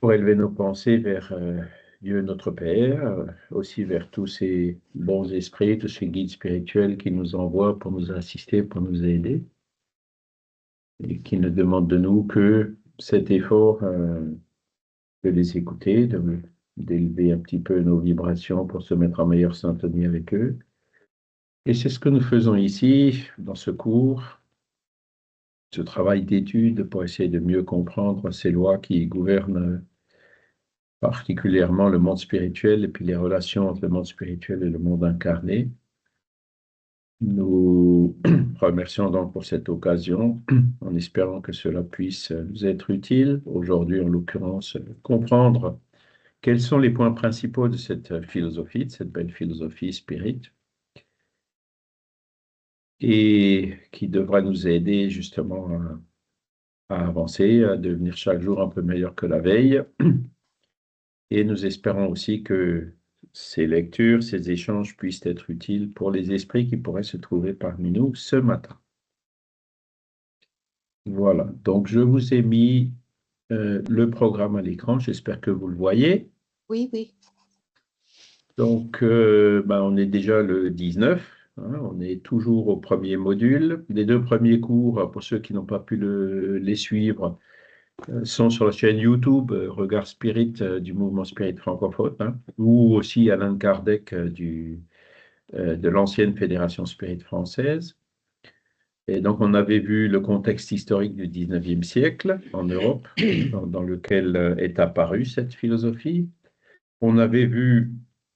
pour élever nos pensées vers Dieu notre Père, aussi vers tous ces bons esprits, tous ces guides spirituels qui nous envoient pour nous assister, pour nous aider, et qui ne demandent de nous que cet effort de les écouter, d'élever un petit peu nos vibrations pour se mettre en meilleure syntonie avec eux. Et c'est ce que nous faisons ici, dans ce cours, ce travail d'étude pour essayer de mieux comprendre ces lois qui gouvernent particulièrement le monde spirituel et puis les relations entre le monde spirituel et le monde incarné. Nous remercions donc pour cette occasion, en espérant que cela puisse nous être utile. Aujourd'hui, en l'occurrence, comprendre quels sont les points principaux de cette philosophie, de cette belle philosophie spirit, et qui devra nous aider justement à avancer, à devenir chaque jour un peu meilleur que la veille. Et nous espérons aussi que ces lectures, ces échanges puissent être utiles pour les esprits qui pourraient se trouver parmi nous ce matin. Voilà, donc je vous ai mis le programme à l'écran, j'espère que vous le voyez. Oui, oui. Donc, on est déjà le 19, hein, on est toujours au premier module. Les deux premiers cours, pour ceux qui n'ont pas pu les suivre, sont sur la chaîne YouTube Regard Spirit du mouvement Spirit francophone, hein, ou aussi Alain Kardec de l'ancienne Fédération Spirit française. Et donc, on avait vu le contexte historique du 19e siècle en Europe, dans lequel est apparue cette philosophie. On avait vu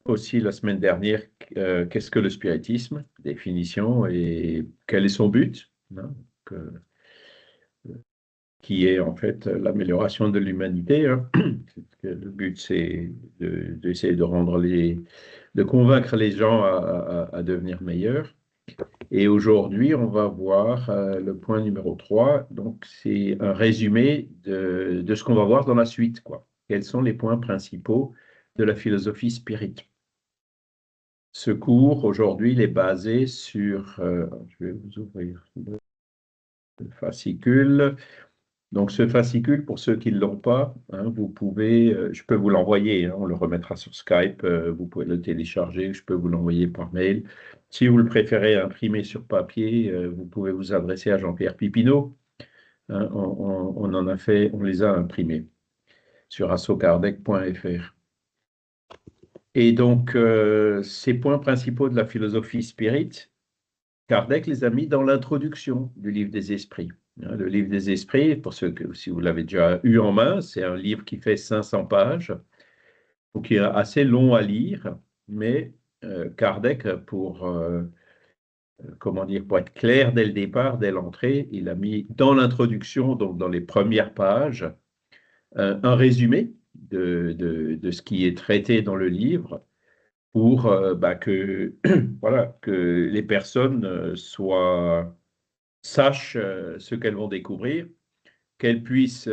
aussi la semaine dernière qu'est-ce que le spiritisme, définition et quel est son but, hein, qui est en fait l'amélioration de l'humanité. Hein. Le but, c'est d'essayer de convaincre les gens à devenir meilleurs. Et aujourd'hui, on va voir le point numéro 3. Donc, c'est un résumé de ce qu'on va voir dans la suite, quoi. Quels sont les points principaux de la philosophie spirit? Ce cours, aujourd'hui, il est basé sur... je vais vous ouvrir le fascicule. Donc, ce fascicule, pour ceux qui ne l'ont pas, hein, vous pouvez, je peux vous l'envoyer, hein, on le remettra sur Skype, vous pouvez le télécharger, je peux vous l'envoyer par mail. Si vous le préférez imprimer sur papier, vous pouvez vous adresser à Jean-Pierre Pipineau. Hein, on en a fait, on les a imprimés sur assokardec.fr. Et donc, ces points principaux de la philosophie spirit, Kardec les a mis dans l'introduction du livre des esprits. Le livre des esprits, pour ceux que, si vous l'avez déjà eu en main, c'est un livre qui fait 500 pages, donc qui est assez long à lire, mais Kardec, comment dire, pour être clair dès le départ, dès l'entrée, il a mis dans l'introduction, donc dans les premières pages, un résumé de ce qui est traité dans le livre, pour que, voilà, que les personnes sachent ce qu'elles vont découvrir, qu'elles puissent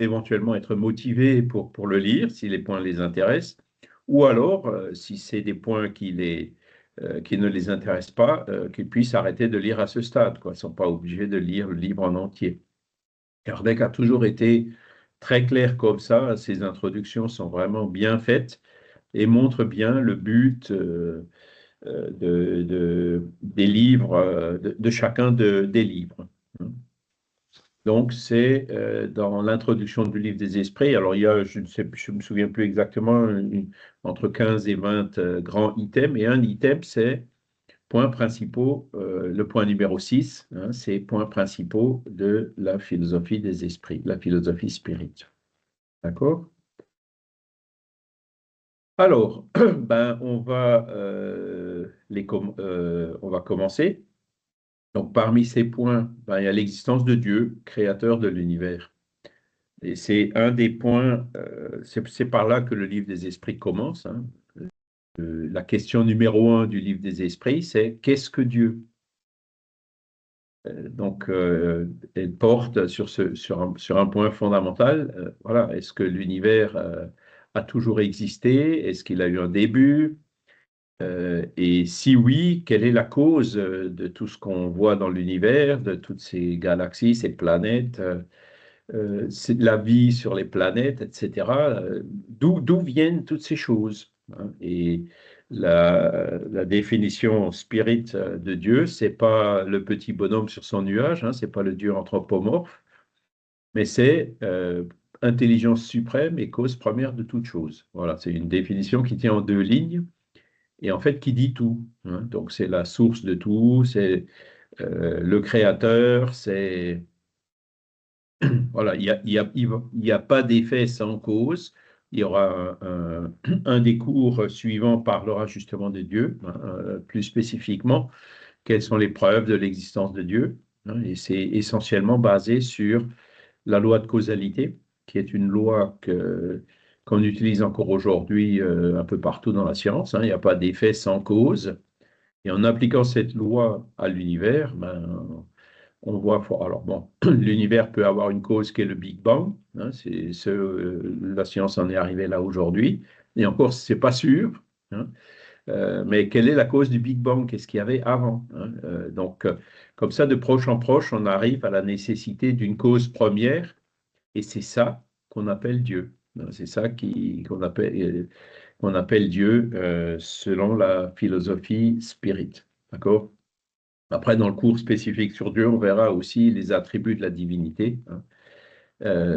éventuellement être motivées pour le lire, si les points les intéressent, ou alors, si c'est des points qui ne les intéressent pas, qu'ils puissent arrêter de lire à ce stade, quoi. Ils ne sont pas obligés de lire le livre en entier. Kardec a toujours été très clair comme ça, ses introductions sont vraiment bien faites et montrent bien le but des livres, de chacun des livres. Donc, c'est dans l'introduction du livre des esprits. Alors, il y a, je ne me souviens plus exactement, entre 15 et 20 grands items. Et un item, c'est points principaux, le point numéro 6, hein, c'est points principaux de la philosophie des esprits, la philosophie spirit. D'accord? Alors, on va commencer. Donc, parmi ces points, il y a l'existence de Dieu, créateur de l'univers. Et c'est un des points, c'est par là que le livre des esprits commence. Hein. La question numéro 1 du livre des esprits, c'est qu'est-ce que Dieu? Donc, elle porte sur un point fondamental. Voilà, est-ce que l'univers a toujours existé? Est-ce qu'il a eu un début? Et si oui, quelle est la cause de tout ce qu'on voit dans l'univers, de toutes ces galaxies, ces planètes, c'est la vie sur les planètes, etc. D'où viennent toutes ces choses, hein. Et la définition spirit de Dieu, c'est pas le petit bonhomme sur son nuage, hein, c'est pas le Dieu anthropomorphe, mais c'est intelligence suprême et cause première de toute chose. Voilà, c'est une définition qui tient en deux lignes et en fait qui dit tout, hein. Donc c'est la source de tout, c'est le créateur, c'est voilà, il y a pas d'effet sans cause. Il y aura un des cours suivants parlera justement de Dieu, hein, plus spécifiquement, quelles sont les preuves de l'existence de Dieu, hein. Et c'est essentiellement basé sur la loi de causalité, qui est une loi qu'on utilise encore aujourd'hui un peu partout dans la science, hein. Il n'y a pas d'effet sans cause. Et en appliquant cette loi à l'univers, ben, on voit, alors bon, l'univers peut avoir une cause qui est le Big Bang, hein, la science en est arrivée là aujourd'hui, et encore, c'est pas sûr, hein, mais quelle est la cause du Big Bang? Qu'est-ce qu'il y avait avant, hein? Donc, comme ça, de proche en proche, on arrive à la nécessité d'une cause première, et c'est ça qu'on appelle Dieu, hein. C'est ça qu'on appelle Dieu selon la philosophie spirit, d'accord? Après, dans le cours spécifique sur Dieu, on verra aussi les attributs de la divinité, hein.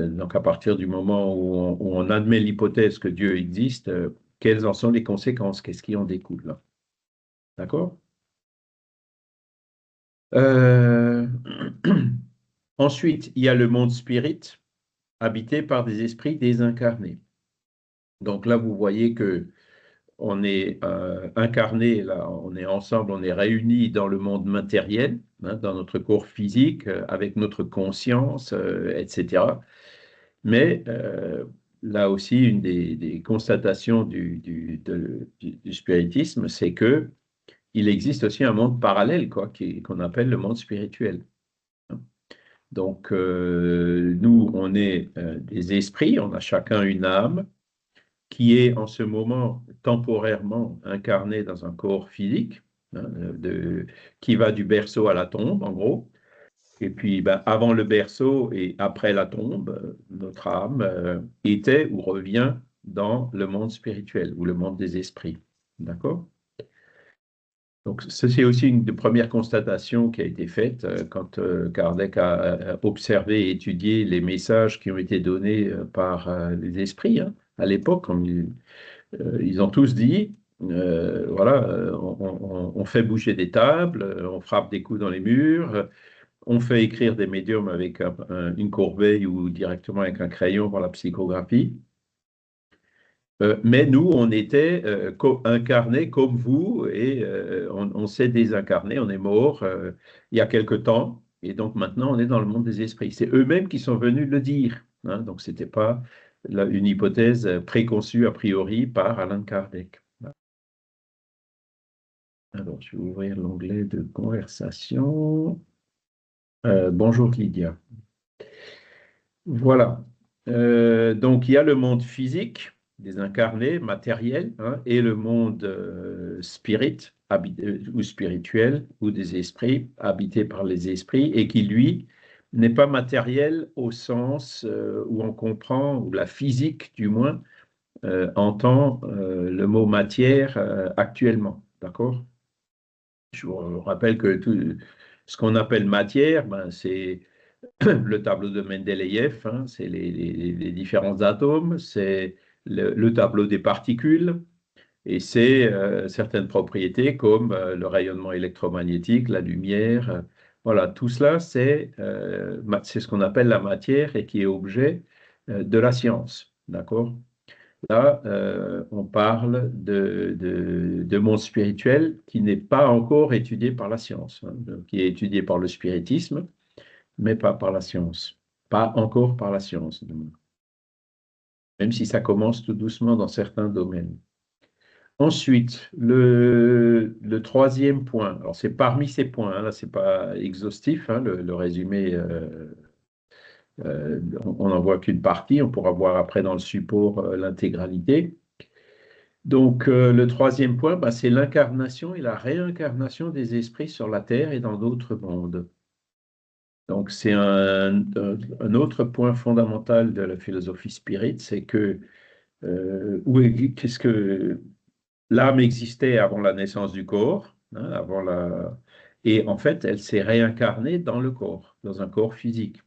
Donc, à partir du moment où on admet l'hypothèse que Dieu existe, quelles en sont les conséquences? Qu'est-ce qui en découle, là? D'accord? Euh, Ensuite, il y a le monde spirit, habité par des esprits désincarnés. Donc là, vous voyez que on est incarné, là, on est ensemble, on est réunis dans le monde matériel, hein, dans notre corps physique, avec notre conscience, etc. Mais là aussi, une des constatations du spiritisme, c'est que il existe aussi un monde parallèle, quoi, qu'on appelle le monde spirituel, hein. Donc, nous, on est des esprits, on a chacun une âme qui est en ce moment temporairement incarné dans un corps physique, hein, qui va du berceau à la tombe, en gros. Et puis, ben, avant le berceau et après la tombe, notre âme était ou revient dans le monde spirituel ou le monde des esprits. D'accord? Donc, c'est aussi une des premières constatations qui a été faite quand Kardec a observé et étudié les messages qui ont été donnés par les esprits, hein, à l'époque. Ils ont tous dit, voilà, on fait bouger des tables, on frappe des coups dans les murs, on fait écrire des médiums avec une corbeille ou directement avec un crayon pour la psychographie. Mais nous, on était incarnés comme vous et on s'est désincarné, on est mort il y a quelque temps. Et donc maintenant, on est dans le monde des esprits. C'est eux-mêmes qui sont venus le dire, hein. Donc, ce n'était pas une hypothèse préconçue a priori par Allan Kardec. Alors, je vais ouvrir l'onglet de conversation. Bonjour Lydia. Voilà. Donc, il y a le monde physique, des incarnés, matériel, hein, et le monde spirit, ou spirituel, ou des esprits, habité par les esprits, et qui, lui, n'est pas matériel au sens où on comprend, ou la physique du moins, entend le mot matière actuellement. D'accord? Je vous rappelle que tout ce qu'on appelle matière, ben, c'est le tableau de Mendeleïev, hein, c'est les différents atomes, c'est le tableau des particules, et c'est certaines propriétés comme le rayonnement électromagnétique, la lumière. Voilà, tout cela, c'est ce qu'on appelle la matière et qui est objet de la science. D'accord? Là, on parle de monde spirituel qui n'est pas encore étudié par la science, hein, qui est étudié par le spiritisme, mais pas par la science. Pas encore par la science, même si ça commence tout doucement dans certains domaines. Ensuite, le troisième point, alors c'est parmi ces points, hein, là c'est pas exhaustif, hein, le résumé, on n'en voit qu'une partie, on pourra voir après dans le support l'intégralité. Donc, le troisième point, bah, c'est l'incarnation et la réincarnation des esprits sur la Terre et dans d'autres mondes. Donc, c'est un autre point fondamental de la philosophie spirit, c'est que qu'est-ce que l'âme existait avant la naissance du corps, hein, et en fait, elle s'est réincarnée dans le corps, dans un corps physique.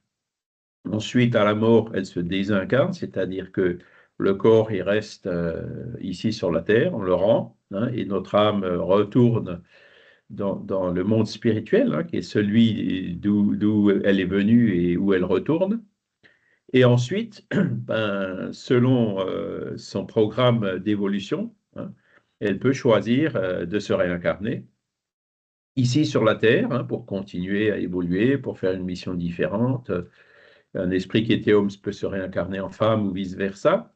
Ensuite, à la mort, elle se désincarne, c'est-à-dire que le corps, il reste ici sur la terre, on le rend, hein, et notre âme retourne dans le monde spirituel, hein, qui est celui d'où elle est venue et où elle retourne. Et ensuite, ben, selon son programme d'évolution, hein, elle peut choisir de se réincarner ici sur la Terre, hein, pour continuer à évoluer, pour faire une mission différente. Un esprit qui était homme peut se réincarner en femme ou vice-versa.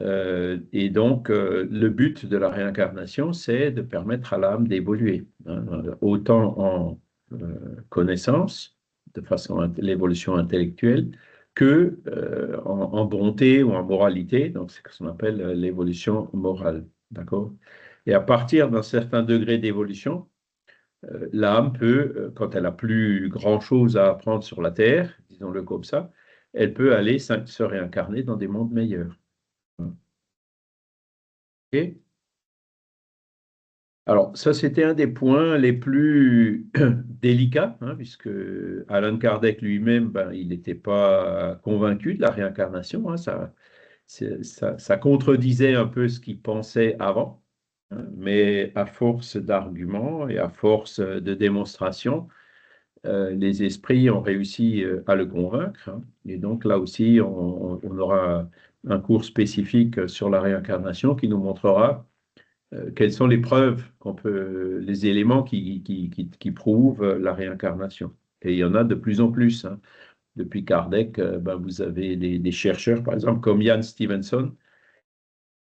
Et donc, le but de la réincarnation, c'est de permettre à l'âme d'évoluer, hein, autant en connaissance, de façon à l'évolution intellectuelle, que en bonté ou en moralité, donc c'est ce qu'on appelle l'évolution morale, d'accord? Et à partir d'un certain degré d'évolution, l'âme peut, quand elle n'a plus grand-chose à apprendre sur la terre, disons-le comme ça, elle peut aller se réincarner dans des mondes meilleurs. Ok. Alors, ça, c'était un des points les plus délicats, hein, puisque Alan Kardec lui-même, ben, il n'était pas convaincu de la réincarnation, hein, ça contredisait un peu ce qu'il pensait avant, hein, mais à force d'arguments et à force de démonstrations, les esprits ont réussi à le convaincre, hein. Et donc là aussi, on aura un cours spécifique sur la réincarnation qui nous montrera quelles sont les preuves les éléments qui prouvent la réincarnation. Et il y en a de plus en plus, hein. Depuis Kardec, ben, vous avez des chercheurs, par exemple, comme Ian Stevenson,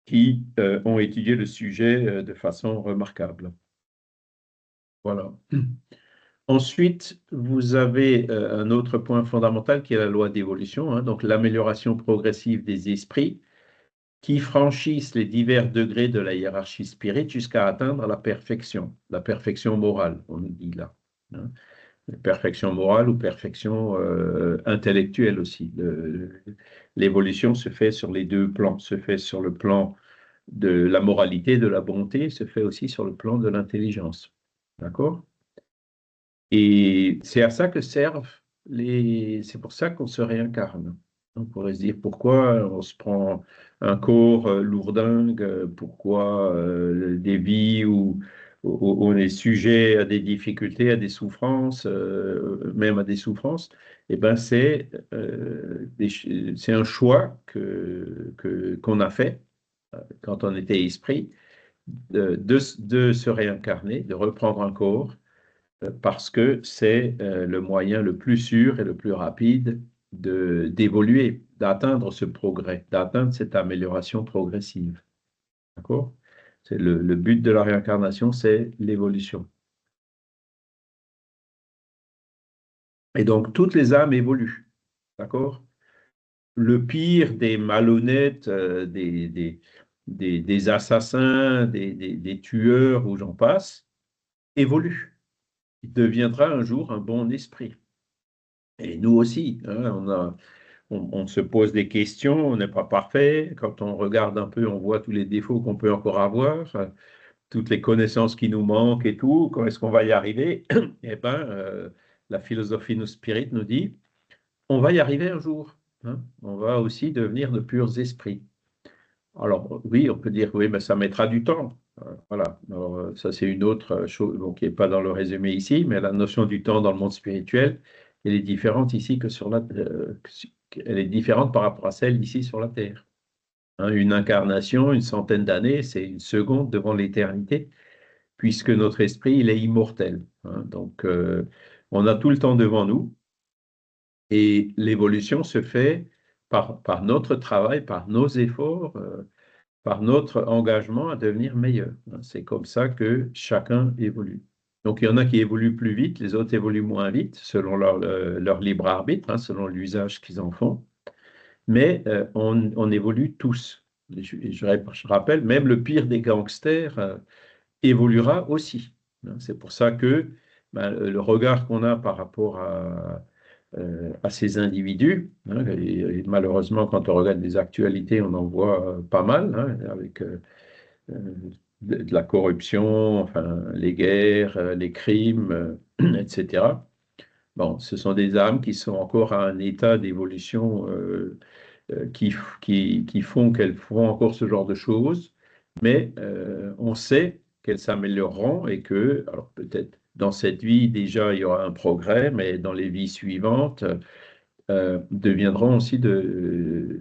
qui ont étudié le sujet de façon remarquable. Voilà. Ensuite, vous avez un autre point fondamental qui est la loi d'évolution, hein, donc l'amélioration progressive des esprits qui franchissent les divers degrés de la hiérarchie spirite jusqu'à atteindre la perfection morale, on nous dit là, hein. Perfection morale ou perfection intellectuelle aussi. L'évolution se fait sur les deux plans, se fait sur le plan de la moralité, de la bonté, se fait aussi sur le plan de l'intelligence. D'accord? Et c'est à ça que servent c'est pour ça qu'on se réincarne. On pourrait se dire pourquoi on se prend un corps lourdingue, pourquoi des vies où on est sujet à des difficultés, à des souffrances, même à des souffrances. Eh ben c'est un choix qu'on a fait quand on était esprit de se réincarner, de reprendre un corps parce que c'est le moyen le plus sûr et le plus rapide d'évoluer, d'atteindre ce progrès, d'atteindre cette amélioration progressive. D'accord? C'est le but de la réincarnation, c'est l'évolution. Et donc, toutes les âmes évoluent. D'accord? Le pire des malhonnêtes, des assassins, des tueurs, ou j'en passe, évolue. Il deviendra un jour un bon esprit. Et nous aussi, hein, on se pose des questions, on n'est pas parfait. Quand on regarde un peu, on voit tous les défauts qu'on peut encore avoir, toutes les connaissances qui nous manquent et tout. Quand est-ce qu'on va y arriver? Eh bien, la philosophie nous spirit nous dit, on va y arriver un jour, hein. On va aussi devenir de purs esprits. Alors oui, on peut dire, oui, mais ça mettra du temps. Voilà. Alors, ça, c'est une autre chose bon, qui n'est pas dans le résumé ici, mais la notion du temps dans le monde spirituel, elle est différente ici elle est différente par rapport à celle ici sur la Terre. Hein, une incarnation, une centaine d'années, c'est une seconde devant l'éternité, puisque notre esprit, il est immortel, hein. Donc, on a tout le temps devant nous et l'évolution se fait par notre travail, par nos efforts, par notre engagement à devenir meilleur. C'est comme ça que chacun évolue. Donc, il y en a qui évoluent plus vite, les autres évoluent moins vite, selon leur libre arbitre, hein, selon l'usage qu'ils en font. Mais on évolue tous. Je rappelle, même le pire des gangsters évoluera aussi, hein. C'est pour ça que ben, le regard qu'on a par rapport à ces individus, hein, et malheureusement, quand on regarde les actualités, on en voit pas mal, hein, avec euh, de la corruption, enfin, les guerres, les crimes, etc. Bon, ce sont des âmes qui sont encore à un état d'évolution qui font qu'elles font encore ce genre de choses, mais on sait qu'elles s'amélioreront et que, alors peut-être dans cette vie déjà il y aura un progrès, mais dans les vies suivantes deviendront aussi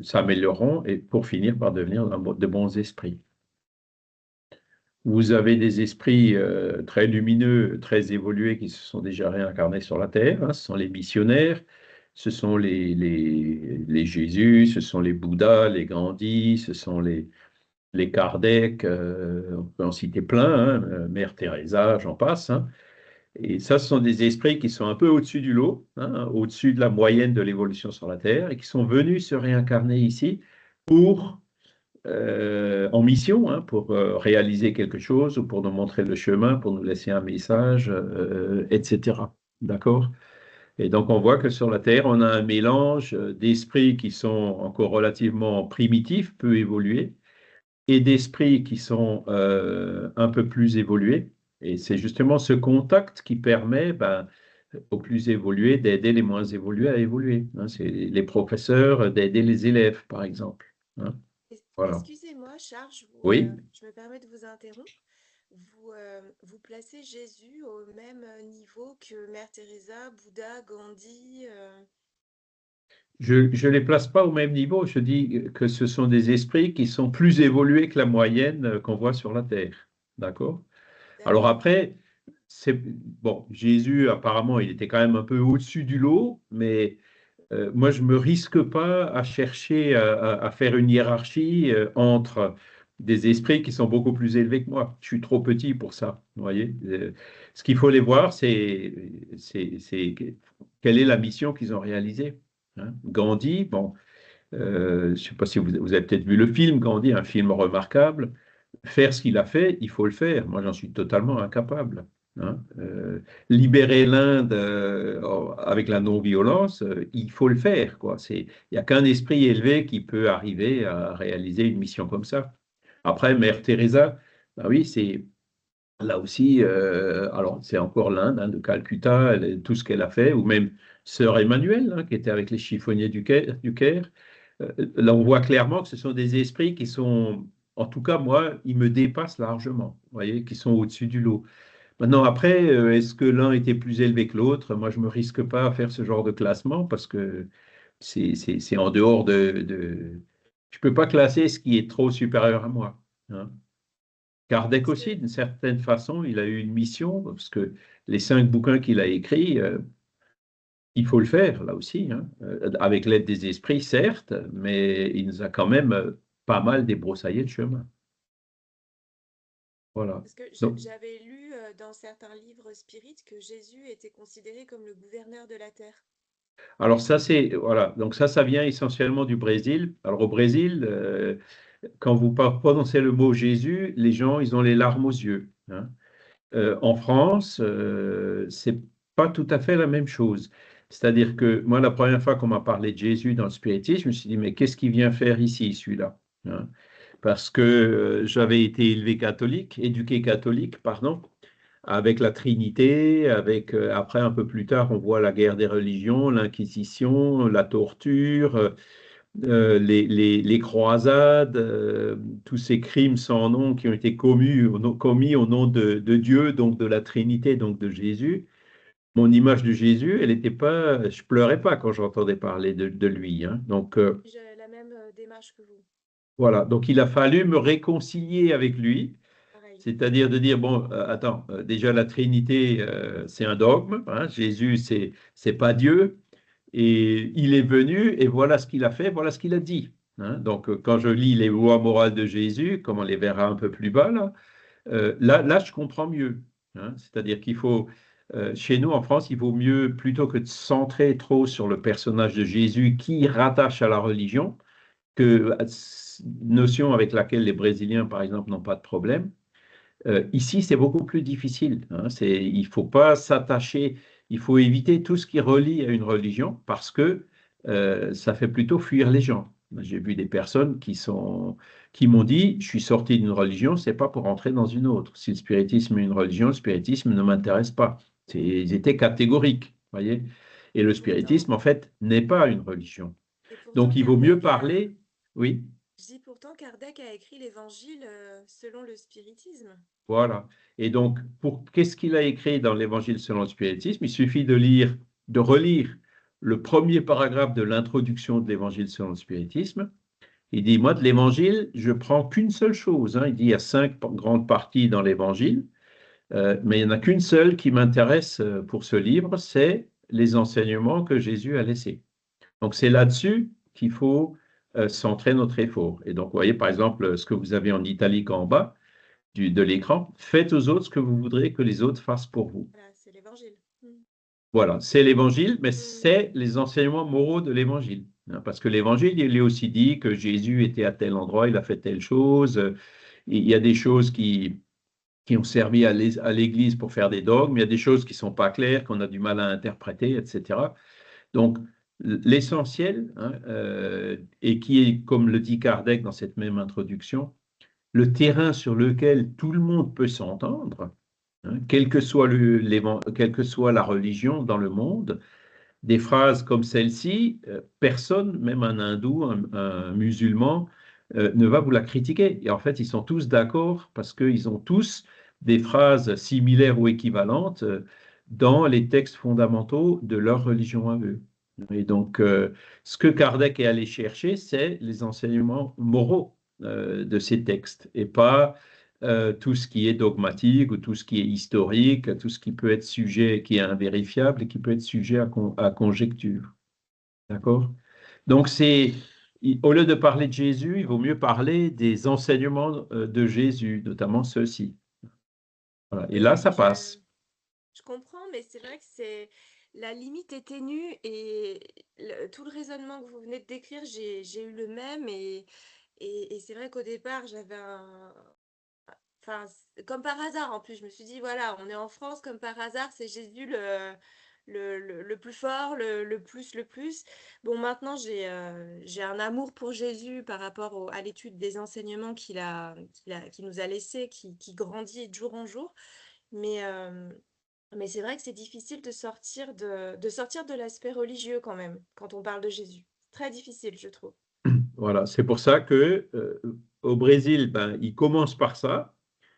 s'amélioreront et pour finir par devenir de bons esprits. Vous avez des esprits très lumineux, très évolués qui se sont déjà réincarnés sur la Terre, hein, ce sont les missionnaires, ce sont les Jésus, ce sont les Bouddhas, les Gandhi, ce sont les Kardec, on peut en citer plein, hein, Mère Teresa, j'en passe. Hein. Et ça, ce sont des esprits qui sont un peu au-dessus du lot, hein, au-dessus de la moyenne de l'évolution sur la Terre, et qui sont venus se réincarner ici pour en mission, hein, pour réaliser quelque chose ou pour nous montrer le chemin, pour nous laisser un message, etc. D'accord? Et donc, on voit que sur la Terre, on a un mélange d'esprits qui sont encore relativement primitifs, peu évolués, et d'esprits qui sont un peu plus évolués. Et c'est justement ce contact qui permet ben, aux plus évolués d'aider les moins évolués à évoluer. Hein. C'est les professeurs d'aider les élèves, par exemple. Hein. Voilà. Excusez-moi, Charles, Oui. je me permets de vous interrompre. Vous placez Jésus au même niveau que Mère Teresa, Bouddha, Gandhi. Je ne les place pas au même niveau. Je dis que ce sont des esprits qui sont plus évolués que la moyenne qu'on voit sur la Terre. D'accord? Alors D'accord. après, c'est bon, Jésus, apparemment, il était quand même un peu au-dessus du lot, mais moi, je ne me risque pas à chercher à faire une hiérarchie entre des esprits qui sont beaucoup plus élevés que moi. Je suis trop petit pour ça. Vous voyez? Ce qu'il faut les voir, c'est quelle est la mission qu'ils ont réalisée. Hein. Gandhi, bon, je ne sais pas si vous avez peut-être vu le film Gandhi, un film remarquable. Faire ce qu'il a fait, il faut le faire. Moi, j'en suis totalement incapable. Hein. Libérer l'Inde avec la non-violence, il faut le faire, quoi. Il n'y a qu'un esprit élevé qui peut arriver à réaliser une mission comme ça. Après, Mère Teresa, ben oui, c'est là aussi, alors c'est encore l'Inde, hein, de Calcutta, tout ce qu'elle a fait, ou même Sœur Emmanuelle, hein, qui était avec les chiffonniers du Caire. Là, on voit clairement que ce sont des esprits qui sont, en tout cas, moi, ils me dépassent largement, vous voyez, qui sont au-dessus du lot. Maintenant, après, est-ce que l'un était plus élevé que l'autre? Moi, je ne me risque pas à faire ce genre de classement parce que c'est en dehors Je ne peux pas classer ce qui est trop supérieur à moi. Hein. Kardec Parce aussi, que d'une certaine façon, il a eu une mission, parce que les 5 bouquins qu'il a écrits, il faut le faire, là aussi, hein, avec l'aide des esprits, certes, mais il nous a quand même pas mal débroussaillé le chemin. Voilà. Parce que Donc, j'avais lu dans certains livres spirites que Jésus était considéré comme le gouverneur de la terre. alors ça, voilà. Donc ça vient essentiellement du Brésil. Alors au Brésil, quand vous prononcez le mot Jésus, les gens, ils ont les larmes aux yeux. Hein. En France, c'est pas tout à fait la même chose. C'est-à-dire que moi, la première fois qu'on m'a parlé de Jésus dans le spiritisme, je me suis dit, mais qu'est-ce qu'il vient faire ici, celui-là? Hein. Parce que j'avais été éduqué catholique, pardon, avec la Trinité, après un peu plus tard, on voit la guerre des religions, l'Inquisition, la torture, les croisades, tous ces crimes sans nom qui ont été commis au nom de Dieu, donc de la Trinité, donc de Jésus. Mon image de Jésus, elle n'était pas, je pleurais pas quand j'entendais parler de lui. Hein. Donc J'ai la même démarche que vous. voilà, donc il a fallu me réconcilier avec lui, Pareil. c'est-à-dire de dire bon, attends, déjà la Trinité, c'est un dogme. Hein. Jésus, c'est pas Dieu. Et il est venu et voilà ce qu'il a fait, voilà ce qu'il a dit. Hein. Donc, quand je lis les lois morales de Jésus, comme on les verra un peu plus bas, là, je comprends mieux. Hein. C'est-à-dire qu'il faut, chez nous en France, il vaut mieux, plutôt que de se centrer trop sur le personnage de Jésus qui rattache à la religion, notion avec laquelle les Brésiliens, par exemple, n'ont pas de problème. Ici, c'est beaucoup plus difficile. Hein. Il ne faut pas s'attacher. il faut éviter tout ce qui relie à une religion parce que ça fait plutôt fuir les gens. J'ai vu des personnes qui m'ont dit, je suis sorti d'une religion, c'est pas pour entrer dans une autre. Si le spiritisme est une religion, le spiritisme ne m'intéresse pas. Ils étaient catégoriques, voyez. Et le Et pourtant, spiritisme, en fait, n'est pas une religion. et pourtant Donc, il vaut mieux Kardec a, parler, oui. je dis pourtant Kardec a écrit l'Évangile selon le spiritisme. Voilà. Et donc, qu'est-ce qu'il a écrit dans l'Évangile selon le spiritisme? Il suffit de relire le premier paragraphe de l'introduction de l'Évangile selon le spiritisme. Il dit, moi, de l'Évangile, je prends qu'une seule chose, hein. Il dit, il y a 5 grandes parties dans l'Évangile, mais il n'y en a qu'une seule qui m'intéresse pour ce livre, c'est les enseignements que Jésus a laissés. Donc, c'est là-dessus qu'il faut centrer notre effort. Et donc, vous voyez, par exemple, ce que vous avez en italique en bas, de l'écran, faites aux autres ce que vous voudrez que les autres fassent pour vous. Voilà, c'est l'Évangile. Voilà, c'est l'évangile, mais Mm. c'est les enseignements moraux de l'évangile. Hein, parce que l'évangile, il est aussi dit que Jésus était à tel endroit, il a fait telle chose. Il y a des choses qui ont servi à l'Église pour faire des dogmes, il y a des choses qui ne sont pas claires, qu'on a du mal à interpréter, etc. Donc, l'essentiel, hein, et qui est, comme le dit Kardec dans cette même introduction, le terrain sur lequel tout le monde peut s'entendre, hein, quelle que soit la religion dans le monde, des phrases comme celle-ci, personne, même un hindou, un musulman, ne va vous la critiquer. Et en fait, ils sont tous d'accord parce qu'ils ont tous des phrases similaires ou équivalentes dans les textes fondamentaux de leur religion à eux. Et donc, ce que Kardec est allé chercher, c'est les enseignements moraux de ces textes et pas tout ce qui est dogmatique ou tout ce qui est historique, tout ce qui peut être sujet, qui est invérifiable et qui peut être sujet à conjecture. D'accord? Donc, au lieu de parler de Jésus, il vaut mieux parler des enseignements de Jésus, notamment ceux-ci. Voilà. Et là, Oui, ça passe. je comprends, mais c'est vrai que la limite est ténue et tout le raisonnement que vous venez de décrire, j'ai eu le même et c'est vrai qu'au départ, j'avais enfin, comme par hasard, en plus, je me suis dit, voilà, on est en France, comme par hasard, c'est Jésus le plus fort, le plus, le plus. Bon, maintenant, j'ai un amour pour Jésus par rapport à l'étude des enseignements qu'il nous a laissés, qui grandit de jour en jour. Mais c'est vrai que c'est difficile de sortir de l'aspect religieux quand même, quand on parle de Jésus. Très difficile, je trouve. Voilà. C'est pour ça que au Brésil, ben, il commence par ça.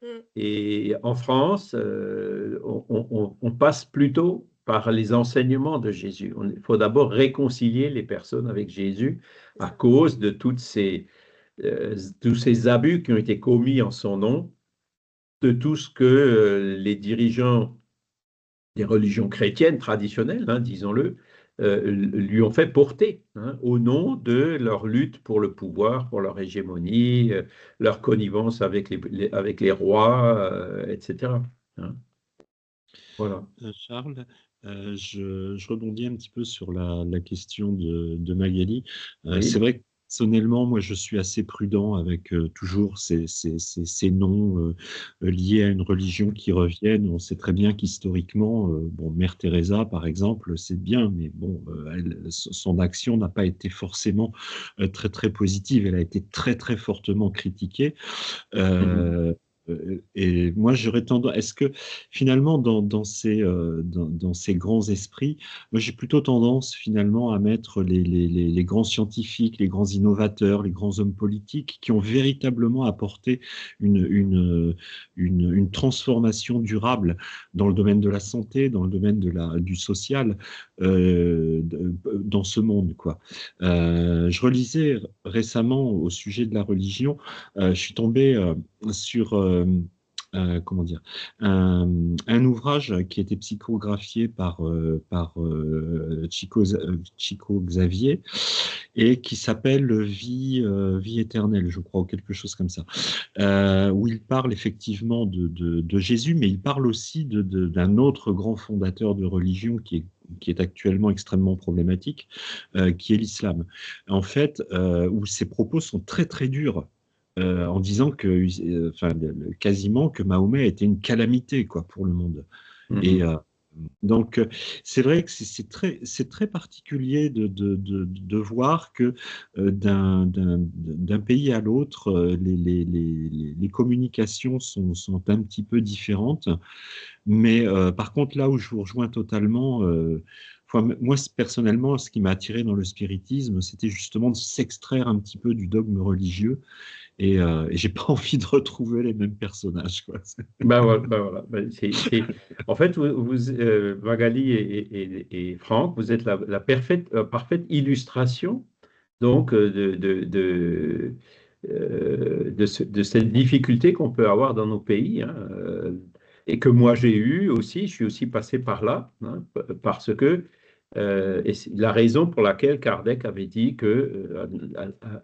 Mm, Et en France, on passe plutôt par les enseignements de Jésus. Il faut d'abord réconcilier les personnes avec Jésus c'est à ça. cause de tous ces abus qui ont été commis en son nom, de tout ce que les dirigeants des religions chrétiennes traditionnelles, hein, disons-le, lui ont fait porter, hein, au nom de leur lutte pour le pouvoir, pour leur hégémonie, leur connivence avec avec les rois, etc. Hein. Voilà. Charles, je rebondis un petit peu sur la question de Magali. C'est Oui, vrai que personnellement, moi, je suis assez prudent avec toujours ces noms liés à une religion qui reviennent. On sait très bien qu'historiquement, bon, Mère Teresa, par exemple, c'est bien, mais bon, son action n'a pas été forcément très très positive. Elle a été très très fortement critiquée. mhm, Euh, et moi, j'aurais tendance. Est-ce que finalement, dans ces grands esprits, moi, j'ai plutôt tendance finalement à mettre les grands scientifiques, les grands innovateurs, les grands hommes politiques qui ont véritablement apporté une transformation durable dans le domaine de la santé, dans le domaine du social, dans ce monde, quoi. Je relisais récemment au sujet de la religion, je suis tombé sur comment dire, un ouvrage qui était psychographié par Chico Xavier et qui s'appelle Vie éternelle, je crois, ou quelque chose comme ça, où il parle effectivement de Jésus, mais il parle aussi d'un autre grand fondateur de religion qui est actuellement extrêmement problématique, qui est l'islam. En fait, où ses propos sont très très durs, en disant que, enfin, quasiment que Mahomet était une calamité, quoi, pour le monde. Et mhm. Donc, c'est vrai que c'est très particulier de voir que d'un pays à l'autre, les communications sont un petit peu différentes. Mais par contre, là où je vous rejoins totalement, moi, personnellement, ce qui m'a attiré dans le spiritisme, c'était justement de s'extraire un petit peu du dogme religieux. Et j'ai pas envie de retrouver les mêmes personnages, quoi. Ben voilà, ben voilà. En fait, Magali et Franck, vous êtes la parfaite illustration donc de cette difficulté qu'on peut avoir dans nos pays, hein, et que moi j'ai eu aussi. Je suis aussi passé par là, hein, parce que et c'est la raison pour laquelle Kardec avait dit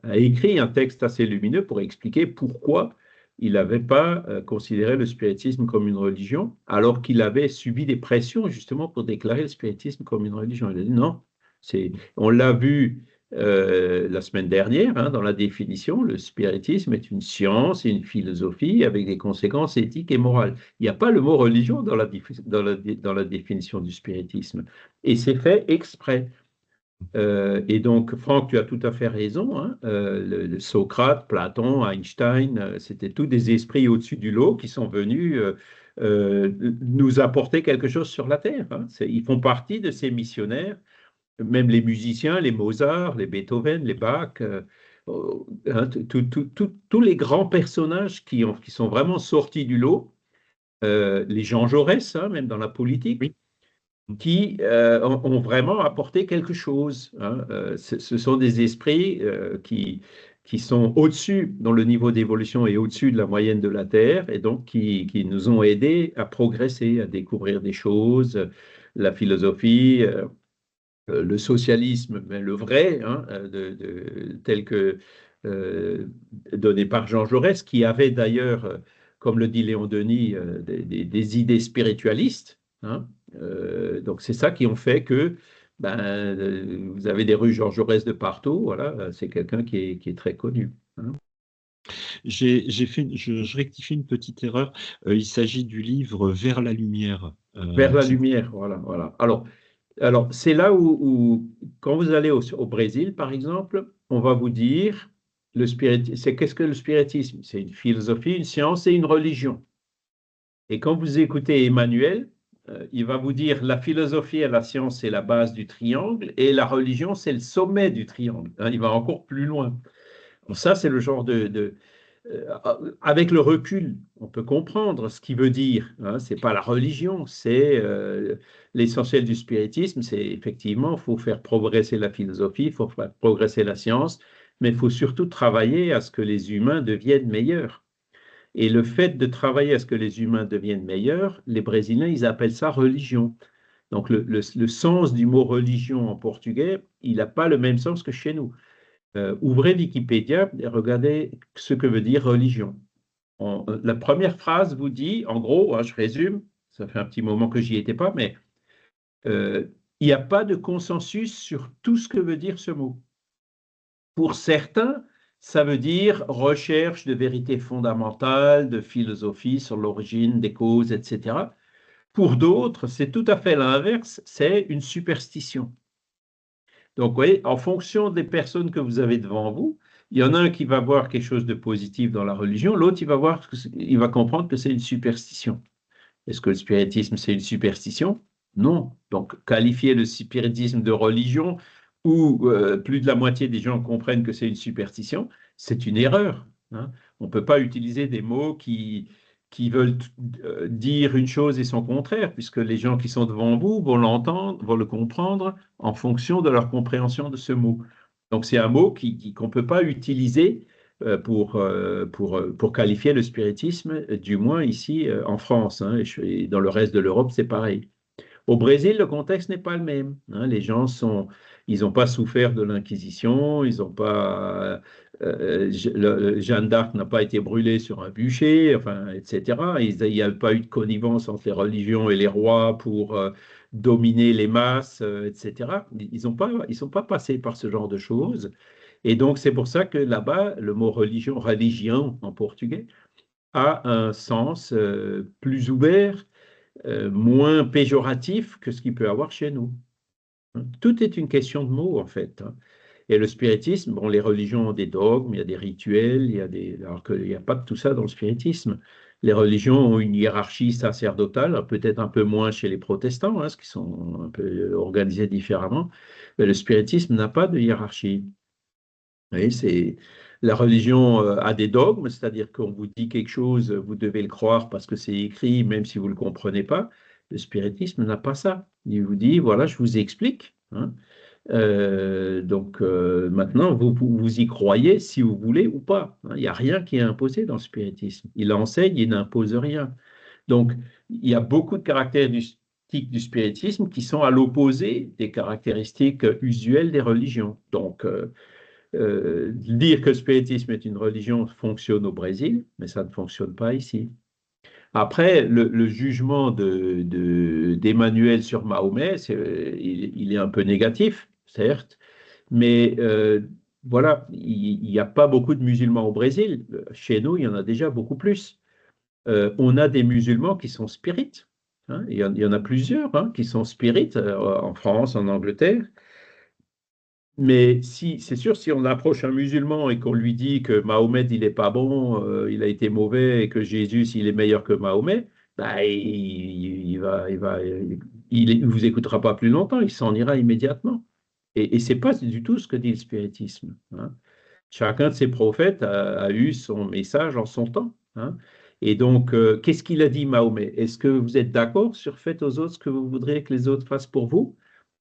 a écrit un texte assez lumineux pour expliquer pourquoi il n'avait pas considéré le spiritisme comme une religion, alors qu'il avait subi des pressions justement pour déclarer le spiritisme comme une religion. Il a dit non, on l'a vu la semaine dernière, hein, dans la définition, le spiritisme est une science et une philosophie avec des conséquences éthiques et morales. Il n'y a pas le mot religion dans la définition du spiritisme. Et c'est fait exprès. Et donc, Franck, tu as tout à fait raison, hein. Le Socrate, Platon, Einstein, c'était tous des esprits au-dessus du lot qui sont venus nous apporter quelque chose sur la Terre, hein. Ils font partie de ces missionnaires, même les musiciens, les Mozart, les Beethoven, les Bach, hein, tous les grands personnages qui sont vraiment sortis du lot, les Jean Jaurès, hein, même dans la politique, Oui. qui ont vraiment apporté quelque chose, hein. Ce sont des esprits qui sont au-dessus, dont le niveau d'évolution est au-dessus de la moyenne de la Terre, et donc qui nous ont aidés à progresser, à découvrir des choses, la philosophie, le socialisme, mais le vrai, hein, tel que euh, donné par Jean Jaurès, qui avait d'ailleurs, comme le dit Léon Denis, des idées spiritualistes, hein. Donc c'est ça qui ont fait que vous avez des rues Jean Jaurès de partout. Voilà, c'est quelqu'un qui est très connu, hein. Je rectifie une petite erreur. Il s'agit du livre Vers la lumière. Vers la lumière, voilà, voilà. Alors, c'est là où, quand vous allez au Brésil, par exemple, on va vous dire, qu'est-ce que le spiritisme? C'est une philosophie, une science et une religion. Et quand vous écoutez Emmanuel, il va vous dire, la philosophie et la science, c'est la base du triangle, et la religion, c'est le sommet du triangle, hein. Il va encore plus loin. Bon, ça, c'est le genre avec le recul, on peut comprendre ce qu'il veut dire, hein. C'est pas la religion, c'est l'essentiel du spiritisme. C'est effectivement, il faut faire progresser la philosophie, il faut faire progresser la science, mais il faut surtout travailler à ce que les humains deviennent meilleurs. Et le fait de travailler à ce que les humains deviennent meilleurs, les Brésiliens, ils appellent ça religion. Donc le sens du mot religion en portugais, il n'a pas le même sens que chez nous. Ouvrez Wikipédia et regardez ce que veut dire religion. La première phrase vous dit, en gros, hein, je résume, ça fait un petit moment que j'y étais pas, mais il n'y a pas de consensus sur tout ce que veut dire ce mot. Pour certains, ça veut dire recherche de vérité fondamentale, de philosophie sur l'origine des causes, etc. Pour d'autres, c'est tout à fait l'inverse, c'est une superstition. Donc, vous voyez, en fonction des personnes que vous avez devant vous, il y en a un qui va voir quelque chose de positif dans la religion, l'autre, il va comprendre que c'est une superstition. Est-ce que le spiritisme, c'est une superstition? Non. Donc, qualifier le spiritisme de religion où plus de la moitié des gens comprennent que c'est une superstition, c'est une erreur, hein. On ne peut pas utiliser des mots qui veulent dire une chose et son contraire, puisque les gens qui sont devant vous vont l'entendre, vont le comprendre en fonction de leur compréhension de ce mot. Donc, c'est un mot qu'on ne peut pas utiliser pour qualifier le spiritisme, du moins ici en France, hein, et dans le reste de l'Europe, c'est pareil. Au Brésil, le contexte n'est pas le même, hein. Ils n'ont pas souffert de l'Inquisition, ils n'ont pas, Jeanne d'Arc n'a pas été brûlée sur un bûcher, enfin, etc. Il n'y a pas eu de connivence entre les religions et les rois pour dominer les masses, etc. Ils sont pas passés par ce genre de choses. Et donc, c'est pour ça que là-bas, le mot religion, religion en portugais, a un sens plus ouvert, moins péjoratif que ce qu'il peut avoir chez nous. Tout est une question de mots, en fait. Et le spiritisme, bon, les religions ont des dogmes, il y a des rituels, alors qu'il n'y a pas de tout ça dans le spiritisme. Les religions ont une hiérarchie sacerdotale, peut-être un peu moins chez les protestants, parce qu'ils sont un peu organisés différemment, mais le spiritisme n'a pas de hiérarchie. Vous voyez, la religion a des dogmes, c'est-à-dire qu'on vous dit quelque chose, vous devez le croire parce que c'est écrit, même si vous ne le comprenez pas. Le spiritisme n'a pas ça. Il vous dit, voilà, je vous explique. Donc maintenant, vous y croyez si vous voulez ou pas. Il n'y a rien qui est imposé dans le spiritisme. Il enseigne, il n'impose rien. Donc, il y a beaucoup de caractéristiques du spiritisme qui sont à l'opposé des caractéristiques usuelles des religions. Donc, dire que le spiritisme est une religion fonctionne au Brésil, mais ça ne fonctionne pas ici. Après, le jugement d'Emmanuel sur Mahomet, il est un peu négatif, certes, mais voilà, il n'y a pas beaucoup de musulmans au Brésil. Chez nous, il y en a déjà beaucoup plus. On a des musulmans qui sont spirites. Il y en a plusieurs qui sont spirites en France, en Angleterre. Mais c'est sûr, si on approche un musulman et qu'on lui dit que Mahomet, il n'est pas bon, il a été mauvais et que Jésus, il est meilleur que Mahomet, bah, il vous écoutera pas plus longtemps, il s'en ira immédiatement. Et ce n'est pas du tout ce que dit le spiritisme. Chacun de ces prophètes a eu son message en son temps. Et donc, qu'est-ce qu'il a dit, Mahomet? Est-ce que vous êtes d'accord sur faites aux autres ce que vous voudriez que les autres fassent pour vous?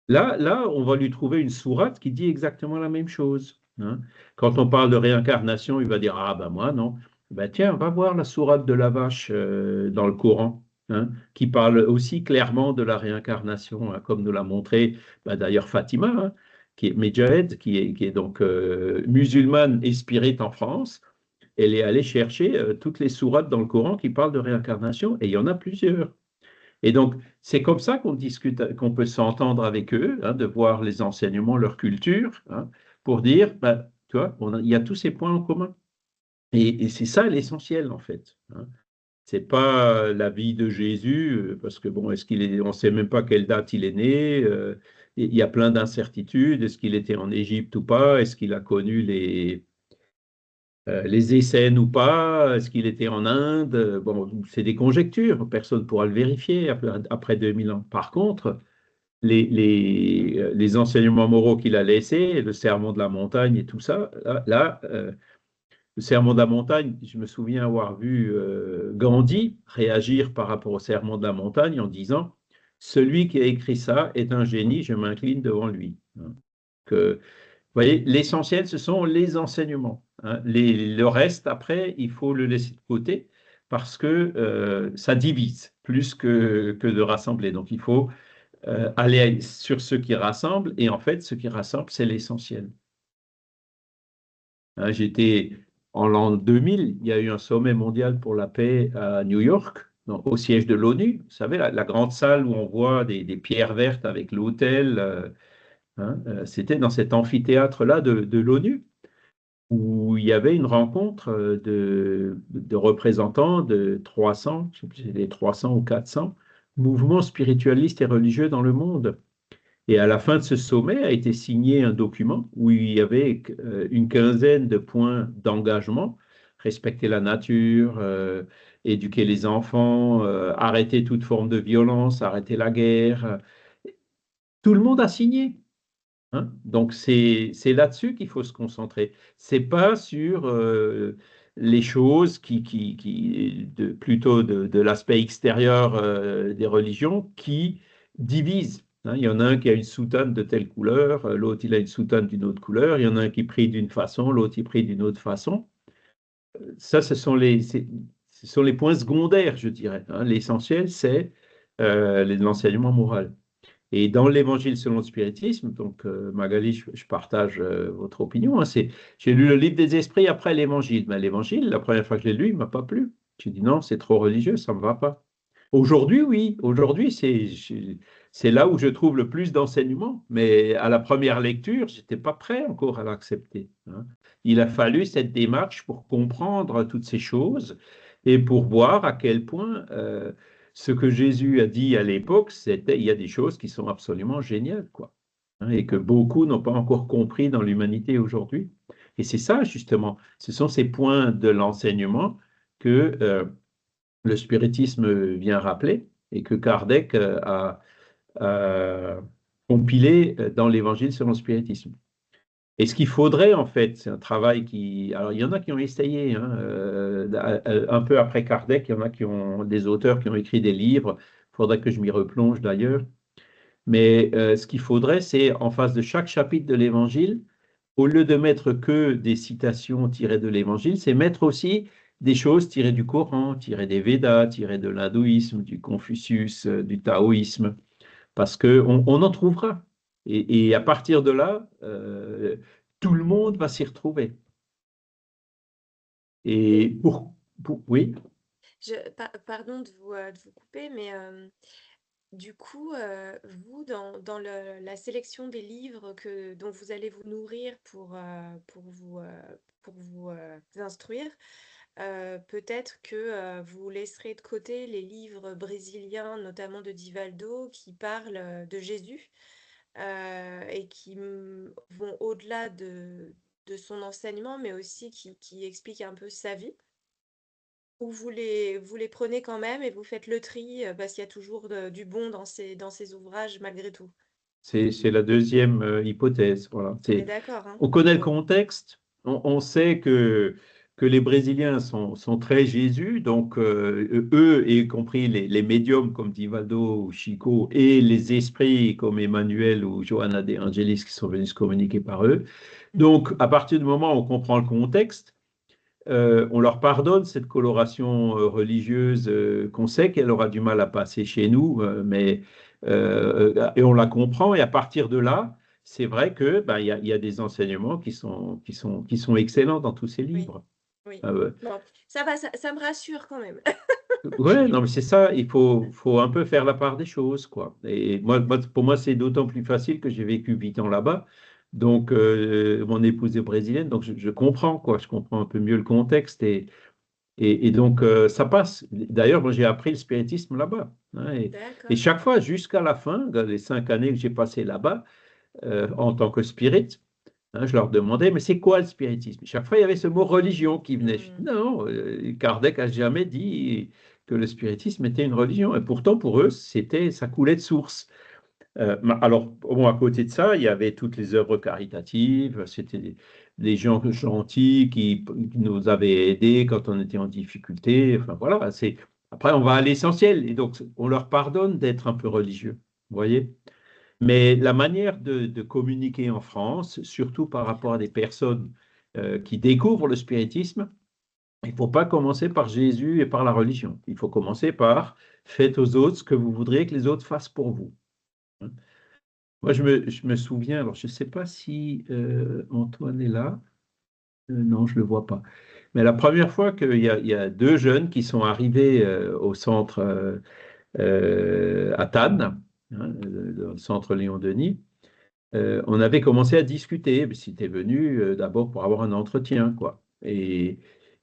Là, on va lui trouver une sourate qui dit exactement la même chose. Quand on parle de réincarnation, il va dire, ah ben moi, non. Ben tiens, va voir la sourate de la vache dans le Coran, qui parle aussi clairement de la réincarnation, comme nous l'a montré d'ailleurs Fatima, qui est Medjahed, qui est donc musulmane et spirite en France. Elle est allée chercher toutes les sourates dans le Coran qui parlent de réincarnation, et il y en a plusieurs. Et donc, c'est comme ça qu'on discute, qu'on peut s'entendre avec eux, de voir les enseignements, leur culture, pour dire, tu vois, il y a tous ces points en commun. Et c'est ça l'essentiel, en fait. C'est pas la vie de Jésus, parce que, bon, on ne sait même pas quelle date il est né, il y a plein d'incertitudes, est-ce qu'il était en Égypte ou pas, est-ce qu'il a connu les Essènes ou pas, est-ce qu'il était en Inde? Bon, c'est des conjectures, personne ne pourra le vérifier après 2000 ans. Par contre, les enseignements moraux qu'il a laissés, le sermon de la montagne et tout ça, le sermon de la montagne, je me souviens avoir vu Gandhi réagir par rapport au sermon de la montagne en disant, celui qui a écrit ça est un génie, je m'incline devant lui. Que, vous voyez, l'essentiel, ce sont les enseignements. Le reste, après, il faut le laisser de côté parce que ça divise plus que de rassembler. Donc, il faut aller sur ce qui rassemble. Et en fait, ce qui rassemble, c'est l'essentiel. J'étais en l'an 2000, il y a eu un sommet mondial pour la paix à New York, au siège de l'ONU. Vous savez, la grande salle où on voit des pierres vertes avec l'autel. C'était dans cet amphithéâtre-là de l'ONU, où il y avait une rencontre de représentants de 300, je sais plus si c'était 300 ou 400 mouvements spiritualistes et religieux dans le monde. Et à la fin de ce sommet a été signé un document où il y avait une quinzaine de points d'engagement: respecter la nature, éduquer les enfants, arrêter toute forme de violence, arrêter la guerre. Tout le monde a signé. Donc, c'est là-dessus qu'il faut se concentrer. Ce n'est pas sur les choses plutôt de l'aspect extérieur des religions qui divisent. Il y en a un qui a une soutane de telle couleur, l'autre il a une soutane d'une autre couleur, il y en a un qui prie d'une façon, l'autre il prie d'une autre façon. Ça, ce sont les points secondaires, je dirais. L'essentiel, c'est l'enseignement moral. Et dans l'Évangile selon le spiritisme, donc Magali, je partage votre opinion, j'ai lu le livre des esprits après l'Évangile. Mais l'Évangile, la première fois que je l'ai lu, il ne m'a pas plu. J'ai dit non, c'est trop religieux, ça ne me va pas. Aujourd'hui, oui, aujourd'hui, c'est là où je trouve le plus d'enseignements, mais à la première lecture, je n'étais pas prêt encore à l'accepter. Il a fallu cette démarche pour comprendre toutes ces choses et pour voir à quel point ce que Jésus a dit à l'époque, c'était il y a des choses qui sont absolument géniales, quoi, hein, et que beaucoup n'ont pas encore compris dans l'humanité aujourd'hui. Et c'est ça, justement, ce sont ces points de l'enseignement que le spiritisme vient rappeler et que Kardec a compilé dans l'Évangile selon le spiritisme. Et ce qu'il faudrait, en fait, c'est un travail qui... Alors, il y en a qui ont essayé, hein, un peu après Kardec, il y en a qui ont des auteurs qui ont écrit des livres, il faudrait que je m'y replonge d'ailleurs. Mais ce qu'il faudrait, c'est en face de chaque chapitre de l'Évangile, au lieu de mettre que des citations tirées de l'Évangile, c'est mettre aussi des choses tirées du Coran, tirées des Védas, tirées de l'hindouisme, du Confucius, du taoïsme, parce qu'on en trouvera. Et à partir de là, tout le monde va s'y retrouver. Et Et oui, pardon de vous couper, mais du coup, vous, dans la sélection des livres dont vous allez vous nourrir pour vous instruire, peut-être que vous laisserez de côté les livres brésiliens, notamment de Divaldo, qui parlent de Jésus et qui vont au-delà de son enseignement, mais aussi qui expliquent un peu sa vie. Ou vous les prenez quand même et vous faites le tri parce qu'il y a toujours du bon dans ces ouvrages malgré tout. c'est la deuxième hypothèse. Voilà. On est d'accord, hein? On connaît le Bon. contexte, on sait que les Brésiliens sont très Jésus, donc eux, y compris les médiums comme Divaldo ou Chico, et les esprits comme Emmanuel ou Johanna de Angelis qui sont venus se communiquer par eux. Donc, à partir du moment où on comprend le contexte, on leur pardonne cette coloration religieuse qu'on sait qu'elle aura du mal à passer chez nous, et on la comprend. Et à partir de là, c'est vrai que il y a des enseignements qui sont excellents dans tous ces Oui, livres. oui. Ouais. Bon, ça va, ça me rassure quand même. Ouais, non, mais c'est ça, il faut un peu faire la part des choses, quoi. Et pour moi, c'est d'autant plus facile que j'ai vécu 8 ans là-bas. Donc, mon épouse est brésilienne, donc je comprends, quoi. Je comprends un peu mieux le contexte. Et donc, ça passe. D'ailleurs, moi, j'ai appris le spiritisme là-bas, hein, et D'accord. chaque fois, jusqu'à la fin, dans les 5 années que j'ai passées là-bas, en tant que spirit, hein, je leur demandais, mais c'est quoi le spiritisme? Chaque fois, il y avait ce mot religion qui venait. Je dis, Hmm. non, Kardec n'a jamais dit que le spiritisme était une religion. Et pourtant, pour eux, ça coulait de source. Alors, bon, à côté de ça, il y avait toutes les œuvres caritatives. C'était des gens gentils qui nous avaient aidés quand on était en difficulté. Enfin, voilà. Après, on va à l'essentiel. Et donc, on leur pardonne d'être un peu religieux. Vous voyez? Mais la manière de communiquer en France, surtout par rapport à des personnes qui découvrent le spiritisme, il ne faut pas commencer par Jésus et par la religion. Il faut commencer par faites aux autres ce que vous voudriez que les autres fassent pour vous. Moi, je me souviens, alors je ne sais pas si Antoine est là. Non, je ne le vois pas. Mais la première fois qu'il y a deux jeunes qui sont arrivés au centre à Tannes, hein, dans le centre Léon-Denis, on avait commencé à discuter. C'était venu d'abord pour avoir un entretien, quoi. Et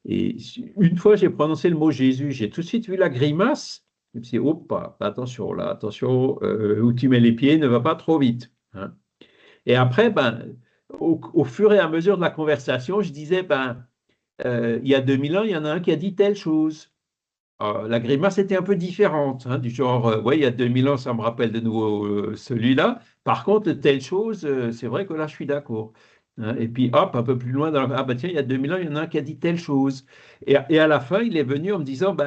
une fois, j'ai prononcé le mot Jésus, j'ai tout de suite vu la grimace. Je me suis dit, oh, attention là, attention, où tu mets les pieds, ne va pas trop vite, hein. Et après, au fur et à mesure de la conversation, je disais, il y a 2000 ans, il y en a un qui a dit telle chose. La grimace était un peu différente, hein, du genre, ouais, il y a 2000 ans, ça me rappelle de nouveau celui-là. Par contre, telle chose, c'est vrai que là, je suis d'accord, hein. Et puis, hop, un peu plus loin, ah ben tiens, il y a 2000 ans, il y en a un qui a dit telle chose. Et à la fin, il est venu en me disant,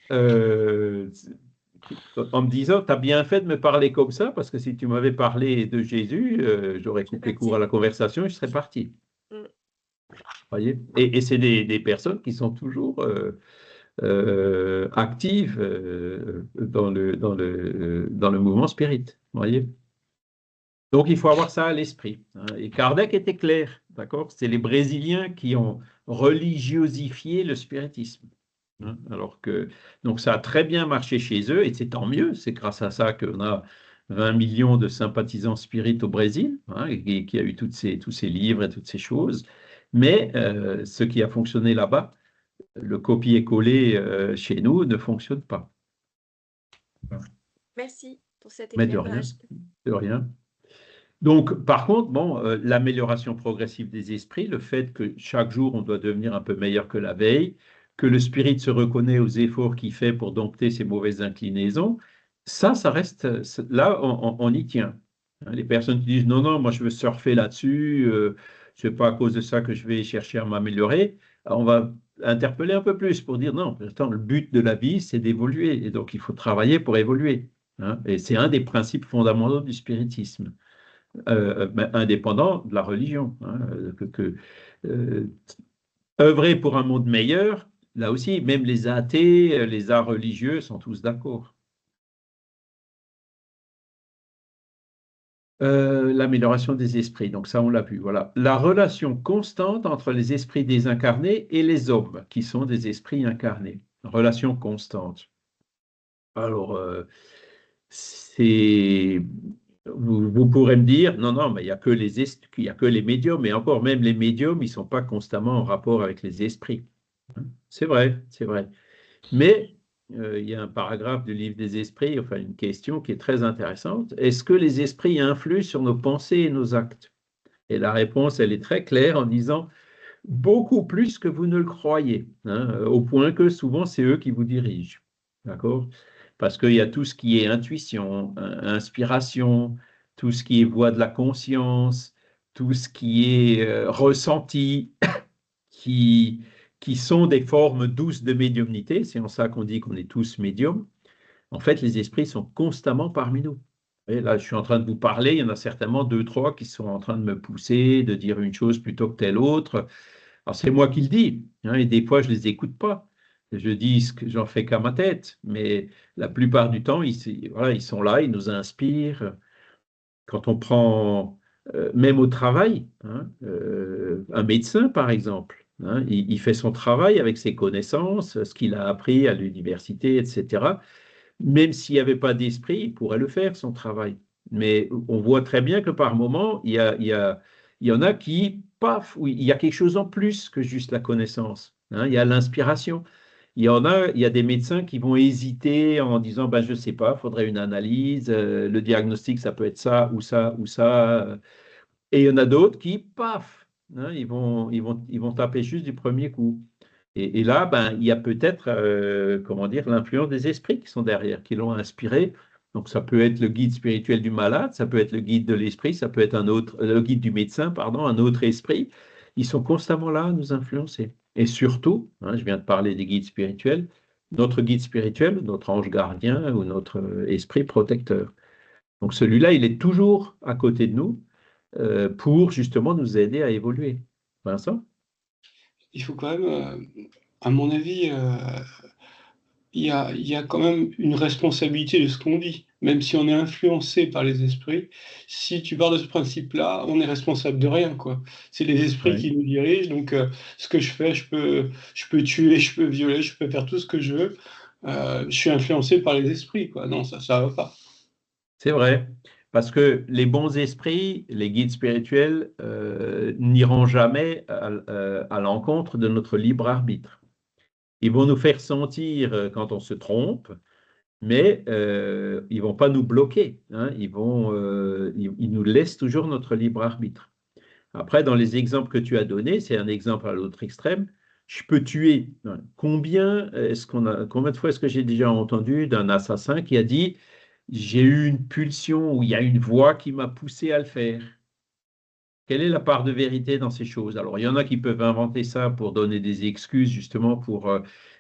euh, tu as bien fait de me parler comme ça, parce que si tu m'avais parlé de Jésus, j'aurais Je suis coupé court à partie. la conversation et je serais parti. Hmm. Voyez? Et c'est des personnes qui sont toujours active dans le mouvement spirit. Voyez. Donc, il faut avoir ça à l'esprit, hein. Et Kardec était clair, d'accord? C'est les Brésiliens qui ont religiosifié le spiritisme, hein. Donc, ça a très bien marché chez eux, et c'est tant mieux. C'est grâce à ça qu'on a 20 millions de sympathisants spirites au Brésil, hein, et qui a eu tous ces livres et toutes ces choses. Mais ce qui a fonctionné là-bas, le copier-coller chez nous ne fonctionne pas. Merci pour cet Mais de rien, éclairage. de rien. Donc, par contre, bon, l'amélioration progressive des esprits, le fait que chaque jour on doit devenir un peu meilleur que la veille, que le spirit se reconnaît aux efforts qu'il fait pour dompter ses mauvaises inclinaisons, ça reste, là, on y tient. Hein, les personnes qui disent non, non, moi je veux surfer là-dessus, c'est pas à cause de ça que je vais chercher à m'améliorer, on va interpeller un peu plus pour dire non, attends, le but de la vie, c'est d'évoluer, et donc il faut travailler pour évoluer. Hein, et c'est un des principes fondamentaux du spiritisme indépendant de la religion. Hein, euh, œuvrer pour un monde meilleur, là aussi, même les athées, les arts religieux sont tous d'accord. L'amélioration des esprits, donc ça on l'a vu, voilà. La relation constante entre les esprits désincarnés et les hommes, qui sont des esprits incarnés. Relation constante. Alors, c'est vous pourrez me dire, non, non, mais il n'y a que il y a que les médiums, et encore même les médiums, ils ne sont pas constamment en rapport avec les esprits. Hein. C'est vrai, c'est vrai. Mais il y a un paragraphe du livre des esprits, enfin une question qui est très intéressante. Est-ce que les esprits influent sur nos pensées et nos actes? Et la réponse, elle est très claire en disant beaucoup plus que vous ne le croyez, hein, au point que souvent c'est eux qui vous dirigent. D'accord? Parce qu'il y a tout ce qui est intuition, inspiration, tout ce qui est voix de la conscience, tout ce qui est ressenti, qui, qui sont des formes douces de médiumnité. C'est en ça qu'on dit qu'on est tous médiums. En fait, les esprits sont constamment parmi nous. Et là, je suis en train de vous parler, il y en a certainement deux, trois qui sont en train de me pousser, de dire une chose plutôt que telle autre. Alors, c'est moi qui le dis, hein, et des fois, je ne les écoute pas. Je dis ce que j'en fais qu'à ma tête, mais la plupart du temps, voilà, ils sont là, ils nous inspirent. Quand on prend, même au travail, hein, un médecin, par exemple, hein, il fait son travail avec ses connaissances, ce qu'il a appris à l'université, etc. Même s'il n'y avait pas d'esprit, il pourrait le faire, son travail. Mais on voit très bien que par moment, il y en a qui, paf, oui, il y a quelque chose en plus que juste la connaissance. Hein, il y a l'inspiration. Il y a des médecins qui vont hésiter en disant, ben, je ne sais pas, il faudrait une analyse, le diagnostic, ça peut être ça ou ça ou ça. Et il y en a d'autres qui, paf, hein, ils vont taper juste du premier coup. Et là, ben, il y a peut-être, comment dire, l'influence des esprits qui sont derrière, qui l'ont inspiré. Donc, ça peut être le guide spirituel du malade, ça peut être le guide de l'esprit, ça peut être un autre, le guide du médecin, pardon, un autre esprit. Ils sont constamment là à nous influencer. Et surtout, hein, je viens de parler des guides spirituels, notre guide spirituel, notre ange gardien ou notre esprit protecteur. Donc, celui-là, il est toujours à côté de nous pour justement nous aider à évoluer. Vincent? Il faut quand même, à mon avis, il y a quand même une responsabilité de ce qu'on dit. Même si on est influencé par les esprits, si tu pars de ce principe-là, on est responsable de rien, quoi. C'est les esprits Oui. qui nous dirigent, donc ce que je fais, je peux tuer, je peux violer, je peux faire tout ce que je veux. Je suis influencé par les esprits, quoi. Non, ça va pas. C'est vrai, parce que les bons esprits, les guides spirituels, n'iront jamais à l'encontre de notre libre arbitre. Ils vont nous faire sentir quand on se trompe, mais ils vont pas nous bloquer. Hein. Ils nous laissent toujours notre libre arbitre. Après, dans les exemples que tu as donnés, c'est un exemple à l'autre extrême. Je peux tuer. Hein. Combien de fois est-ce que j'ai déjà entendu d'un assassin qui a dit j'ai eu une pulsion ou il y a une voix qui m'a poussé à le faire? Quelle est la part de vérité dans ces choses? Alors, il y en a qui peuvent inventer ça pour donner des excuses, justement, pour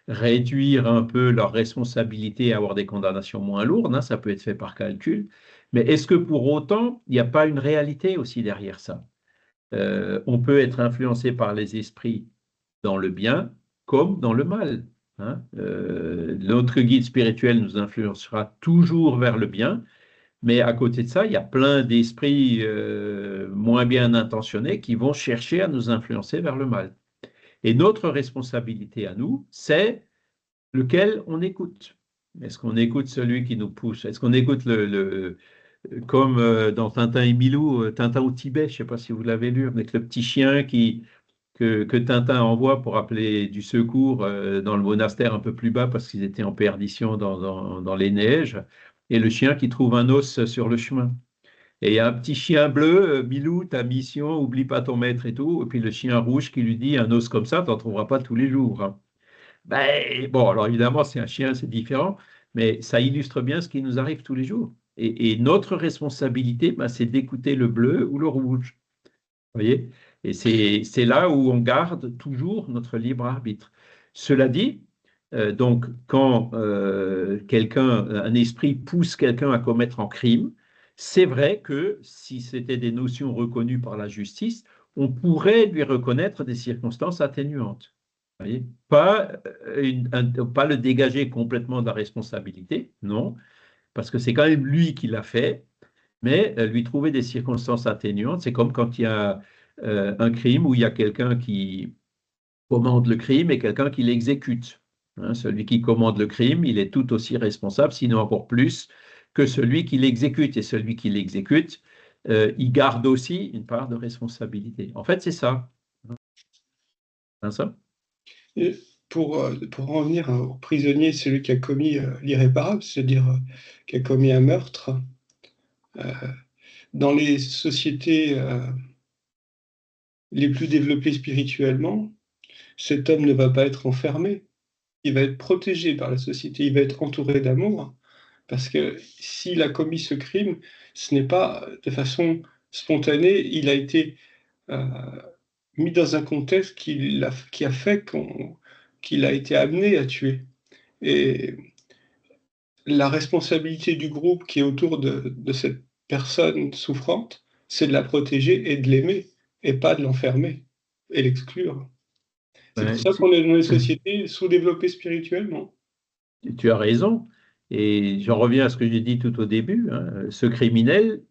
réduire un peu leur responsabilité et avoir des condamnations moins lourdes. Hein, ça peut être fait par calcul. Mais est-ce que pour autant, il n'y a pas une réalité aussi derrière ça? On peut être influencé par les esprits dans le bien comme dans le mal. Hein. Notre guide spirituel nous influencera toujours vers le bien, mais à côté de ça, il y a plein d'esprits moins bien intentionnés qui vont chercher à nous influencer vers le mal. Et notre responsabilité à nous, c'est lequel on écoute. Est-ce qu'on écoute celui qui nous pousse? Est-ce qu'on écoute comme dans Tintin et Milou, Tintin au Tibet, je ne sais pas si vous l'avez lu, avec le petit chien que Tintin envoie pour appeler du secours dans le monastère un peu plus bas parce qu'ils étaient en perdition dans les neiges, et le chien qui trouve un os sur le chemin. Et il y a un petit chien bleu, Milou, ta mission, oublie pas ton maître et tout, et puis le chien rouge qui lui dit, un os comme ça, tu n'en trouveras pas tous les jours, hein. Ben, bon, alors évidemment, c'est un chien, c'est différent, mais ça illustre bien ce qui nous arrive tous les jours. Et notre responsabilité, ben, c'est d'écouter le bleu ou le rouge. Vous voyez? Et c'est là où on garde toujours notre libre arbitre. Cela dit, donc, quand un esprit pousse quelqu'un à commettre un crime, c'est vrai que si c'était des notions reconnues par la justice, on pourrait lui reconnaître des circonstances atténuantes. Vous voyez? Pas le dégager complètement de la responsabilité, non, parce que c'est quand même lui qui l'a fait, mais lui trouver des circonstances atténuantes, c'est comme quand il y a un crime où il y a quelqu'un qui commande le crime et quelqu'un qui l'exécute. Hein, celui qui commande le crime, il est tout aussi responsable, sinon encore plus, que celui qui l'exécute. Et celui qui l'exécute, il garde aussi une part de responsabilité. En fait, c'est ça. Hein, ça? Et pour en revenir au prisonnier, celui qui a commis l'irréparable, c'est-à-dire qui a commis un meurtre, dans les sociétés les plus développées spirituellement, cet homme ne va pas être enfermé, il va être protégé par la société, il va être entouré d'amour, parce que s'il a commis ce crime, ce n'est pas de façon spontanée, il a été mis dans un contexte qui a fait qu'il a été amené à tuer. Et la responsabilité du groupe qui est autour de cette personne souffrante, c'est de la protéger et de l'aimer, et pas de l'enfermer et l'exclure. C'est pour ça qu'on est dans des sociétés sous-développées spirituellement. Tu as raison. Et j'en reviens à ce que j'ai dit tout au début, hein. Ce criminel,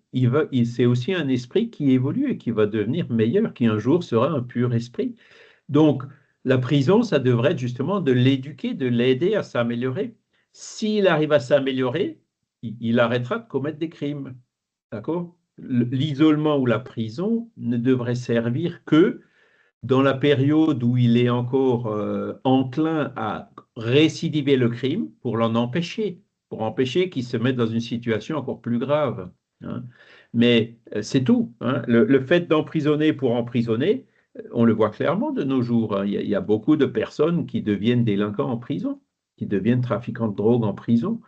c'est aussi un esprit qui évolue et qui va devenir meilleur, qui un jour sera un pur esprit. Donc, la prison, ça devrait être justement de l'éduquer, de l'aider à s'améliorer. S'il arrive à s'améliorer, il arrêtera de commettre des crimes. D'accord? L'isolement ou la prison ne devrait servir que dans la période où il est encore enclin à récidiver le crime pour l'en empêcher, pour empêcher qu'il se mette dans une situation encore plus grave, hein. Mais c'est tout, hein. Le fait d'emprisonner pour emprisonner, on le voit clairement de nos jours, hein. Il y a beaucoup de personnes qui deviennent délinquants en prison, qui deviennent trafiquants de drogue en prison.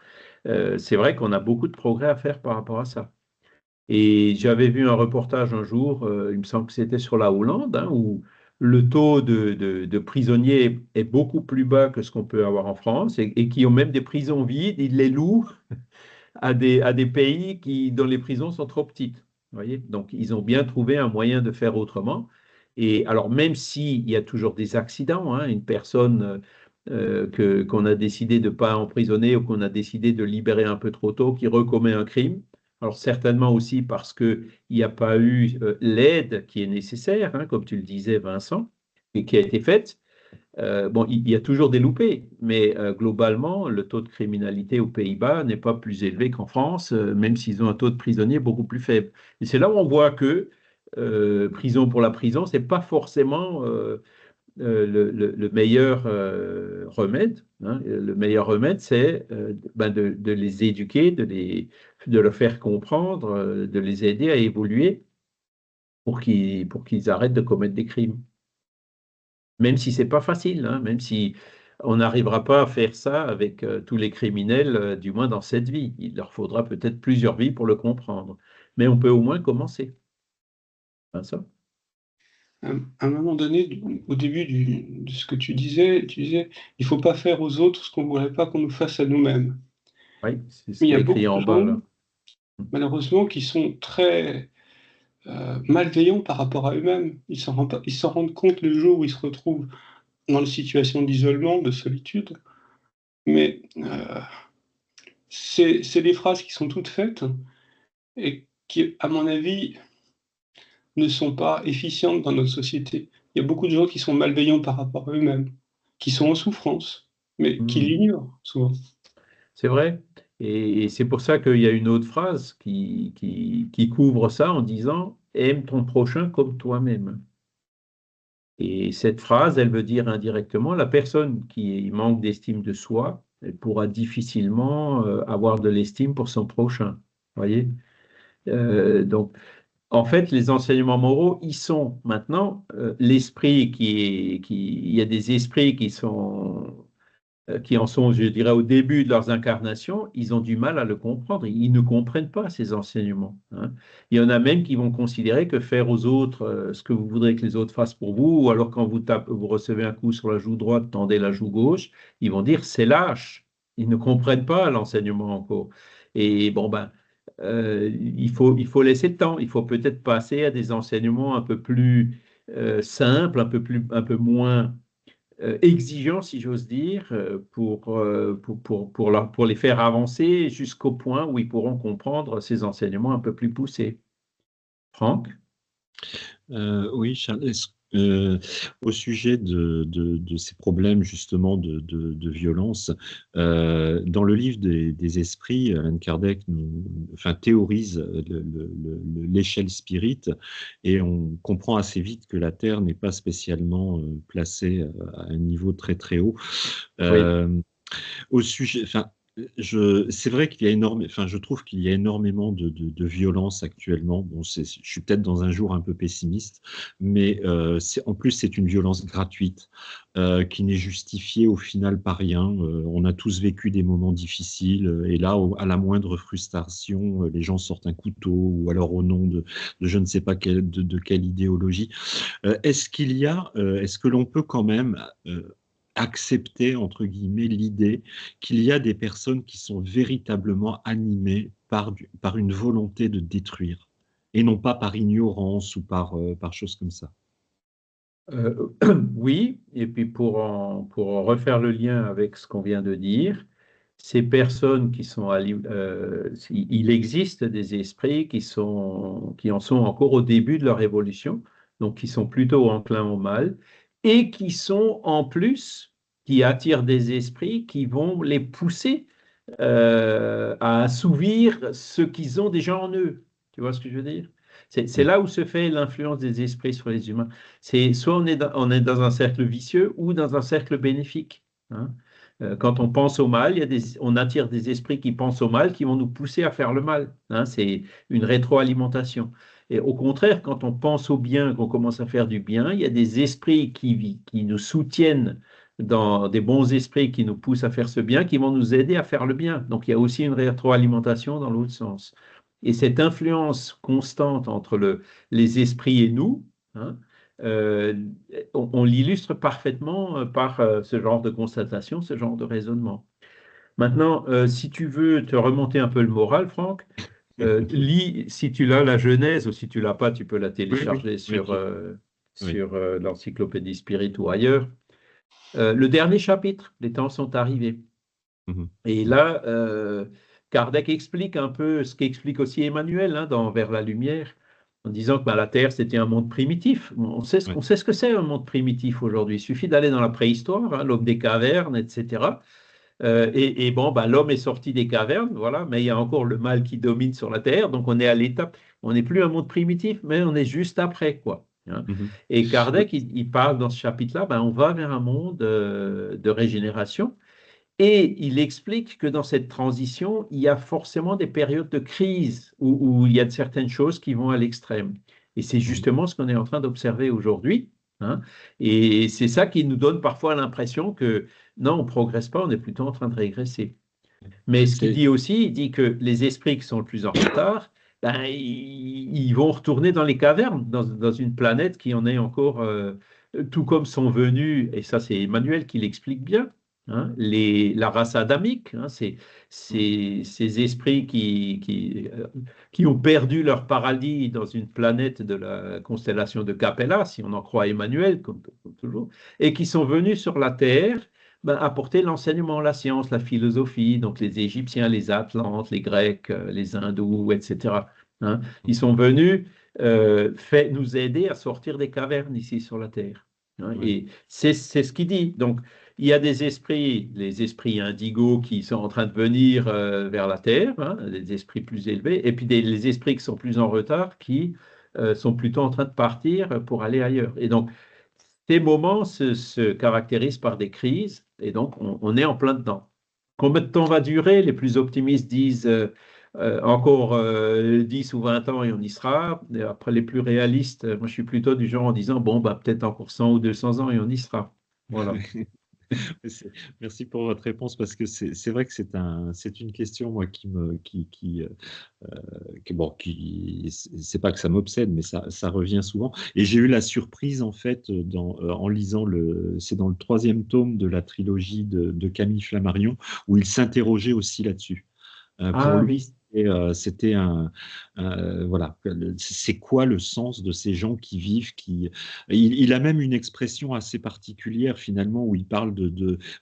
C'est vrai qu'on a beaucoup de progrès à faire par rapport à ça. Et j'avais vu un reportage un jour, il me semble que c'était sur la Hollande, hein, où le taux de prisonniers est beaucoup plus bas que ce qu'on peut avoir en France et qui ont même des prisons vides, ils les louent à des pays dont les prisons sont trop petites. Vous voyez? Donc, ils ont bien trouvé un moyen de faire autrement. Et alors, même s'il y a toujours des accidents, hein, une personne qu'on a décidé de ne pas emprisonner ou qu'on a décidé de libérer un peu trop tôt, qui recommet un crime, alors certainement aussi parce qu'il n'y a pas eu l'aide qui est nécessaire, hein, comme tu le disais, Vincent, et qui a été faite. Bon, il y a toujours des loupés, mais globalement, le taux de criminalité aux Pays-Bas n'est pas plus élevé qu'en France, même s'ils ont un taux de prisonniers beaucoup plus faible. Et c'est là où on voit que prison pour la prison, c'est pas forcément le meilleur remède, hein. Le meilleur remède, c'est de les éduquer, de leur faire comprendre, de les aider à évoluer pour qu'ils arrêtent de commettre des crimes. Même si c'est pas facile, hein, même si on n'arrivera pas à faire ça avec tous les criminels, du moins dans cette vie. Il leur faudra peut-être plusieurs vies pour le comprendre. Mais on peut au moins commencer. Hein, ça. À un moment donné, au début de ce que tu disais, il ne faut pas faire aux autres ce qu'on ne voudrait pas qu'on nous fasse à nous-mêmes. Oui, c'est ce Mais il qui y a est beaucoup écrit en de bas, gens, là. malheureusement, qui sont très malveillants par rapport à eux-mêmes. Ils s'en rendent compte le jour où ils se retrouvent dans une situation d'isolement, de solitude. Mais c'est des phrases qui sont toutes faites et qui, à mon avis, ne sont pas efficientes dans notre société. Il y a beaucoup de gens qui sont malveillants par rapport à eux-mêmes, qui sont en souffrance, mais qui l'ignorent souvent. C'est vrai. Et c'est pour ça qu'il y a une autre phrase qui couvre ça en disant « Aime ton prochain comme toi-même ». Et cette phrase, elle veut dire indirectement, la personne qui manque d'estime de soi, elle pourra difficilement avoir de l'estime pour son prochain. Voyez? Donc, en fait, les enseignements moraux, ils sont maintenant l'esprit il y a des esprits qui en sont, je dirais, au début de leurs incarnations, ils ont du mal à le comprendre. Ils ne comprennent pas ces enseignements, hein. Il y en a même qui vont considérer que faire aux autres ce que vous voudrez que les autres fassent pour vous, ou alors quand vous recevez un coup sur la joue droite, tendez la joue gauche, ils vont dire c'est lâche. Ils ne comprennent pas l'enseignement encore. Et bon, ben, il faut laisser le temps. Il faut peut-être passer à des enseignements un peu plus simples, un peu moins exigeants, si j'ose dire, pour les faire avancer jusqu'au point où ils pourront comprendre ces enseignements un peu plus poussés. Franck? Oui, Charles, au sujet de ces problèmes justement de violence, dans le livre des esprits, Alan Kardec théorise l'échelle spirit, et on comprend assez vite que la Terre n'est pas spécialement placée à un niveau très très haut. Oui. Au sujet, c'est vrai qu'il y a je trouve qu'il y a énormément de violence actuellement. Bon, je suis peut-être dans un jour un peu pessimiste, mais en plus c'est une violence gratuite qui n'est justifiée au final par rien. On a tous vécu des moments difficiles, et là, à la moindre frustration, les gens sortent un couteau, ou alors au nom de je ne sais pas de quelle idéologie. Est-ce que l'on peut quand même accepter, entre guillemets, l'idée qu'il y a des personnes qui sont véritablement animées par une volonté de détruire, et non pas par ignorance ou par choses comme ça? Oui, et puis pour en refaire le lien avec ce qu'on vient de dire, ces personnes il existe des esprits qui en sont encore au début de leur évolution, donc qui sont plutôt enclins au mal, et qui sont en plus, qui attirent des esprits qui vont les pousser à assouvir ce qu'ils ont déjà en eux. Tu vois ce que je veux dire? C'est là où se fait l'influence des esprits sur les humains. C'est soit on est dans un cercle vicieux ou dans un cercle bénéfique, hein. Quand on pense au mal, on attire des esprits qui pensent au mal, qui vont nous pousser à faire le mal, hein. C'est une rétroalimentation. Et au contraire, quand on pense au bien, qu'on commence à faire du bien, il y a des esprits qui nous soutiennent, des bons esprits qui nous poussent à faire ce bien, qui vont nous aider à faire le bien. Donc il y a aussi une rétroalimentation dans l'autre sens. Et cette influence constante entre les esprits et nous, hein, euh, on l'illustre parfaitement par ce genre de constatation, ce genre de raisonnement. Maintenant, si tu veux te remonter un peu le moral, Franck, lis, si tu l'as, la Genèse, ou si tu l'as pas, tu peux la télécharger Oui, sur, oui. l'encyclopédie Spirit ou ailleurs. Le dernier chapitre, les temps sont arrivés. Mhm. Et là, Kardec explique un peu ce qu'explique aussi Emmanuel, hein, dans Vers la lumière, en disant que la Terre, c'était un monde primitif. On sait ce que c'est un monde primitif aujourd'hui. Il suffit d'aller dans la préhistoire, hein, l'homme des cavernes, etc. Bon, l'homme est sorti des cavernes, voilà, mais il y a encore le mal qui domine sur la Terre, donc on est à l'étape, on n'est plus un monde primitif, mais on est juste après, quoi, hein. Mhm. Et Kardec, il parle dans ce chapitre-là, on va vers un monde de régénération. Et il explique que dans cette transition, il y a forcément des périodes de crise où il y a certaines choses qui vont à l'extrême. Et c'est justement ce qu'on est en train d'observer aujourd'hui, hein. Et c'est ça qui nous donne parfois l'impression que non, on ne progresse pas, on est plutôt en train de régresser. Mais ce qu'il dit aussi, il dit que les esprits qui sont le plus en retard, ils vont retourner dans les cavernes, dans une planète qui en est encore, tout comme sont venus, et ça c'est Emmanuel qui l'explique bien, hein, la race adamique, hein, ces esprits qui ont perdu leur paradis dans une planète de la constellation de Capella, si on en croit Emmanuel, comme toujours, et qui sont venus sur la Terre apporter l'enseignement, la science, la philosophie, donc les Égyptiens, les Atlantes, les Grecs, les Hindous, etc., hein. Ils sont venus nous aider à sortir des cavernes ici sur la Terre, hein. Et c'est ce qu'il dit. Donc, il y a des esprits, les esprits indigos qui sont en train de venir vers la Terre, hein, des esprits plus élevés, et puis les esprits qui sont plus en retard qui sont plutôt en train de partir pour aller ailleurs. Et donc, Ces moments se caractérisent par des crises et donc on est en plein dedans. Combien de temps va durer? Les plus optimistes disent encore 10 ou 20 ans et on y sera. Et après, les plus réalistes, moi je suis plutôt du genre en disant, bon, bah, peut-être encore 100 ou 200 ans et on y sera. Voilà. Merci pour votre réponse parce que c'est vrai que c'est une question moi bon c'est pas que ça m'obsède mais ça revient souvent et j'ai eu la surprise en fait en lisant c'est dans le 3e tome de la trilogie de Camille Flammarion où il s'interrogeait aussi là-dessus. Pour Ah lui, oui. c'était voilà, c'est quoi le sens de ces gens qui vivent, il a même une expression assez particulière finalement où il parle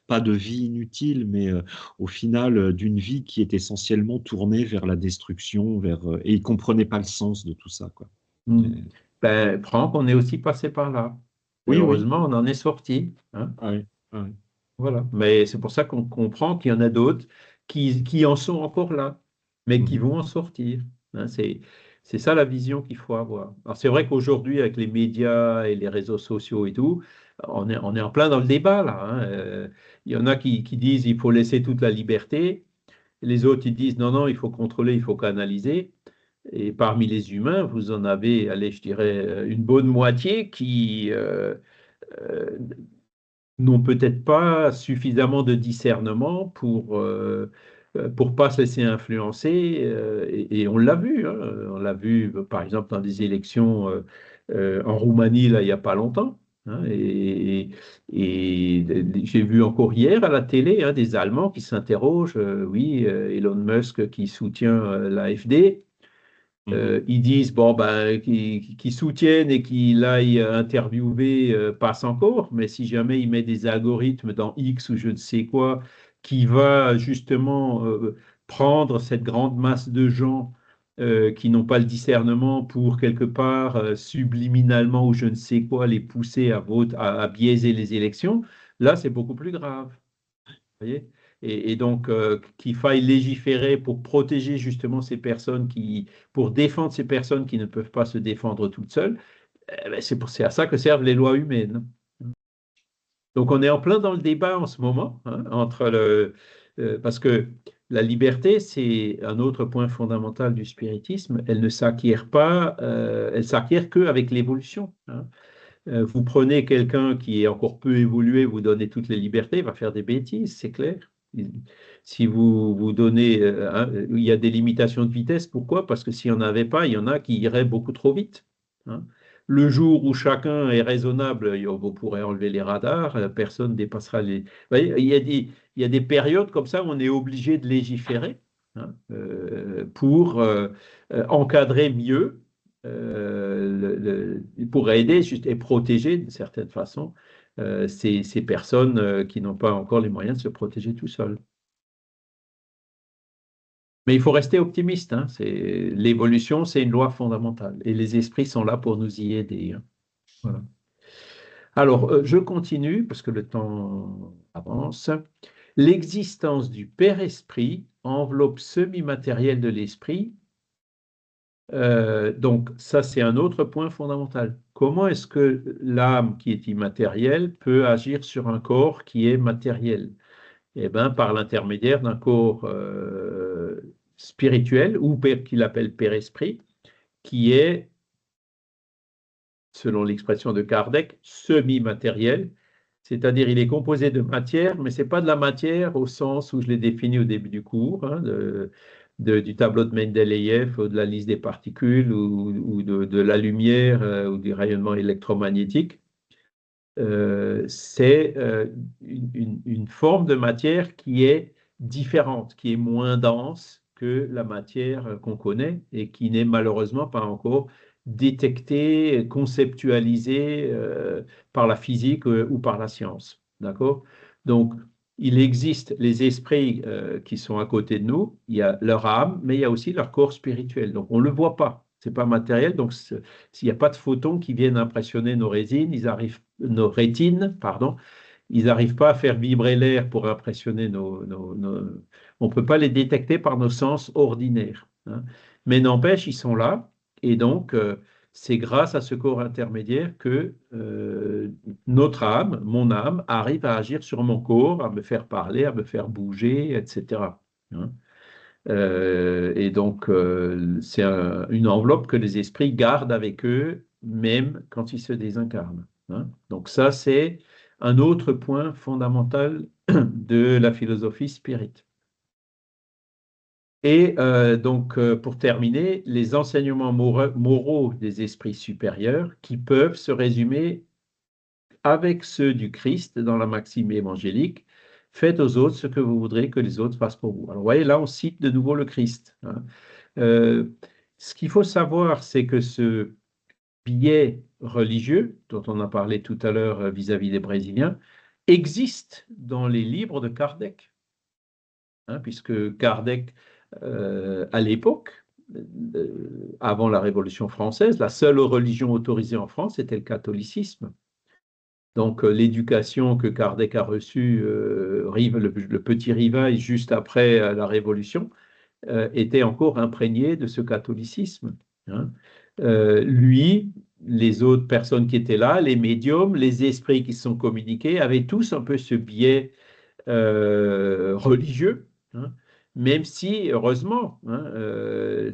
pas de vie inutile, mais au final d'une vie qui est essentiellement tournée vers la destruction, et il comprenait pas le sens de tout ça, quoi. Hmm. Ben, Franck, on est aussi passé par là. Et Oui, oui. heureusement, on en est sorti. Hein. Ah oui, ah oui. Voilà. Mais c'est pour ça qu'on comprend qu'il y en a d'autres qui en sont encore là, mais qui Mhm. vont en sortir. Hein, c'est ça la vision qu'il faut avoir. Alors c'est vrai qu'aujourd'hui, avec les médias et les réseaux sociaux et tout, on est en plein dans le débat là. Hein. Il y en a qui disent il faut laisser toute la liberté. Les autres, ils disent non, non, il faut contrôler, il faut canaliser. Et parmi les humains, vous en avez, allez, je dirais, une bonne moitié qui euh, n'ont peut-être pas suffisamment de discernement pour pas se laisser influencer. Et on l'a vu, hein, on l'a vu par exemple dans des élections en Roumanie là, il n'y a pas longtemps. Hein, et j'ai vu encore hier à la télé hein, des Allemands qui s'interrogent, oui, Elon Musk qui soutient l'AfD. Mhm. Ils disent bon ben qui soutiennent et qu'il aille interviewer passe encore, mais si jamais il met des algorithmes dans X ou je ne sais quoi, qui va justement prendre cette grande masse de gens qui n'ont pas le discernement pour quelque part subliminalement ou je ne sais quoi les pousser à biaiser les élections, là c'est beaucoup plus grave. Voyez. Et donc, qu'il faille légiférer pour protéger justement ces personnes pour défendre ces personnes qui ne peuvent pas se défendre toutes seules, eh ben, c'est à ça que servent les lois humaines. Donc, on est en plein dans le débat en ce moment, hein, parce que la liberté, c'est un autre point fondamental du spiritisme. Elle ne s'acquiert pas, elle s'acquiert qu'avec l'évolution. Hein. Vous prenez quelqu'un qui est encore peu évolué, vous donnez toutes les libertés, il va faire des bêtises, c'est clair. Si vous donnez, il y a des limitations de vitesse, pourquoi? Parce que s'il n'y en avait pas, il y en a qui iraient beaucoup trop vite. Hein. Le jour où chacun est raisonnable, vous pourrez enlever les radars, personne ne dépassera les. Vous voyez, il y a des périodes comme ça où on est obligé de légiférer hein, pour encadrer mieux pour aider et protéger d'une certaine façon ces personnes qui n'ont pas encore les moyens de se protéger tout seuls. Mais il faut rester optimiste. Hein. L'évolution, c'est une loi fondamentale et les esprits sont là pour nous y aider. Hein. Voilà. Alors, je continue parce que le temps avance. L'existence du Père-Esprit enveloppe semi-matériel de l'esprit. Donc, ça, c'est un autre point fondamental. Comment est-ce que l'âme qui est immatérielle peut agir sur un corps qui est matériel? Eh bien, par l'intermédiaire d'un corps spirituel, ou qu'il appelle Père-Esprit, qui est, selon l'expression de Kardec, semi-matériel, c'est-à-dire il est composé de matière, mais ce n'est pas de la matière au sens où je l'ai défini au début du cours, hein, du tableau de Mendeleïev, ou de la liste des particules, ou de la lumière, ou du rayonnement électromagnétique. C'est une forme de matière qui est différente, qui est moins dense que la matière qu'on connaît et qui n'est malheureusement pas encore détectée, conceptualisée par la physique ou par la science. D'accord? Donc, il existe les esprits qui sont à côté de nous, il y a leur âme, mais il y a aussi leur corps spirituel. Donc, on ne le voit pas, ce n'est pas matériel. Donc, s'il n'y a pas de photons qui viennent impressionner nos rétines, pardon, ils n'arrivent pas à faire vibrer l'air pour impressionner on ne peut pas les détecter par nos sens ordinaires. Hein. Mais n'empêche, ils sont là. Et donc, c'est grâce à ce corps intermédiaire que notre âme, mon âme, arrive à agir sur mon corps, à me faire parler, à me faire bouger, etc. Hein. Et donc, c'est une enveloppe que les esprits gardent avec eux, même quand ils se désincarnent. Hein. Donc ça, c'est un autre point fondamental de la philosophie spirit. Et donc, pour terminer, les enseignements moraux des esprits supérieurs qui peuvent se résumer avec ceux du Christ dans la maxime évangélique, faites aux autres ce que vous voudrez que les autres fassent pour vous. Alors, vous voyez, là, on cite de nouveau le Christ. Hein. Ce qu'il faut savoir, c'est que ce biais religieux, dont on a parlé tout à l'heure vis-à-vis des Brésiliens, existe dans les livres de Kardec. Hein, puisque Kardec, à l'époque, avant la Révolution française, la seule religion autorisée en France était le catholicisme. Donc, l'éducation que Kardec a reçue, le petit Rivail, juste après la Révolution, était encore imprégné de ce catholicisme. Hein. Lui, les autres personnes qui étaient là, les médiums, les esprits qui se sont communiqués, avaient tous un peu ce biais religieux. Hein. Même si, heureusement, hein,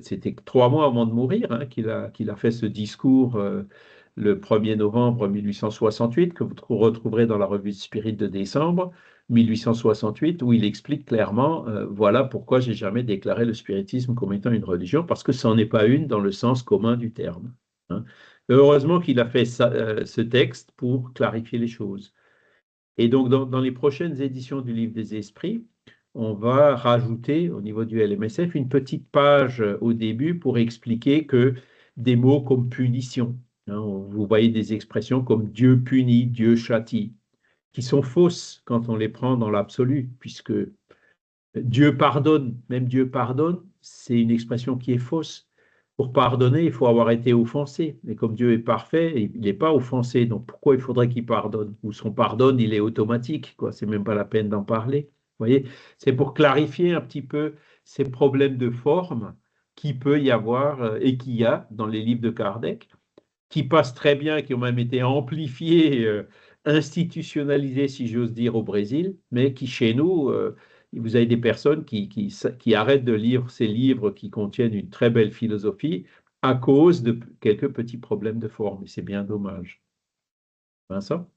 c'était 3 mois avant de mourir hein, qu'il a fait ce discours le 1er novembre 1868, que vous retrouverez dans la revue Spirit de décembre 1868, où il explique clairement, voilà pourquoi j'ai jamais déclaré le spiritisme comme étant une religion, parce que ce n'en est pas une dans le sens commun du terme. Hein. Heureusement qu'il a fait ce texte pour clarifier les choses. Et donc, dans les prochaines éditions du Livre des Esprits, on va rajouter au niveau du LMSF une petite page au début pour expliquer que des mots comme punition, hein, vous voyez des expressions comme Dieu punit, Dieu châtie, qui sont fausses quand on les prend dans l'absolu, puisque Dieu pardonne, même Dieu pardonne, c'est une expression qui est fausse. Pour pardonner, il faut avoir été offensé. Mais comme Dieu est parfait, il n'est pas offensé. Donc pourquoi il faudrait qu'il pardonne? Ou son pardonne, il est automatique, quoi. C'est même pas la peine d'en parler. Vous voyez, c'est pour clarifier un petit peu ces problèmes de forme qui peut y avoir et qu'il y a dans les livres de Kardec, qui passent très bien, qui ont même été amplifiés, institutionnalisés, si j'ose dire, au Brésil, mais qui chez nous, vous avez des personnes qui arrêtent de lire ces livres qui contiennent une très belle philosophie à cause de quelques petits problèmes de forme. Et c'est bien dommage. Vincent?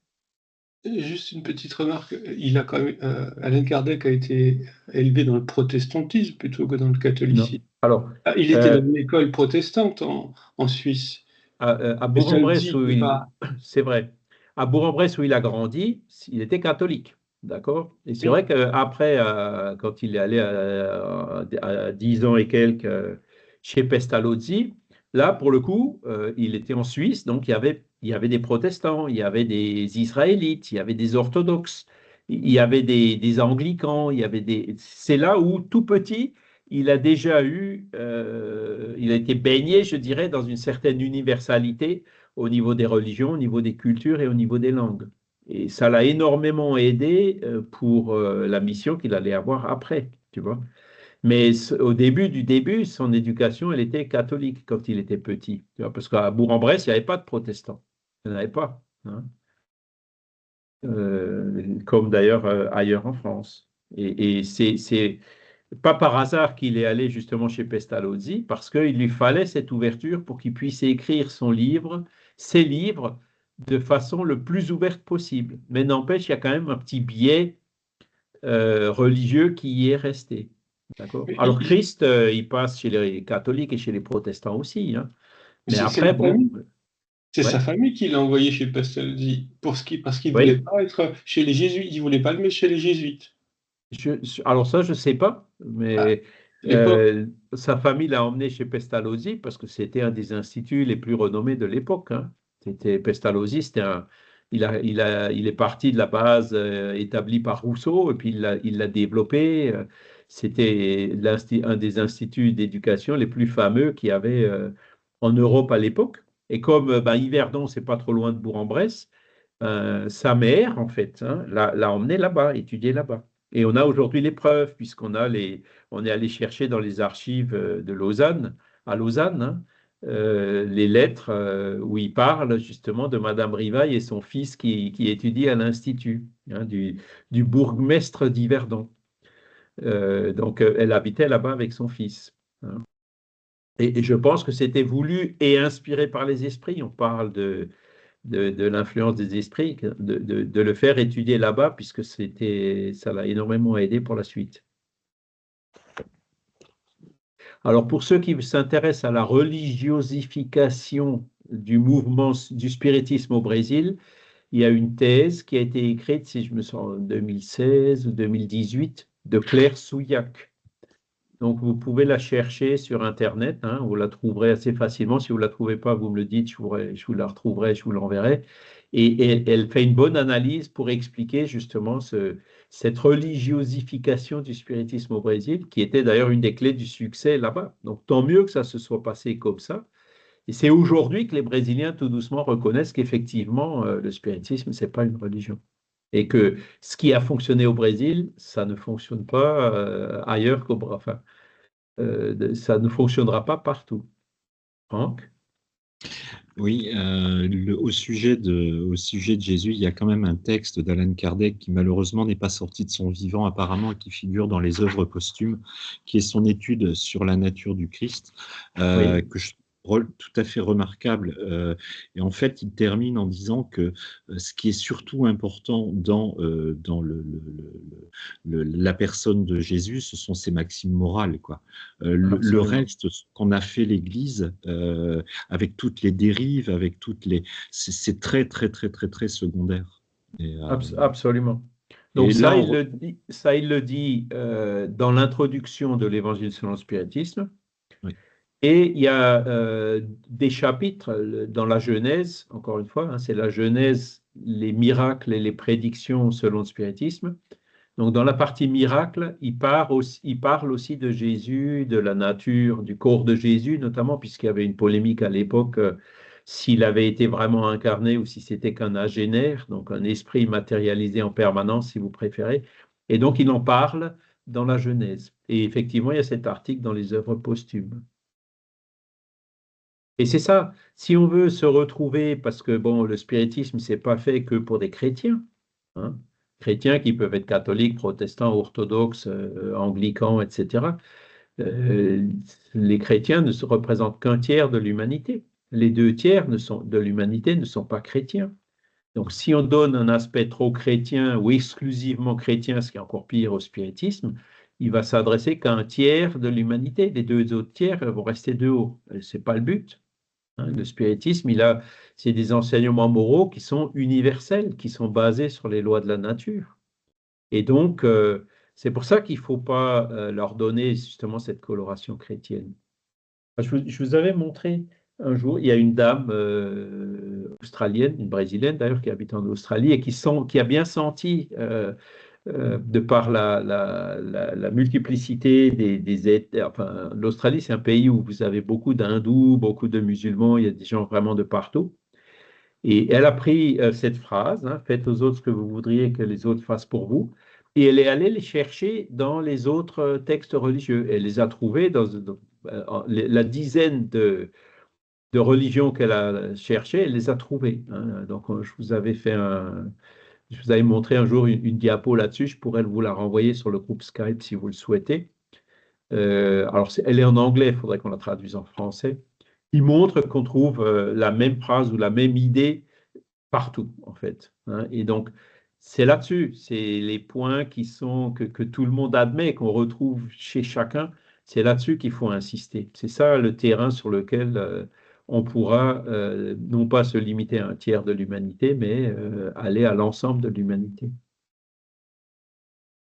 Juste une petite remarque, il a quand même, Alain Kardec a été élevé dans le protestantisme plutôt que dans le catholicisme. Alors, il était dans une école protestante en Suisse. À Bourg-en-Bresse, c'est vrai, à Bourg-en-Bresse où il a grandi, il était catholique, d'accord? Et c'est vrai qu'après, quand il est allé à 10 ans et quelques chez Pestalozzi, là, pour le coup, il était en Suisse, donc il y avait des protestants, il y avait des israélites, il y avait des orthodoxes, il y avait des anglicans, c'est là où, tout petit, il a déjà il a été baigné, je dirais, dans une certaine universalité au niveau des religions, au niveau des cultures et au niveau des langues. Et ça l'a énormément aidé pour la mission qu'il allait avoir après, tu vois. Mais au début du début, son éducation, elle était catholique quand il était petit. Tu vois, parce qu'à Bourg-en-Bresse, il n'y avait pas de protestants. Il n'y en avait pas. Hein. Comme d'ailleurs ailleurs en France. Et c'est pas par hasard qu'il est allé justement chez Pestalozzi, parce qu'il lui fallait cette ouverture pour qu'il puisse écrire ses livres, de façon le plus ouverte possible. Mais n'empêche, il y a quand même un petit biais religieux qui y est resté. D'accord. Alors Christ, il passe chez les catholiques et chez les protestants aussi. Hein. Mais après, bon. C'est sa famille qui l'a envoyé chez Pestalozzi, parce qu'il ne voulait pas être chez les jésuites, il ne voulait pas le mettre chez les jésuites. Alors ça, je ne sais pas, mais sa famille l'a emmené chez Pestalozzi parce que c'était un des instituts les plus renommés de l'époque. Hein. Pestalozzi, il est parti de la base établie par Rousseau et puis il l'a développé. C'était un des instituts d'éducation les plus fameux qu'il y avait en Europe à l'époque. Et comme Yverdon, c'est pas trop loin de Bourg-en-Bresse, sa mère, en fait, hein, l'a emmené là-bas, étudié là-bas. Et on a aujourd'hui les preuves, puisqu'on est allé chercher dans les archives de Lausanne, à Lausanne, hein, les lettres où il parle justement de Madame Rivail et son fils qui étudie à l'Institut, hein, du bourgmestre d'Yverdon. Donc, elle habitait là-bas avec son fils, hein. Et je pense que c'était voulu et inspiré par les esprits. On parle de l'influence des esprits, de le faire étudier là-bas, puisque ça l'a énormément aidé pour la suite. Alors, pour ceux qui s'intéressent à la religiosification du mouvement du spiritisme au Brésil, il y a une thèse qui a été écrite, si je me souviens, en 2016 ou 2018, de Claire Souillac. Donc, vous pouvez la chercher sur Internet, hein, vous la trouverez assez facilement. Si vous ne la trouvez pas, vous me le dites, je vous la retrouverai, je vous l'enverrai. Et elle fait une bonne analyse pour expliquer justement cette religiosification du spiritisme au Brésil, qui était d'ailleurs une des clés du succès là-bas. Donc, tant mieux que ça se soit passé comme ça. Et c'est aujourd'hui que les Brésiliens, tout doucement, reconnaissent qu'effectivement, le spiritisme, ce n'est pas une religion. Et que ce qui a fonctionné au Brésil, ça ne fonctionne pas ailleurs qu'au Brésil. Enfin, ça ne fonctionnera pas partout. Franck? Oui, au sujet de Jésus, il y a quand même un texte d'Allan Kardec qui malheureusement n'est pas sorti de son vivant apparemment et qui figure dans les œuvres posthumes, qui est son étude sur la nature du Christ, Oui. que je trouve tout à fait remarquable. Et en fait, il termine en disant que ce qui est surtout important dans la personne de Jésus, ce sont ses maximes morales, quoi. Le reste, ce qu'on a fait l'Église, avec toutes les dérives, avec c'est très, très, très, très, très secondaire. Et, Absolument. Donc et ça, là, il le dit dans l'introduction de l'Évangile selon le spiritisme. Oui. Et il y a des chapitres dans la Genèse, encore une fois, hein, c'est la Genèse, les miracles et les prédictions selon le spiritisme. Donc dans la partie miracle, il parle aussi de Jésus, de la nature, du corps de Jésus, notamment puisqu'il y avait une polémique à l'époque s'il avait été vraiment incarné ou si c'était qu'un agénaire, donc un esprit matérialisé en permanence, si vous préférez. Et donc il en parle dans la Genèse. Et effectivement, il y a cet article dans les œuvres posthumes. Et c'est ça, si on veut se retrouver, parce que bon, le spiritisme, c'est pas fait que pour des chrétiens, hein. Chrétiens qui peuvent être catholiques, protestants, orthodoxes, anglicans, etc. Les chrétiens ne se représentent qu'un tiers de l'humanité. Les 2 tiers de l'humanité ne sont pas chrétiens. Donc, si on donne un aspect trop chrétien ou exclusivement chrétien, ce qui est encore pire au spiritisme, il va s'adresser qu'à un tiers de l'humanité. Les 2 autres tiers vont rester dehors. Ce n'est pas le but. Hein. Le spiritisme, c'est des enseignements moraux qui sont universels, qui sont basés sur les lois de la nature. Et donc, c'est pour ça qu'il ne faut pas leur donner justement cette coloration chrétienne. Je vous avais montré un jour, il y a une dame australienne, une brésilienne d'ailleurs, qui habite en Australie et qui a bien senti, de par la multiplicité des êtres. Enfin, l'Australie, c'est un pays où vous avez beaucoup d'hindous, beaucoup de musulmans, il y a des gens vraiment de partout. Et elle a pris cette phrase, hein, faites aux autres ce que vous voudriez que les autres fassent pour vous, et elle est allée les chercher dans les autres textes religieux. Elle les a trouvés dans la dizaine de religions qu'elle a cherchées, elle les a trouvées, hein. Donc, je vous avais montré un jour une diapo là-dessus, je pourrais vous la renvoyer sur le groupe Skype si vous le souhaitez. Alors, elle est en anglais, il faudrait qu'on la traduise en français. Il montre qu'on trouve la même phrase ou la même idée partout, en fait, hein. Et donc, c'est là-dessus, c'est les points que tout le monde admet, qu'on retrouve chez chacun, c'est là-dessus qu'il faut insister. C'est ça le terrain sur lequel on pourra non pas se limiter à un tiers de l'humanité, mais aller à l'ensemble de l'humanité.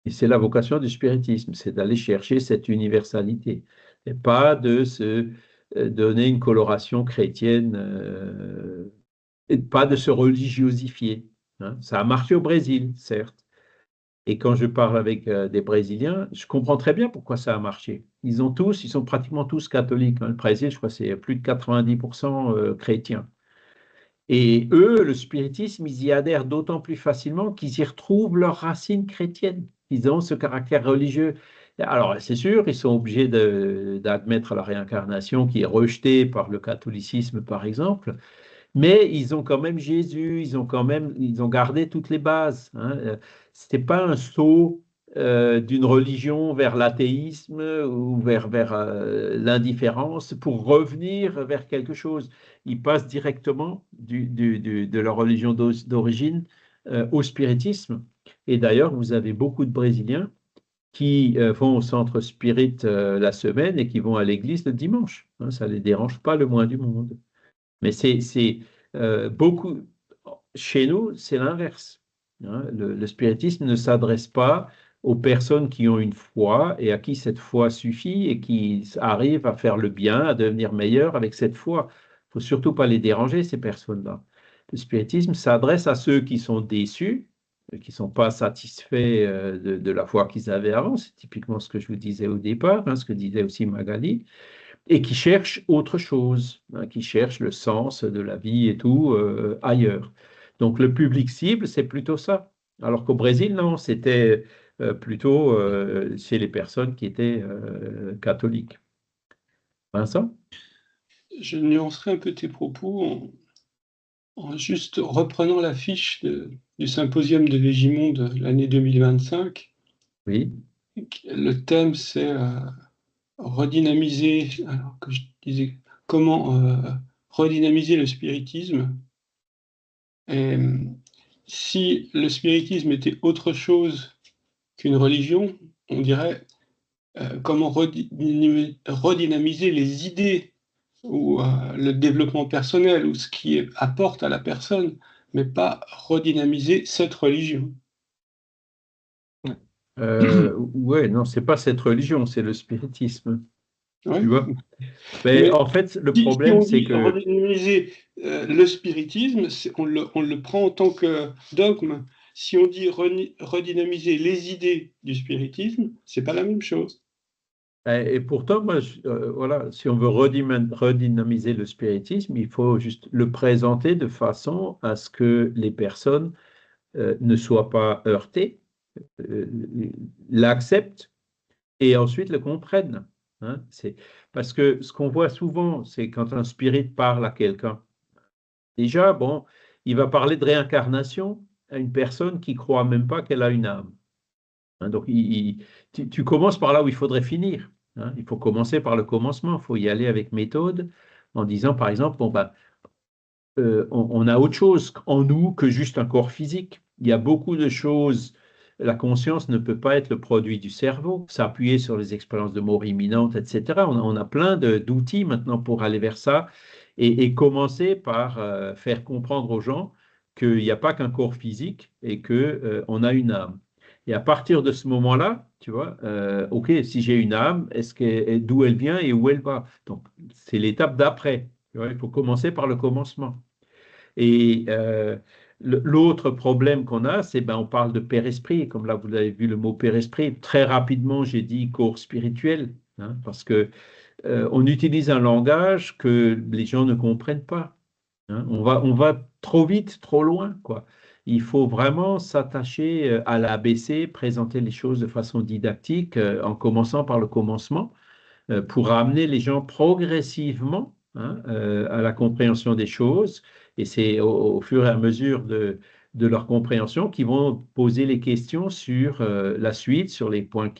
Et c'est la vocation du spiritisme, c'est d'aller chercher cette universalité, et pas de se donner une coloration chrétienne, et pas de se religiosifier, hein. Ça a marché au Brésil, certes. Et quand je parle avec des Brésiliens, je comprends très bien pourquoi ça a marché. Ils sont pratiquement tous catholiques, hein. Le Brésil, je crois, c'est plus de 90% chrétiens. Et eux, le spiritisme, ils y adhèrent d'autant plus facilement qu'ils y retrouvent leurs racines chrétiennes. Ils ont ce caractère religieux. Alors, c'est sûr, ils sont obligés d'admettre la réincarnation qui est rejetée par le catholicisme, par exemple, mais ils ont quand même Jésus, ils ont gardé toutes les bases. C'était pas un saut d'une religion vers l'athéisme ou vers l'indifférence pour revenir vers quelque chose. Ils passent directement de leur religion d'origine au spiritisme. Et d'ailleurs, vous avez beaucoup de Brésiliens qui vont au centre spirit la semaine et qui vont à l'église le dimanche. Ça ne les dérange pas le moins du monde. Mais c'est beaucoup. Chez nous, c'est l'inverse. Le spiritisme ne s'adresse pas aux personnes qui ont une foi et à qui cette foi suffit et qui arrivent à faire le bien, à devenir meilleurs avec cette foi. Il ne faut surtout pas les déranger, ces personnes-là. Le spiritisme s'adresse à ceux qui sont déçus, qui ne sont pas satisfaits de la foi qu'ils avaient avant. C'est typiquement ce que je vous disais au départ, ce que disait aussi Magali, et qui cherchent autre chose, qui cherchent le sens de la vie et tout ailleurs. Donc le public cible, c'est plutôt ça. Alors qu'au Brésil, non, c'était plutôt chez les personnes qui étaient catholiques. Vincent? Je nuancerai un peu tes propos en juste reprenant la fiche du symposium de Végimont de l'année 2025. Oui. Le thème, c'est redynamiser, alors que je disais, comment redynamiser le spiritisme. Et si le spiritisme était autre chose qu'une religion, on dirait comment redynamiser les idées ou le développement personnel ou ce qui apporte à la personne, mais pas redynamiser cette religion. Ouais, non, c'est pas cette religion, c'est le spiritisme. Ouais. Tu vois? Mais en fait, le problème, c'est que redynamiser le spiritisme, on le prend en tant que dogme. Si on dit redynamiser les idées du spiritisme, c'est pas la même chose. et pourtant, moi, voilà, si on veut redynamiser le spiritisme, il faut juste le présenter de façon à ce que les personnes ne soient pas heurtées, l'acceptent et ensuite le comprennent. Parce que ce qu'on voit souvent, c'est quand un spirit parle à quelqu'un, déjà, bon, il va parler de réincarnation à une personne qui croit même pas qu'elle a une âme. Donc, tu commences par là où il faudrait finir. Il faut commencer par le commencement. Il faut y aller avec méthode en disant, par exemple, bon, on a autre chose en nous que juste un corps physique. Il y a beaucoup de choses. La conscience ne peut pas être le produit du cerveau, s'appuyer sur les expériences de mort imminente, etc. On a plein d'outils maintenant pour aller vers ça et commencer par faire comprendre aux gens qu'il n'y a pas qu'un corps physique et qu'on a une âme. Et à partir de ce moment-là, tu vois, OK, si j'ai une âme, d'où elle vient et où elle va? Donc, c'est l'étape d'après. Il faut commencer par le commencement. Et l'autre problème qu'on a, c'est on parle de père-esprit. Comme là, vous avez vu le mot père-esprit. Très rapidement, j'ai dit corps spirituel, parce que on utilise un langage que les gens ne comprennent pas. On va trop vite, trop loin, quoi. Il faut vraiment s'attacher à l'ABC, présenter les choses de façon didactique, en commençant par le commencement, pour amener les gens progressivement à la compréhension des choses. Et c'est au fur et à mesure de leur compréhension qu'ils vont poser les questions sur la suite, sur les points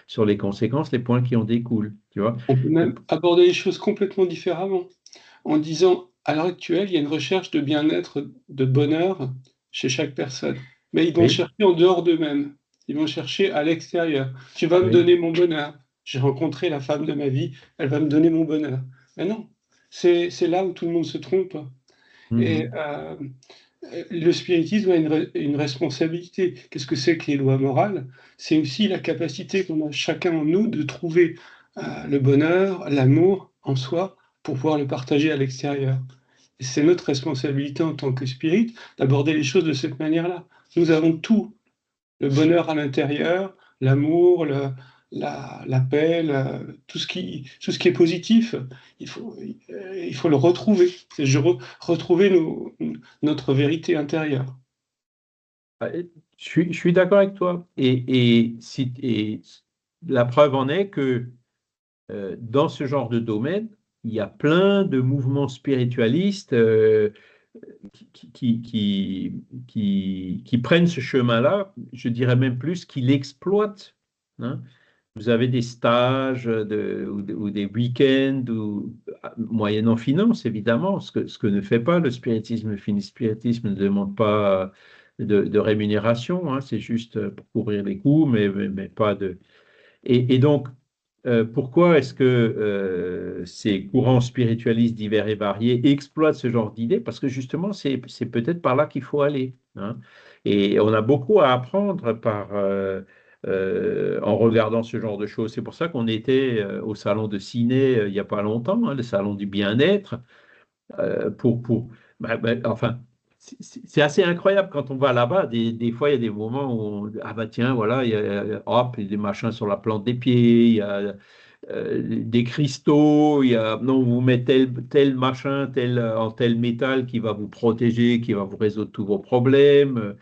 sur les conséquences, les points qui en découlent. Tu vois? On peut même aborder les choses complètement différemment, en disant, à l'heure actuelle, il y a une recherche de bien-être, de bonheur chez chaque personne. Mais ils vont chercher en dehors d'eux-mêmes. Ils vont chercher à l'extérieur. Tu vas me donner mon bonheur. J'ai rencontré la femme de ma vie, elle va me donner mon bonheur. Mais non, c'est là où tout le monde se trompe. Et le spiritisme a une responsabilité. Qu'est-ce que c'est que les lois morales? C'est aussi la capacité qu'on a chacun en nous de trouver le bonheur, l'amour en soi pour pouvoir le partager à l'extérieur. Et c'est notre responsabilité en tant que spirit d'aborder les choses de cette manière-là. Nous avons tout, le bonheur à l'intérieur, l'amour, la paix, tout ce qui est positif, il faut le retrouver. C'est retrouver notre vérité intérieure. Je suis d'accord avec toi. Et la preuve en est que dans ce genre de domaine, il y a plein de mouvements spiritualistes qui prennent ce chemin-là, je dirais même plus qu'ils l'exploitent. Hein. Vous avez des stages ou des week-ends, moyennant finance, évidemment, ce que ne fait pas le spiritisme. Le spiritisme ne demande pas de rémunération, hein, c'est juste pour couvrir les coûts, mais pas de... Et donc, pourquoi est-ce que ces courants spiritualistes divers et variés exploitent ce genre d'idées? Parce que justement, c'est peut-être par là qu'il faut aller. Hein. Et on a beaucoup à apprendre en regardant ce genre de choses. C'est pour ça qu'on était au salon de ciné il n'y a pas longtemps, hein, le salon du bien-être, euh, pour, pour, enfin, c'est assez incroyable quand on va là-bas. Des fois, il y a des moments où ah bah tiens, voilà, hop, il y a des machins sur la plante des pieds, il y a des cristaux, il y a, non, vous mettez tel machin, en tel métal qui va vous protéger, qui va vous résoudre tous vos problèmes.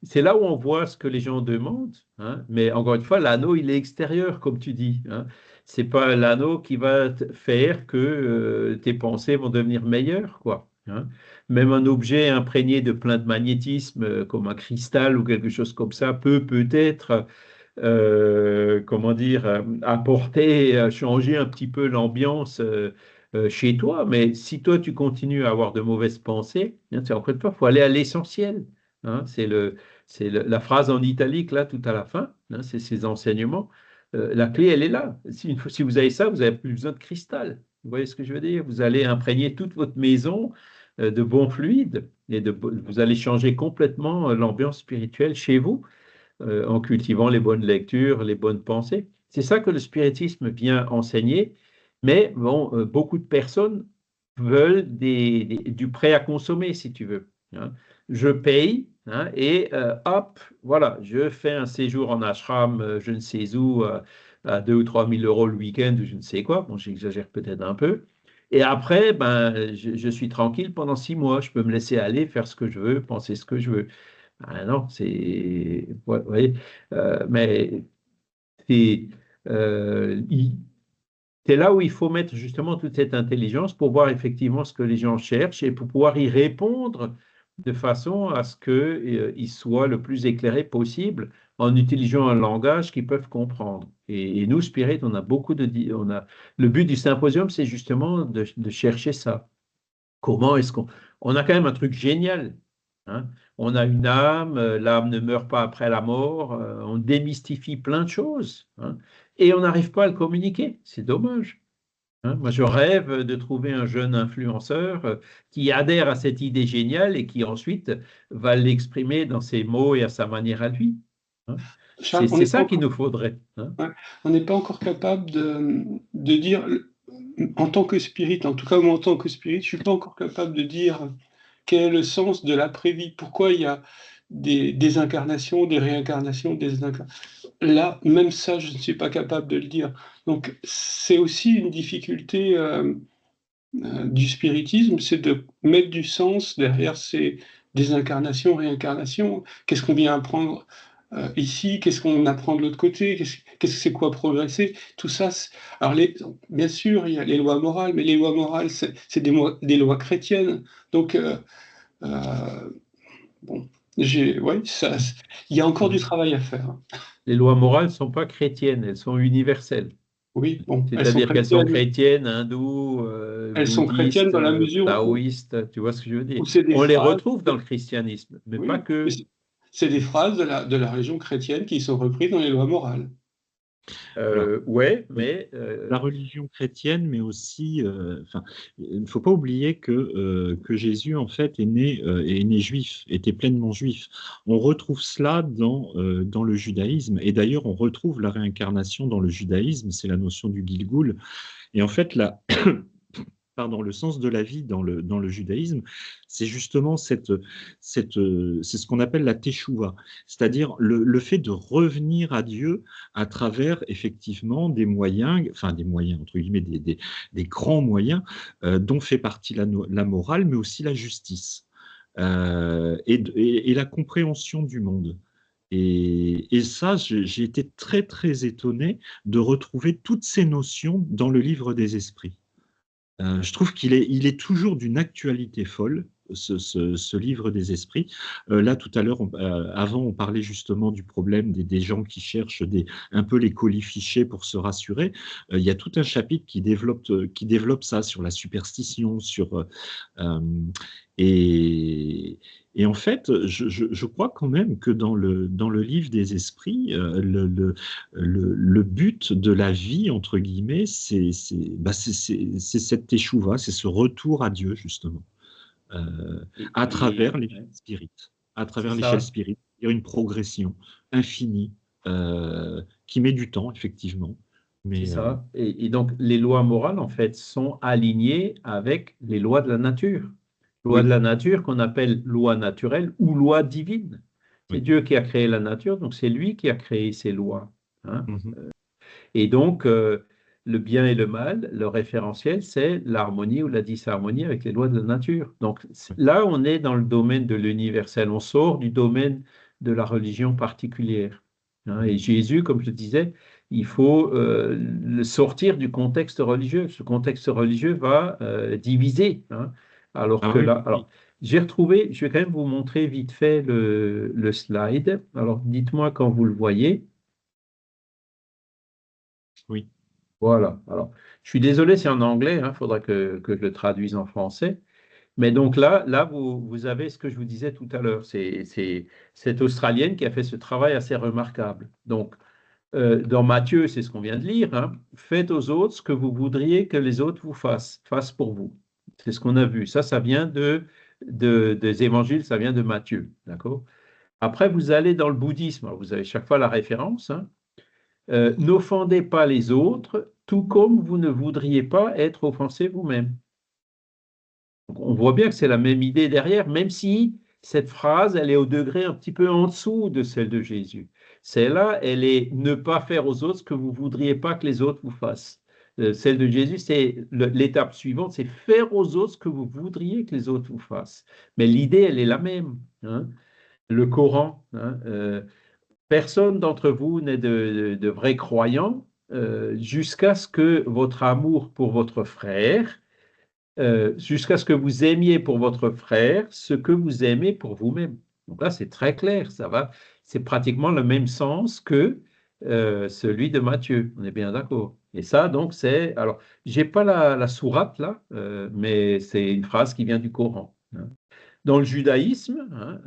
C'est là où on voit ce que les gens demandent, hein. Mais encore une fois, l'anneau, il est extérieur, comme tu dis, hein. C'est pas l'anneau qui va faire que tes pensées vont devenir meilleures, quoi, hein. Même un objet imprégné de plein de magnétisme, comme un cristal ou quelque chose comme ça, peut peut-être, comment dire, apporter, changer un petit peu l'ambiance chez toi. Mais si toi, tu continues à avoir de mauvaises pensées, hein, encore une fois, il faut aller à l'essentiel. Hein, la phrase en italique, là, tout à la fin, hein, c'est ces enseignements. La clé, elle est là. Si vous avez ça, vous n'avez plus besoin de cristal. Vous voyez ce que je veux dire? Vous allez imprégner toute votre maison de bons fluides et vous allez changer complètement l'ambiance spirituelle chez vous en cultivant les bonnes lectures, les bonnes pensées. C'est ça que le spiritisme vient enseigner. Mais bon, beaucoup de personnes veulent du prêt à consommer, si tu veux. Hein. Je paye, hein, et hop, voilà, je fais un séjour en ashram, je ne sais où, à 2 ou 3 000 euros le week-end, ou je ne sais quoi. Bon, j'exagère peut-être un peu. Et après, ben, je suis tranquille pendant 6 mois. Je peux me laisser aller, faire ce que je veux, penser ce que je veux. Ah non, ouais, ouais, mais c'est c'est là où il faut mettre justement toute cette intelligence pour voir effectivement ce que les gens cherchent et pour pouvoir y répondre de façon à ce qu'ils soient le plus éclairés possible en utilisant un langage qu'ils peuvent comprendre. Et nous, Spirit, on a beaucoup le but du symposium, c'est justement de chercher ça. Comment est-ce on a quand même un truc génial, hein. On a une âme, l'âme ne meurt pas après la mort, on démystifie plein de choses, hein, et on n'arrive pas à le communiquer. C'est dommage, hein. Moi, je rêve de trouver un jeune influenceur qui adhère à cette idée géniale et qui ensuite va l'exprimer dans ses mots et à sa manière à lui, hein. Charles, C'est ça qu'il nous faudrait, hein. ouais, on n'est pas encore capable de dire, en tant que spirit, en tout cas moi en tant que spirit, je suis pas encore capable de dire quel est le sens de l'après-vie, pourquoi il y a des incarnations, des réincarnations, Là, même ça, je ne suis pas capable de le dire. Donc c'est aussi une difficulté du spiritisme, c'est de mettre du sens derrière ces désincarnations, réincarnations. Qu'est-ce qu'on vient apprendre ici? Qu'est-ce qu'on apprend de l'autre côté? Qu'est-ce que c'est quoi progresser? Tout ça, alors bien sûr, il y a les lois morales, mais les lois morales, c'est des lois chrétiennes. Donc, bon, ouais, il y a encore du travail à faire. Les lois morales ne sont pas chrétiennes, elles sont universelles. Oui, bon, C'est-à-dire qu'elles sont chrétiennes, hindoues, elles sont chrétiennes bouddhistes, dans la mesure taoïstes, tu vois ce que je veux dire? où c'est des On les phrases, retrouve dans le christianisme, mais oui, pas que. mais c'est des phrases de la religion chrétienne qui sont reprises dans les lois morales. Ouais, mais la religion chrétienne, mais aussi, il ne faut pas oublier que Jésus en fait est né juif, était pleinement juif. On retrouve cela dans le judaïsme, et d'ailleurs on retrouve la réincarnation dans le judaïsme, c'est la notion du Gilgul. Et en fait le sens de la vie dans le judaïsme, c'est justement c'est ce qu'on appelle la teshuva, c'est-à-dire le fait de revenir à Dieu à travers effectivement des moyens entre guillemets, des grands moyens dont fait partie la morale, mais aussi la justice et la compréhension du monde. Et ça, j'ai été très, très étonné de retrouver toutes ces notions dans le livre des esprits. Je trouve il est toujours d'une actualité folle, ce livre des esprits. Là, tout à l'heure, avant, on parlait justement du problème des gens qui cherchent un peu les colifichets pour se rassurer. Il y a tout un chapitre qui développe ça sur la superstition, euh, et, et en fait, je crois quand même que dans le livre des esprits, le but de la vie, entre guillemets, c'est cette teshuva, c'est ce retour à Dieu, justement, à travers l'échelle Ouais, spirite. À c'est travers l'échelle ça, spirite, il y a une progression infinie qui met du temps, effectivement. c'est Mais ça. Et donc, les lois morales, en fait, sont alignées avec les lois de la nature. Loi de oui, la nature qu'on appelle loi naturelle ou loi divine. C'est oui. Dieu qui a créé la nature, donc c'est lui qui a créé ces lois, hein. Mhm. Et donc, le bien et le mal, le référentiel, c'est l'harmonie ou la disharmonie avec les lois de la nature. Donc là, on est dans le domaine de l'universel, on sort du domaine de la religion particulière, hein. Et Jésus, comme je disais, il faut le sortir du contexte religieux. Ce contexte religieux va diviser, hein. Alors Ah que oui, là, oui, alors, j'ai retrouvé, je vais quand même vous montrer vite fait le slide. Alors, dites-moi quand vous le voyez. oui. Voilà. Alors, je suis désolé, c'est en anglais, il faudra que je le traduise en français. Mais donc là vous avez ce que je vous disais tout à l'heure. C'est cette Australienne qui a fait ce travail assez remarquable. Donc, dans Matthieu, c'est ce qu'on vient de lire, hein. Faites aux autres ce que vous voudriez que les autres vous fassent pour vous. C'est ce qu'on a vu. Ça vient des évangiles, ça vient de Matthieu. D'accord? Après, vous allez dans le bouddhisme. Alors, vous avez chaque fois la référence, hein. N'offendez pas les autres, tout comme vous ne voudriez pas être offensé vous-même. Donc, on voit bien que c'est la même idée derrière, même si cette phrase, elle est au degré un petit peu en dessous de celle de Jésus. Celle-là, elle est ne pas faire aux autres ce que vous ne voudriez pas que les autres vous fassent. Celle de Jésus, c'est l'étape suivante, c'est faire aux autres ce que vous voudriez que les autres vous fassent. Mais l'idée, elle est la même, hein. Le Coran, hein, personne d'entre vous n'est de vrai croyant jusqu'à ce que votre amour pour votre frère, jusqu'à ce que vous aimiez pour votre frère ce que vous aimez pour vous-même. Donc là, c'est très clair, ça va. C'est pratiquement le même sens que celui de Matthieu. On est bien d'accord. Et ça, donc, c'est. Alors, j'ai pas la sourate là, mais c'est une phrase qui vient du Coran, hein. Dans le judaïsme, hein,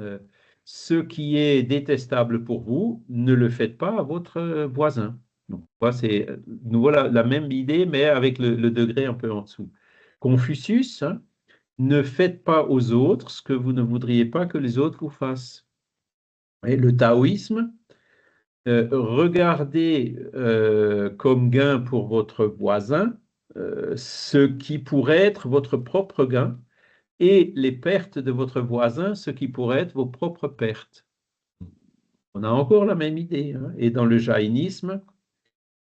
ce qui est détestable pour vous, ne le faites pas à votre voisin. Donc, c'est nous voilà la même idée, mais avec le degré un peu en dessous. Confucius, hein, ne faites pas aux autres ce que vous ne voudriez pas que les autres vous fassent. Et le taoïsme, regardez comme gain pour votre voisin ce qui pourrait être votre propre gain et les pertes de votre voisin, ce qui pourrait être vos propres pertes. On a encore la même idée, hein. Et dans le jaïnisme,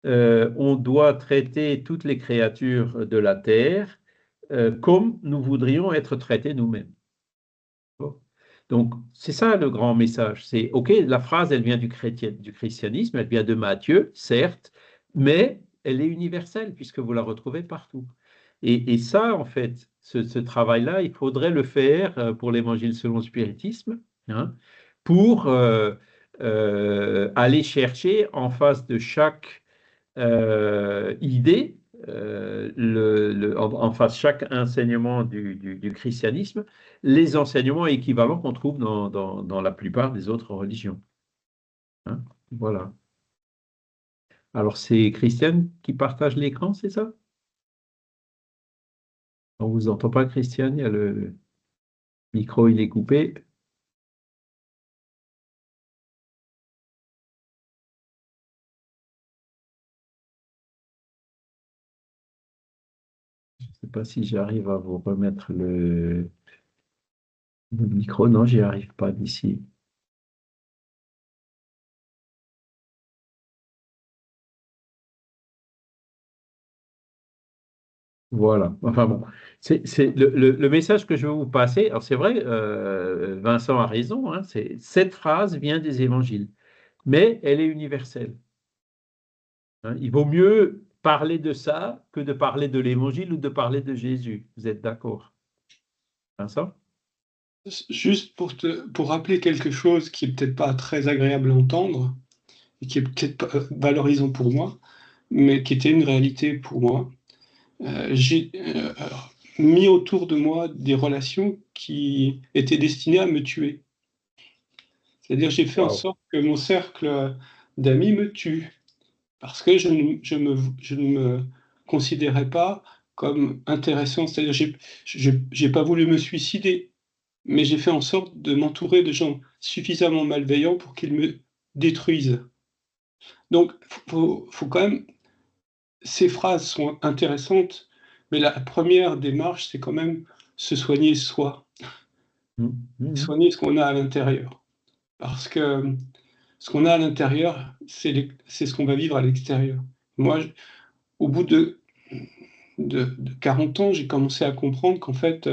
on doit traiter toutes les créatures de la terre comme nous voudrions être traités nous-mêmes. Donc, c'est ça le grand message. C'est, OK, la phrase, elle vient du christianisme, elle vient de Matthieu, certes, mais elle est universelle puisque vous la retrouvez partout. Et ça, en fait, ce travail-là, il faudrait le faire pour l'évangile selon le spiritisme, hein, pour aller chercher en face de chaque idée, en face de chaque enseignement du christianisme, les enseignements équivalents qu'on trouve dans la plupart des autres religions, hein. Voilà. Alors, c'est Christiane qui partage l'écran, c'est ça? On ne vous entend pas, Christiane, il y a le micro, il est coupé. Je ne sais pas si j'arrive à vous remettre le micro. Non, j'y arrive pas d'ici. Voilà. Enfin bon, c'est le message que je veux vous passer. Alors c'est vrai, Vincent a raison, hein, cette phrase vient des évangiles. mais elle est universelle. Hein, il vaut mieux parler de ça que de parler de l'Évangile ou de parler de Jésus. Vous êtes d'accord? Vincent? Juste pour rappeler quelque chose qui est peut-être pas très agréable à entendre, et qui est peut-être pas valorisant pour moi, mais qui était une réalité pour moi. J'ai mis autour de moi des relations qui étaient destinées à me tuer. C'est-à-dire, j'ai fait en Wow. sorte que mon cercle d'amis me tue, parce que je ne me considérais pas comme intéressant. C'est-à-dire, j'ai pas voulu me suicider, mais j'ai fait en sorte de m'entourer de gens suffisamment malveillants pour qu'ils me détruisent. Donc, faut quand même. Ces phrases sont intéressantes, mais la première démarche, c'est quand même se soigner soi, soigner ce qu'on a à l'intérieur. Parce que ce qu'on a à l'intérieur, c'est ce qu'on va vivre à l'extérieur. Moi, au bout de 40 ans, j'ai commencé à comprendre qu'en fait,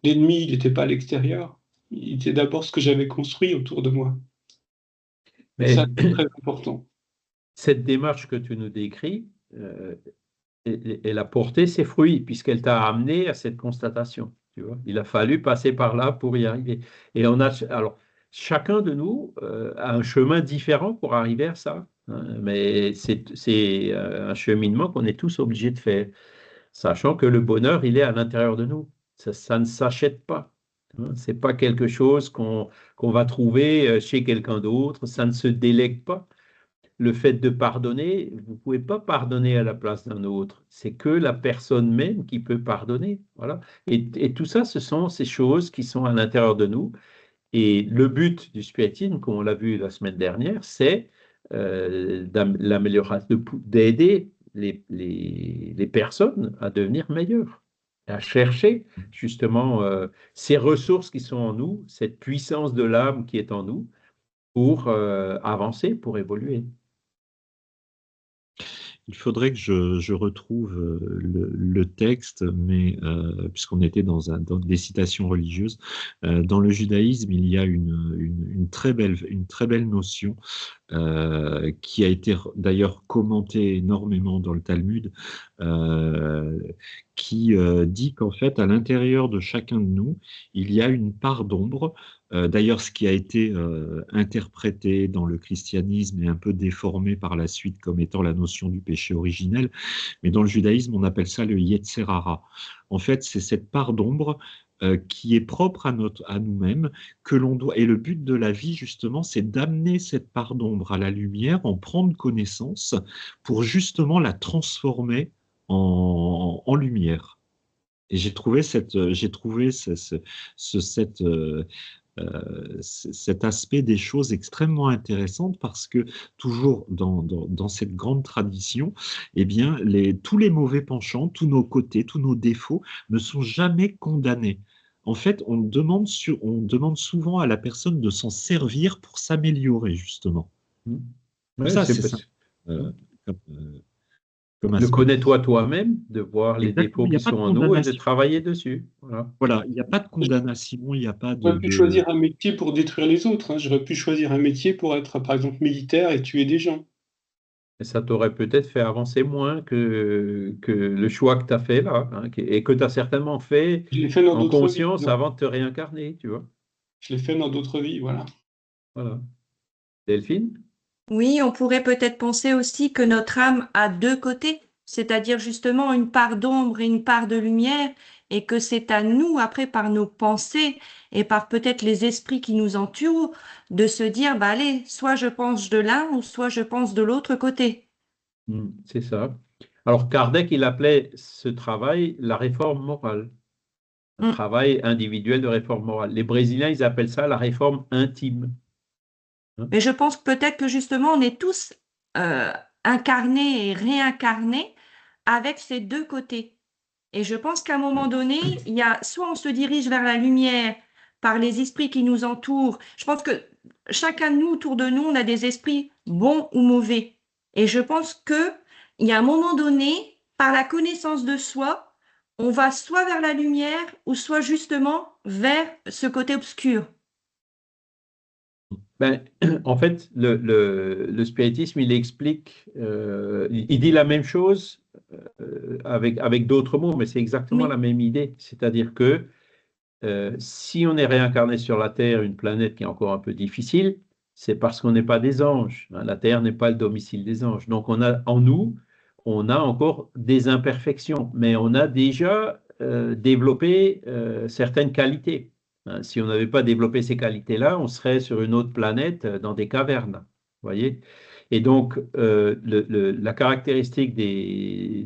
l'ennemi, il n'était pas à l'extérieur, il était d'abord ce que j'avais construit autour de moi. Et ça, Mais c'est très important. cette démarche que tu nous décris, elle a porté ses fruits puisqu'elle t'a amené à cette constatation. Tu vois, il a fallu passer par là pour y arriver. Et alors, chacun de nous a un chemin différent pour arriver à ça. Hein, mais c'est un cheminement qu'on est tous obligés de faire, sachant que le bonheur, il est à l'intérieur de nous. Ça ne s'achète pas. Hein, c'est pas quelque chose qu'on va trouver chez quelqu'un d'autre. Ça ne se délègue pas. Le fait de pardonner, vous ne pouvez pas pardonner à la place d'un autre. C'est que la personne même qui peut pardonner. Voilà. Et tout ça, ce sont ces choses qui sont à l'intérieur de nous. Et le but du spiritisme, comme on l'a vu la semaine dernière, c'est l'amélioration, d'aider les personnes à devenir meilleures, à chercher justement ces ressources qui sont en nous, cette puissance de l'âme qui est en nous pour avancer, pour évoluer. Il faudrait que je retrouve le texte, mais puisqu'on était dans des citations religieuses, dans le judaïsme, il y a une très belle notion qui a été d'ailleurs commentée énormément dans le Talmud, qui dit qu'en fait, à l'intérieur de chacun de nous, il y a une part d'ombre. D'ailleurs, ce qui a été interprété dans le christianisme et un peu déformé par la suite comme étant la notion du péché originel, mais dans le judaïsme, on appelle ça le Yetzer Hara. En fait, c'est cette part d'ombre qui est propre à nous-mêmes, que l'on doit. Et le but de la vie, justement, c'est d'amener cette part d'ombre à la lumière, en prendre connaissance, pour justement la transformer en lumière. Et j'ai trouvé cet aspect des choses extrêmement intéressantes parce que toujours dans cette grande tradition, eh bien, tous les mauvais penchants, tous nos côtés, tous nos défauts ne sont jamais condamnés. En fait, on demande souvent à la personne de s'en servir pour s'améliorer, justement. Ouais, Ça, c'est c'est ça. Comme le aspect. connais-toi toi-même, de voir les Exactement, défauts il n'y a qui pas sont de en nous et de condamnation. travailler dessus. Voilà. Voilà, il n'y a pas de condamnation, il n'y a pas J'aurais pu choisir un métier pour détruire les autres. Hein. J'aurais pu choisir un métier pour être, par exemple, militaire et tuer des gens. Et ça t'aurait peut-être fait avancer moins que le choix que tu as fait là, hein, et que tu as certainement fait Je l'ai fait dans en d'autres vies. conscience Non. avant de te réincarner, tu vois. Je l'ai fait dans d'autres vies, voilà. Voilà. Delphine? Oui, on pourrait peut-être penser aussi que notre âme a deux côtés, c'est-à-dire justement une part d'ombre et une part de lumière, et que c'est à nous, après, par nos pensées et par peut-être les esprits qui nous entourent, de se dire, bah allez, soit je pense de l'un ou soit je pense de l'autre côté. C'est ça. Alors Kardec, il appelait ce travail la réforme morale, un Mm. travail individuel de réforme morale. Les Brésiliens, ils appellent ça la réforme intime. Hein. Mais je pense peut-être que justement, on est tous euh, incarnés et réincarnés avec ces deux côtés. Et je pense qu'à un moment donné, il y a soit on se dirige vers la lumière par les esprits qui nous entourent. Je pense que chacun de nous, autour de nous, on a des esprits bons ou mauvais. Et je pense que il y a un moment donné, par la connaissance de soi, on va soit vers la lumière ou soit justement vers ce côté obscur. Ben, en fait, le spiritisme, il explique, il dit la même chose avec d'autres mots, mais c'est exactement la Oui. même idée. C'est-à-dire que si on est réincarné sur la Terre, une planète qui est encore un peu difficile, c'est parce qu'on n'est pas des anges, hein. La Terre n'est pas le domicile des anges. Donc on a en nous, on a encore des imperfections, mais on a déjà développé certaines qualités, hein. Si on n'avait pas développé ces qualités-là, on serait sur une autre planète dans des cavernes. Voyez? Et donc, la caractéristique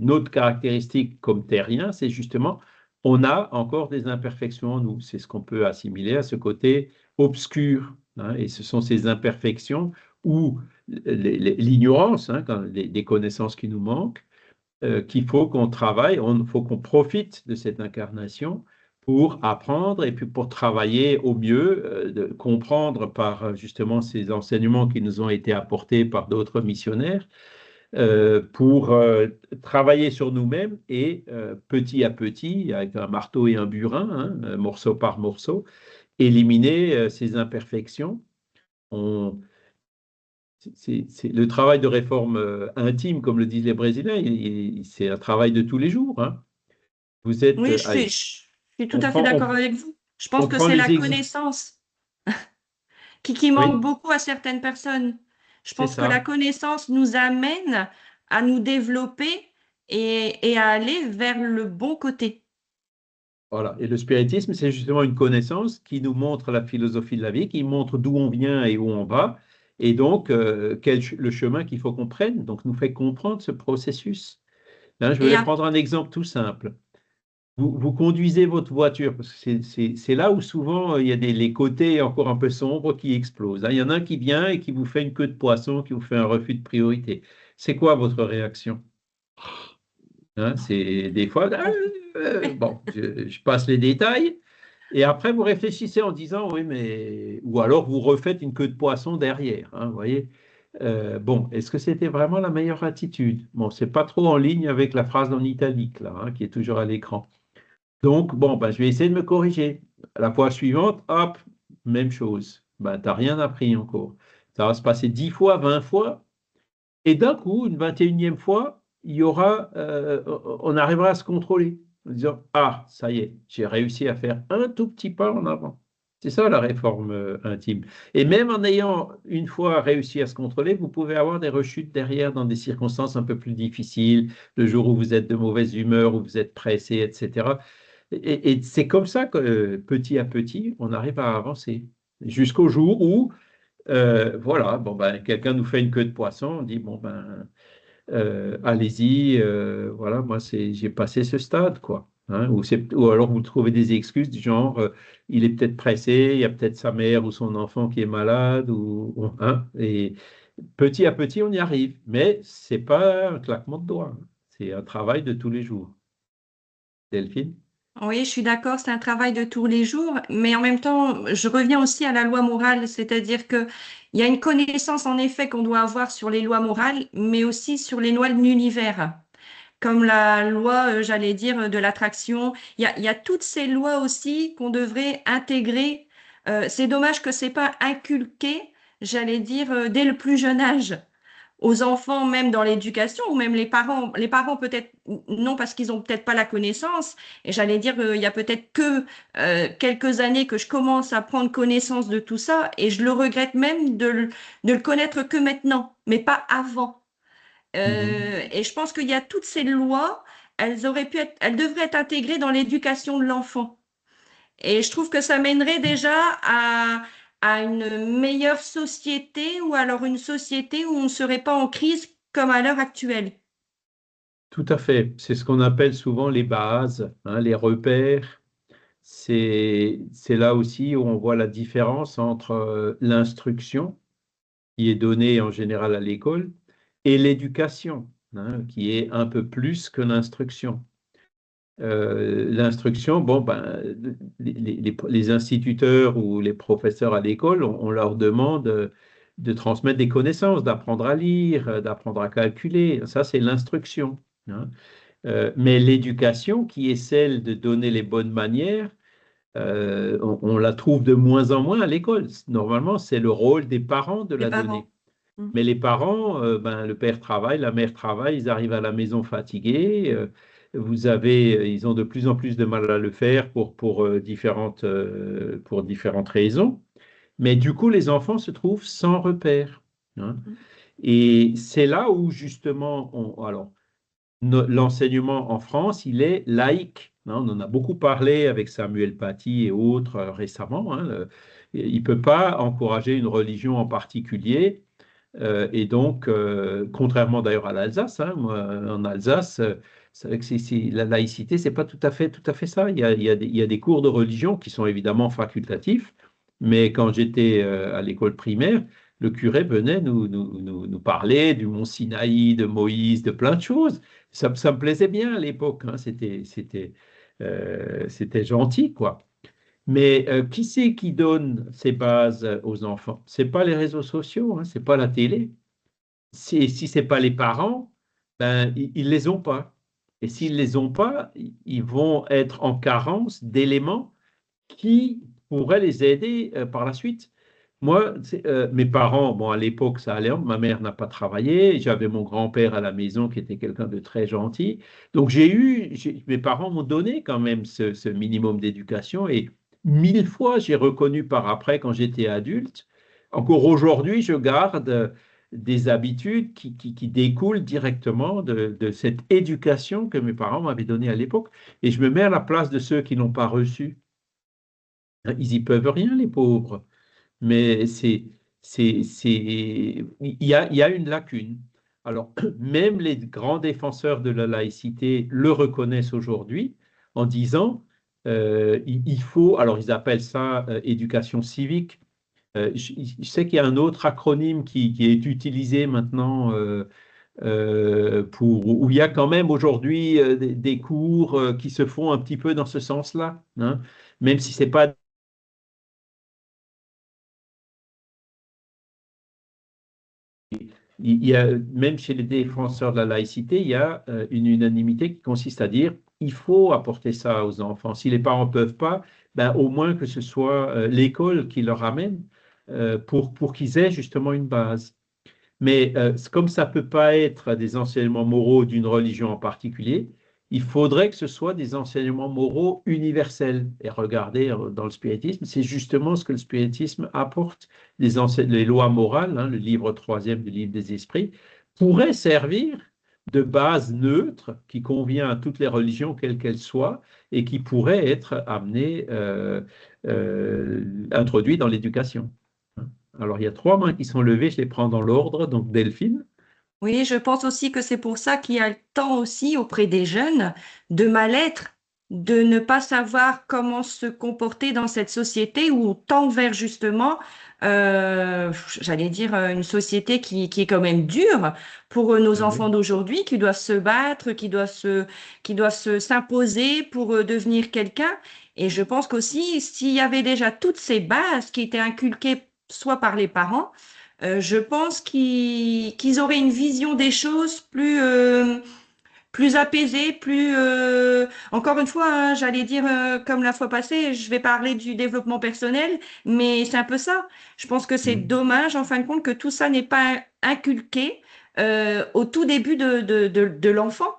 notre caractéristique comme terrien, c'est justement on a encore des imperfections en nous. C'est ce qu'on peut assimiler à ce côté obscur, hein. Et ce sont ces imperfections ou l'ignorance, hein, des connaissances qui nous manquent, qu'il faut qu'on travaille, il faut qu'on profite de cette incarnation pour apprendre et puis pour travailler au mieux, de comprendre par justement ces enseignements qui nous ont été apportés par d'autres missionnaires, pour travailler sur nous-mêmes et petit à petit, avec un marteau et un burin, hein, morceau par morceau, éliminer ces imperfections. On, c'est le travail de réforme intime, comme le disent les Brésiliens, c'est un travail de tous les jours, hein. Vous êtes, Oui, allez, je suis tout on à fait prend, d'accord avec vous. Je pense on que prend c'est les la exemples. connaissance qui manque Oui, beaucoup à certaines personnes. Je c'est pense que la ça. connaissance nous amène à nous développer et à aller vers le bon côté. Voilà. Et le spiritisme, c'est justement une connaissance qui nous montre la philosophie de la vie, qui montre d'où on vient et où on va, et donc le chemin qu'il faut qu'on prenne. Donc, nous fait comprendre ce processus. Hein, je Et vais à- prendre un exemple tout simple. Vous conduisez votre voiture, parce que c'est là où souvent il y a les côtés encore un peu sombres qui explosent, hein. Il y en a un qui vient et qui vous fait une queue de poisson, qui vous fait un refus de priorité. C'est quoi votre réaction? Hein, c'est des fois, bon, je passe les détails, et après vous réfléchissez en disant, oui, mais, ou alors vous refaites une queue de poisson derrière, hein, vous voyez. Bon, est-ce que c'était vraiment la meilleure attitude? Bon, c'est pas trop en ligne avec la phrase en italique, là, hein, qui est toujours à l'écran. Donc, bon, ben, je vais essayer de me corriger. La fois suivante, hop, même chose. Ben, tu n'as rien appris encore. Ça va se passer 10 fois, 20 fois, et d'un coup, une 21e fois, on arrivera à se contrôler en disant, ah, ça y est, j'ai réussi à faire un tout petit pas en avant. C'est ça la réforme intime. Et même en ayant une fois réussi à se contrôler, vous pouvez avoir des rechutes derrière dans des circonstances un peu plus difficiles, le jour où vous êtes de mauvaise humeur, où vous êtes pressé, etc. Et c'est comme ça que petit à petit, on arrive à avancer jusqu'au jour où voilà, bon ben, quelqu'un nous fait une queue de poisson, on dit bon ben allez-y, voilà, moi j'ai passé ce stade, quoi. Hein, ou alors vous trouvez des excuses du genre il est peut-être pressé, il y a peut-être sa mère ou son enfant qui est malade, hein, et petit à petit on y arrive. Mais c'est pas un claquement de doigts, hein. C'est un travail de tous les jours. Delphine? Oui, je suis d'accord, c'est un travail de tous les jours, mais en même temps, je reviens aussi à la loi morale, c'est-à-dire que il y a une connaissance en effet qu'on doit avoir sur les lois morales, mais aussi sur les lois de l'univers, comme la loi, j'allais dire, de l'attraction. Il y a toutes ces lois aussi qu'on devrait intégrer. C'est dommage que c'est pas inculqué, j'allais dire, dès le plus jeune âge aux enfants, même dans l'éducation, ou même les parents peut-être non parce qu'ils ont peut-être pas la connaissance. Et j'allais dire, il y a peut-être que quelques années que je commence à prendre connaissance de tout ça, et je le regrette même de le connaître que maintenant, mais pas avant. Mhm. Et je pense qu'il y a toutes ces lois, elles devraient être intégrées dans l'éducation de l'enfant. Et je trouve que ça mènerait déjà à une meilleure société ou alors une société où on ne serait pas en crise comme à l'heure actuelle. Tout à fait. C'est ce qu'on appelle souvent les bases, hein, les repères. C'est là aussi où on voit la différence entre l'instruction, qui est donnée en général à l'école, et l'éducation, hein, qui est un peu plus que l'instruction. L'instruction, bon, ben, les instituteurs ou les professeurs à l'école, on leur demande de transmettre des connaissances, d'apprendre à lire, d'apprendre à calculer. Ça, c'est l'instruction, hein. Mais l'éducation, qui est celle de donner les bonnes manières, on la trouve de moins en moins à l'école. Normalement, c'est le rôle des parents de Les la parents. donner. Mais les parents, le père travaille, la mère travaille, ils arrivent à la maison fatigués. Ils ont de plus en plus de mal à le faire pour différentes raisons. Mais du coup, les enfants se trouvent sans repère, hein. Et c'est là où justement, alors, l'enseignement en France, il est laïque, hein. On en a beaucoup parlé avec Samuel Paty et autres récemment, hein. Il ne peut pas encourager une religion en particulier. Et donc, contrairement d'ailleurs à l'Alsace, hein, moi, en Alsace, c'est vrai que la laïcité, c'est pas tout à fait ça. Il y a des cours de religion qui sont évidemment facultatifs, mais quand j'étais à l'école primaire, le curé venait nous parler du mont Sinaï, de Moïse, de plein de choses. Ça me plaisait bien à l'époque, hein. C'était gentil, quoi. Mais qui c'est qui donne ces bases aux enfants? C'est pas les réseaux sociaux, hein, c'est pas la télé. Si c'est pas les parents, ben ils les ont pas. Et s'ils les ont pas, ils vont être en carence d'éléments qui pourraient les aider par la suite. Moi, mes parents, bon, à l'époque, ça allait, ma mère n'a pas travaillé, j'avais mon grand-père à la maison qui était quelqu'un de très gentil. Donc, mes parents m'ont donné quand même ce minimum d'éducation et 1000 fois, j'ai reconnu par après, quand j'étais adulte, encore aujourd'hui, je garde des habitudes qui découlent directement de cette éducation que mes parents m'avaient donnée à l'époque. Et je me mets à la place de ceux qui n'ont pas reçu. Ils y peuvent rien, les pauvres. Mais il y a une lacune. Alors, même les grands défenseurs de la laïcité le reconnaissent aujourd'hui en disant il faut, alors ils appellent ça éducation civique. Je sais qu'il y a un autre acronyme qui est utilisé maintenant où il y a quand même aujourd'hui des cours qui se font un petit peu dans ce sens-là, hein, même si c'est pas il y a, même chez les défenseurs de la laïcité, il y a une unanimité qui consiste à dire il faut apporter ça aux enfants. Si les parents ne peuvent pas, ben, au moins que ce soit l'école qui leur amène pour qu'ils aient justement une base. Mais comme ça ne peut pas être des enseignements moraux d'une religion en particulier, il faudrait que ce soit des enseignements moraux universels. Et regardez, dans le spiritisme, c'est justement ce que le spiritisme apporte. Les lois morales, hein, le livre troisième du livre des esprits, pourraient servir de base neutre qui convient à toutes les religions, quelles qu'elles soient, et qui pourraient être amenées, introduites dans l'éducation. Alors, il y a 3 mains qui sont levées, je les prends dans l'ordre. Donc, Delphine. Oui, je pense aussi que c'est pour ça qu'il y a le temps aussi auprès des jeunes de mal-être, de ne pas savoir comment se comporter dans cette société où on tend vers justement, j'allais dire, une société qui est quand même dure pour nos Ah oui. enfants d'aujourd'hui, qui doivent se battre, qui doivent s'imposer pour devenir quelqu'un. Et je pense qu'aussi, s'il y avait déjà toutes ces bases qui étaient inculquées soit par les parents, je pense qu'ils auraient une vision des choses plus apaisée, encore une fois, hein, j'allais dire, comme la fois passée, je vais parler du développement personnel, mais c'est un peu ça. Je pense que c'est dommage, en fin de compte, que tout ça n'est pas inculqué au tout début de l'enfant.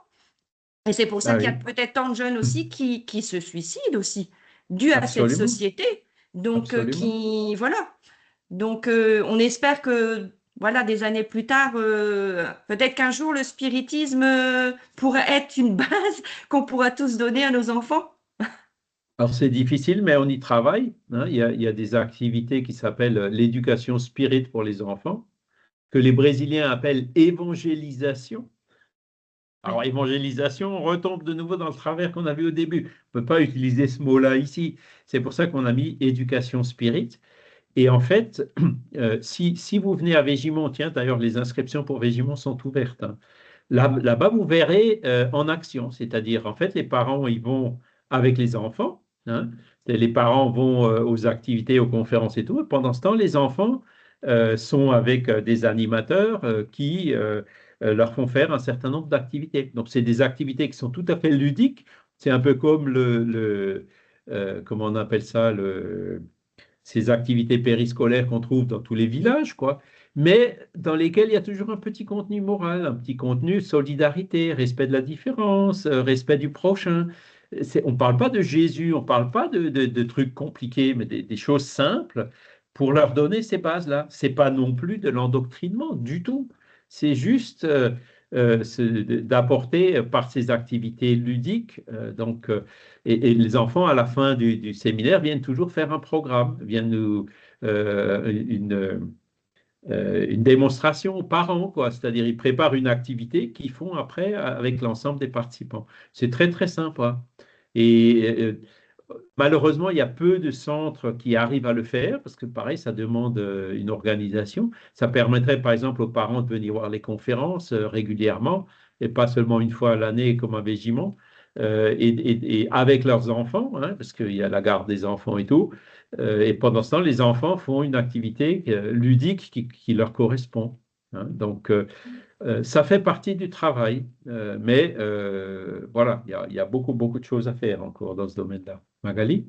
Et c'est pour ça Ah qu'il y a oui, peut-être tant de jeunes aussi qui se suicident aussi, dû à cette absolument, société. Donc, absolument. voilà. Donc, on espère que, voilà, des années plus tard, peut-être qu'un jour, le spiritisme pourrait être une base qu'on pourra tous donner à nos enfants. Alors, c'est difficile, mais on y travaille, hein. Il y a des activités qui s'appellent l'éducation spirit pour les enfants, que les Brésiliens appellent évangélisation. Alors, Oui. évangélisation, on retombe de nouveau dans le travers qu'on a vu au début. On ne peut pas utiliser ce mot-là ici. C'est pour ça qu'on a mis éducation spirit. Et en fait, si vous venez à Végimont, tiens, d'ailleurs, les inscriptions pour Végimont sont ouvertes, hein. Là-bas, vous verrez en action, c'est-à-dire, en fait, les parents, ils vont avec les enfants, hein. Les parents vont aux activités, aux conférences et tout. Et pendant ce temps, les enfants sont avec des animateurs qui leur font faire un certain nombre d'activités. Donc, c'est des activités qui sont tout à fait ludiques. C'est un peu comme comment on appelle ça, ces activités périscolaires qu'on trouve dans tous les villages, quoi, mais dans lesquelles il y a toujours un petit contenu moral, un petit contenu solidarité, respect de la différence, respect du prochain. On ne parle pas de Jésus, on ne parle pas de trucs compliqués, mais des choses simples pour leur donner ces bases-là. Ce n'est pas non plus de l'endoctrinement du tout. C'est juste d'apporter par ces activités ludiques, et les enfants, à la fin du séminaire, viennent toujours faire un programme, viennent une démonstration aux parents, quoi. C'est-à-dire, ils préparent une activité qu'ils font après avec l'ensemble des participants. C'est très, très sympa. Et malheureusement, il y a peu de centres qui arrivent à le faire parce que, pareil, ça demande une organisation. Ça permettrait, par exemple, aux parents de venir voir les conférences régulièrement et pas seulement une fois à l'année comme un Végiment, et avec leurs enfants, hein, parce qu'il y a la garde des enfants et tout. Et pendant ce temps, les enfants font une activité ludique qui leur correspond, hein. Donc, ça fait partie du travail, mais voilà, il y a beaucoup, beaucoup de choses à faire encore dans ce domaine-là. Magali?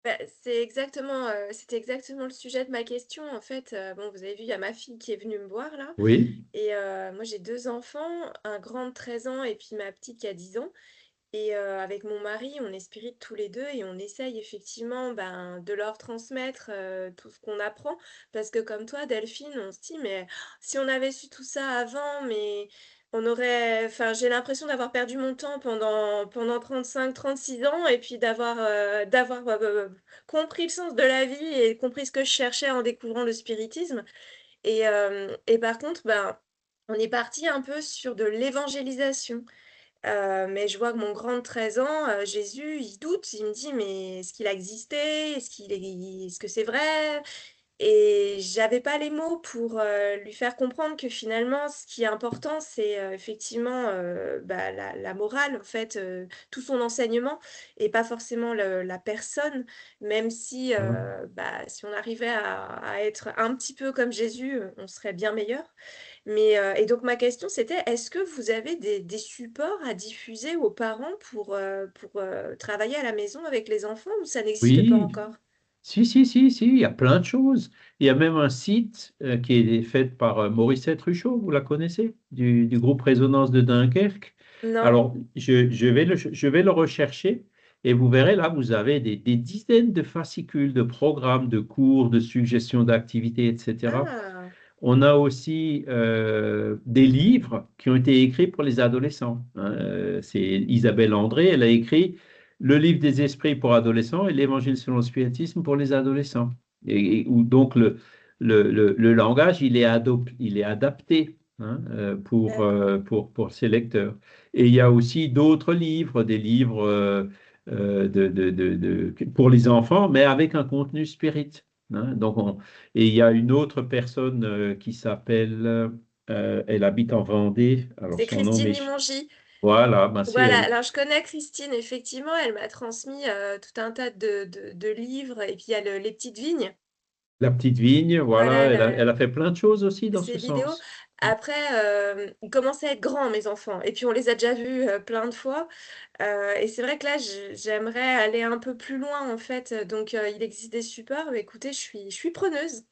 Bah, c'était exactement le sujet de ma question. En fait, bon, vous avez vu, il y a ma fille qui est venue me voir là. Oui, Et moi, j'ai deux enfants, un grand de 13 ans et puis ma petite qui a 10 ans. Et avec mon mari, on est spirites tous les deux et on essaye effectivement de leur transmettre tout ce qu'on apprend. Parce que comme toi, Delphine, on se dit, mais si on avait su tout ça avant, mais on aurait... Enfin, j'ai l'impression d'avoir perdu mon temps pendant 35, 36 ans et puis d'avoir compris le sens de la vie et compris ce que je cherchais en découvrant le spiritisme. Et par contre, on est parti un peu sur de l'évangélisation. Mais je vois que mon grand de 13 ans, Jésus, il doute, il me dit: «Mais est-ce qu'il a existé? Est-ce que c'est vrai?» Et j'avais pas les mots pour, lui faire comprendre que finalement, ce qui est important, c'est, effectivement, la morale, en fait, tout son enseignement et pas forcément la personne, même si, voilà. si on arrivait à être un petit peu comme Jésus, on serait bien meilleur. Et donc ma question c'était, est-ce que vous avez des supports à diffuser aux parents pour travailler à la maison avec les enfants ou ça n'existe pas Oui, encore? si, il y a plein de choses. Il y a même un site qui est fait par Morissette Ruchot, vous la connaissez, du groupe Résonance de Dunkerque. Non? Alors, je vais le rechercher et vous verrez là, vous avez des dizaines de fascicules, de programmes, de cours, de suggestions d'activités, etc. Ah! On a aussi des livres qui ont été écrits pour les adolescents, hein. C'est Isabelle André, elle a écrit le livre des esprits pour adolescents et l'Évangile selon le spiritisme pour les adolescents. Où donc le langage, il est adapté, hein, D'accord. pour ses lecteurs. Et il y a aussi d'autres livres, des livres pour les enfants, mais avec un contenu spirit, hein. Et il y a une autre personne qui s'appelle, elle habite en Vendée, alors C'est son nom Christine m'échappe. Limongi. Voilà, ben c'est Voilà, elle. alors je connais Christine, effectivement, elle m'a transmis tout un tas de livres et puis il y a les petites vignes. La petite vigne, voilà, Voilà, elle a fait plein de choses aussi dans ces ce vidéos. sens. Après, ils commencent à être grands, mes enfants, et puis on les a déjà vus plein de fois. Et c'est vrai que là, j'aimerais aller un peu plus loin, en fait. Donc, il existe des supports. Mais écoutez, je suis preneuse.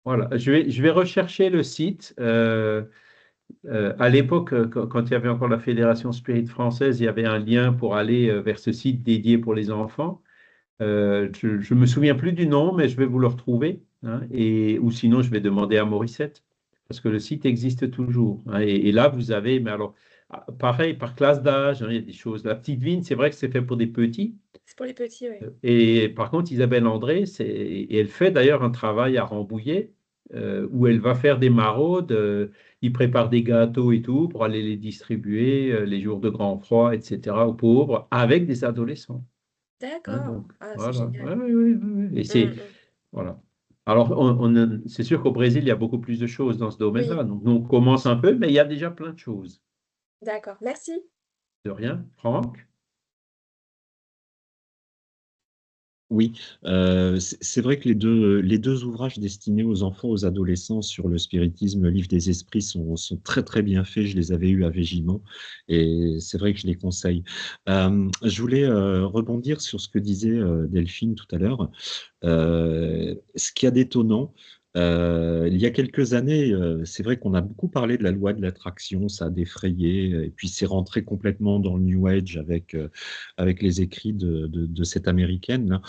Voilà, je vais rechercher le site. À l'époque, quand il y avait encore la Fédération Spirit française, il y avait un lien pour aller vers ce site dédié pour les enfants. Je me souviens plus du nom, mais je vais vous le retrouver, hein, ou sinon je vais demander à Morissette, parce que le site existe toujours, hein. Et là, vous avez, mais alors, pareil, par classe d'âge, hein, il y a des choses. La petite vigne, c'est vrai que c'est fait pour des petits. C'est pour les petits, oui. Et par contre, Isabelle André, et elle fait d'ailleurs un travail à Rambouillet, où elle va faire des maraudes, il prépare des gâteaux et tout pour aller les distribuer les jours de grand froid, etc., aux pauvres, avec des adolescents, hein. D'accord. Donc, Ah, c'est voilà. génial. Ouais, ouais, ouais, ouais, ouais. Et Mm, c'est, mm. voilà. Alors, c'est sûr qu'au Brésil, il y a beaucoup plus de choses dans ce Oui, domaine-là. Donc, nous, on commence un peu, mais il y a déjà plein de choses. d'accord. Merci. De rien, Franck? Oui, c'est vrai que les deux ouvrages destinés aux enfants, aux adolescents sur le spiritisme, le livre des esprits, sont très très bien faits. Je les avais eus à Végimont et c'est vrai que je les conseille. Je voulais rebondir sur ce que disait Delphine tout à l'heure. Ce qu'il y a d'étonnant, il y a quelques années, c'est vrai qu'on a beaucoup parlé de la loi de l'attraction, ça a défrayé, et puis c'est rentré complètement dans le New Age avec les écrits de cette américaine, là.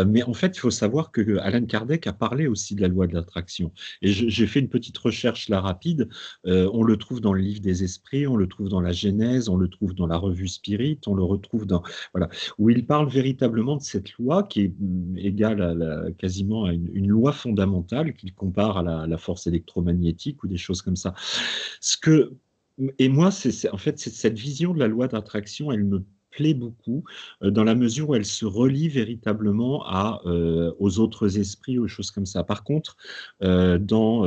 Mais en fait, il faut savoir que Alan Kardec a parlé aussi de la loi de l'attraction. Et j'ai fait une petite recherche là rapide. On le trouve dans le livre des esprits, on le trouve dans la Genèse, on le trouve dans la revue Spirit, on le retrouve dans voilà, où il parle véritablement de cette loi qui est égale quasiment à une loi fondamentale qu'il compare à la force électromagnétique ou des choses comme ça. Ce que et moi, en fait, cette vision de la loi d'attraction, elle me plaît beaucoup dans la mesure où elle se relie véritablement aux autres esprits, aux choses comme ça. Par contre, dans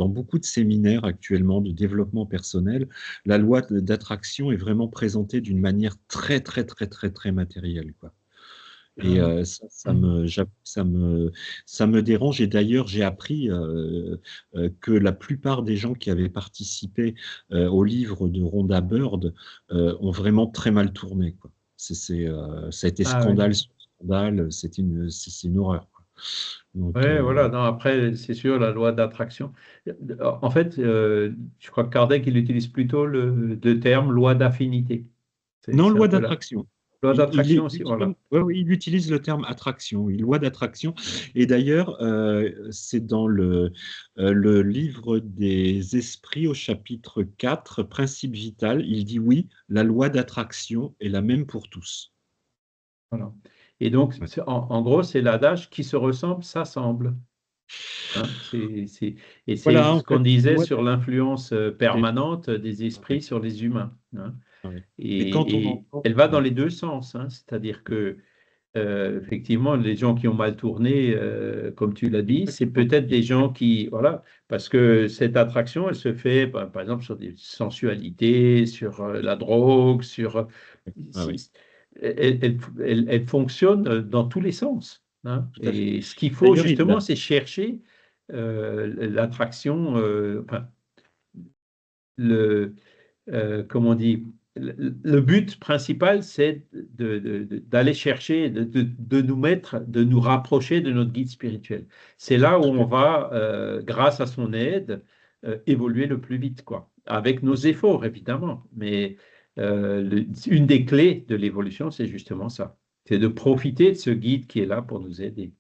beaucoup de séminaires actuellement de développement personnel, la loi d'attraction est vraiment présentée d'une manière très, très, très, très, très matérielle, quoi. Et ça me dérange. Et d'ailleurs, j'ai appris que la plupart des gens qui avaient participé au livre de Rhonda Byrd ont vraiment très mal tourné, quoi. Ça a été Ah oui. scandale sur scandale. C'est une horreur, quoi. Donc, Ouais, voilà. Non, après, c'est sûr, la loi d'attraction. En fait, je crois que Kardec, il utilise plutôt le terme loi d'affinité. non, C'est un loi peu la d'attraction. loi Il d'attraction aussi, utilise, voilà. ouais, oui, il utilise le terme attraction, oui, loi d'attraction. Et d'ailleurs, c'est dans le livre des esprits au chapitre 4, Principe vital, il dit oui, la loi d'attraction est la même pour tous. Voilà. Et donc, Ouais. en gros, c'est l'adage qui se ressemble, s'assemble. Hein, et c'est Voilà, en ce qu'on fait, disait loi sur l'influence d'attraction. permanente des esprits Ouais, sur les humains. Hein. ouais. Et quand on Et entend, elle va dans ouais, les deux sens. Hein. C'est-à-dire que, effectivement, les gens qui ont mal tourné, comme tu l'as dit, c'est exactement. peut-être des gens qui, voilà, parce que cette attraction, elle se fait, par exemple, sur des sensualités, sur la drogue, sur, Ah, oui, elle fonctionne dans tous les sens. Hein. tout à fait. Et ce qu'il faut D'ailleurs, il justement, l'a. c'est chercher l'attraction, enfin, le, comment on dit, le but principal, c'est d'aller chercher, de nous mettre, de nous rapprocher de notre guide spirituel. C'est là où on va, grâce à son aide, évoluer le plus vite, quoi. Avec nos efforts, évidemment. Mais une des clés de l'évolution, c'est justement ça. C'est de profiter de ce guide qui est là pour nous aider.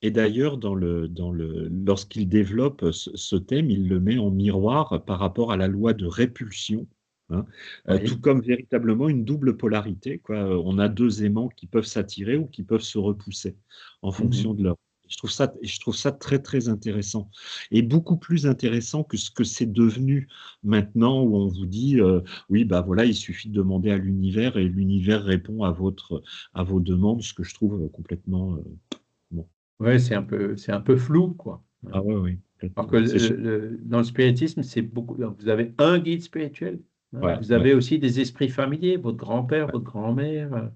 Et d'ailleurs, lorsqu'il développe ce thème, il le met en miroir par rapport à la loi de répulsion, hein, tout Oui. comme véritablement une double polarité, quoi. On a deux aimants qui peuvent s'attirer ou qui peuvent se repousser en fonction Mhm. de leur. Je trouve ça très, très intéressant. Et beaucoup plus intéressant que ce que c'est devenu maintenant, où on vous dit, oui, bah voilà, il suffit de demander à l'univers et l'univers répond à vos demandes, ce que je trouve complètement. Bon. Ouais, c'est un peu flou, quoi. Ah ouais, oui, Alors que complètement. C'est sûr. dans le spiritisme, c'est beaucoup. Vous avez un guide spirituel. Hein. Ouais, Vous ouais, avez aussi des esprits familiers, votre grand-père, ouais, votre grand-mère.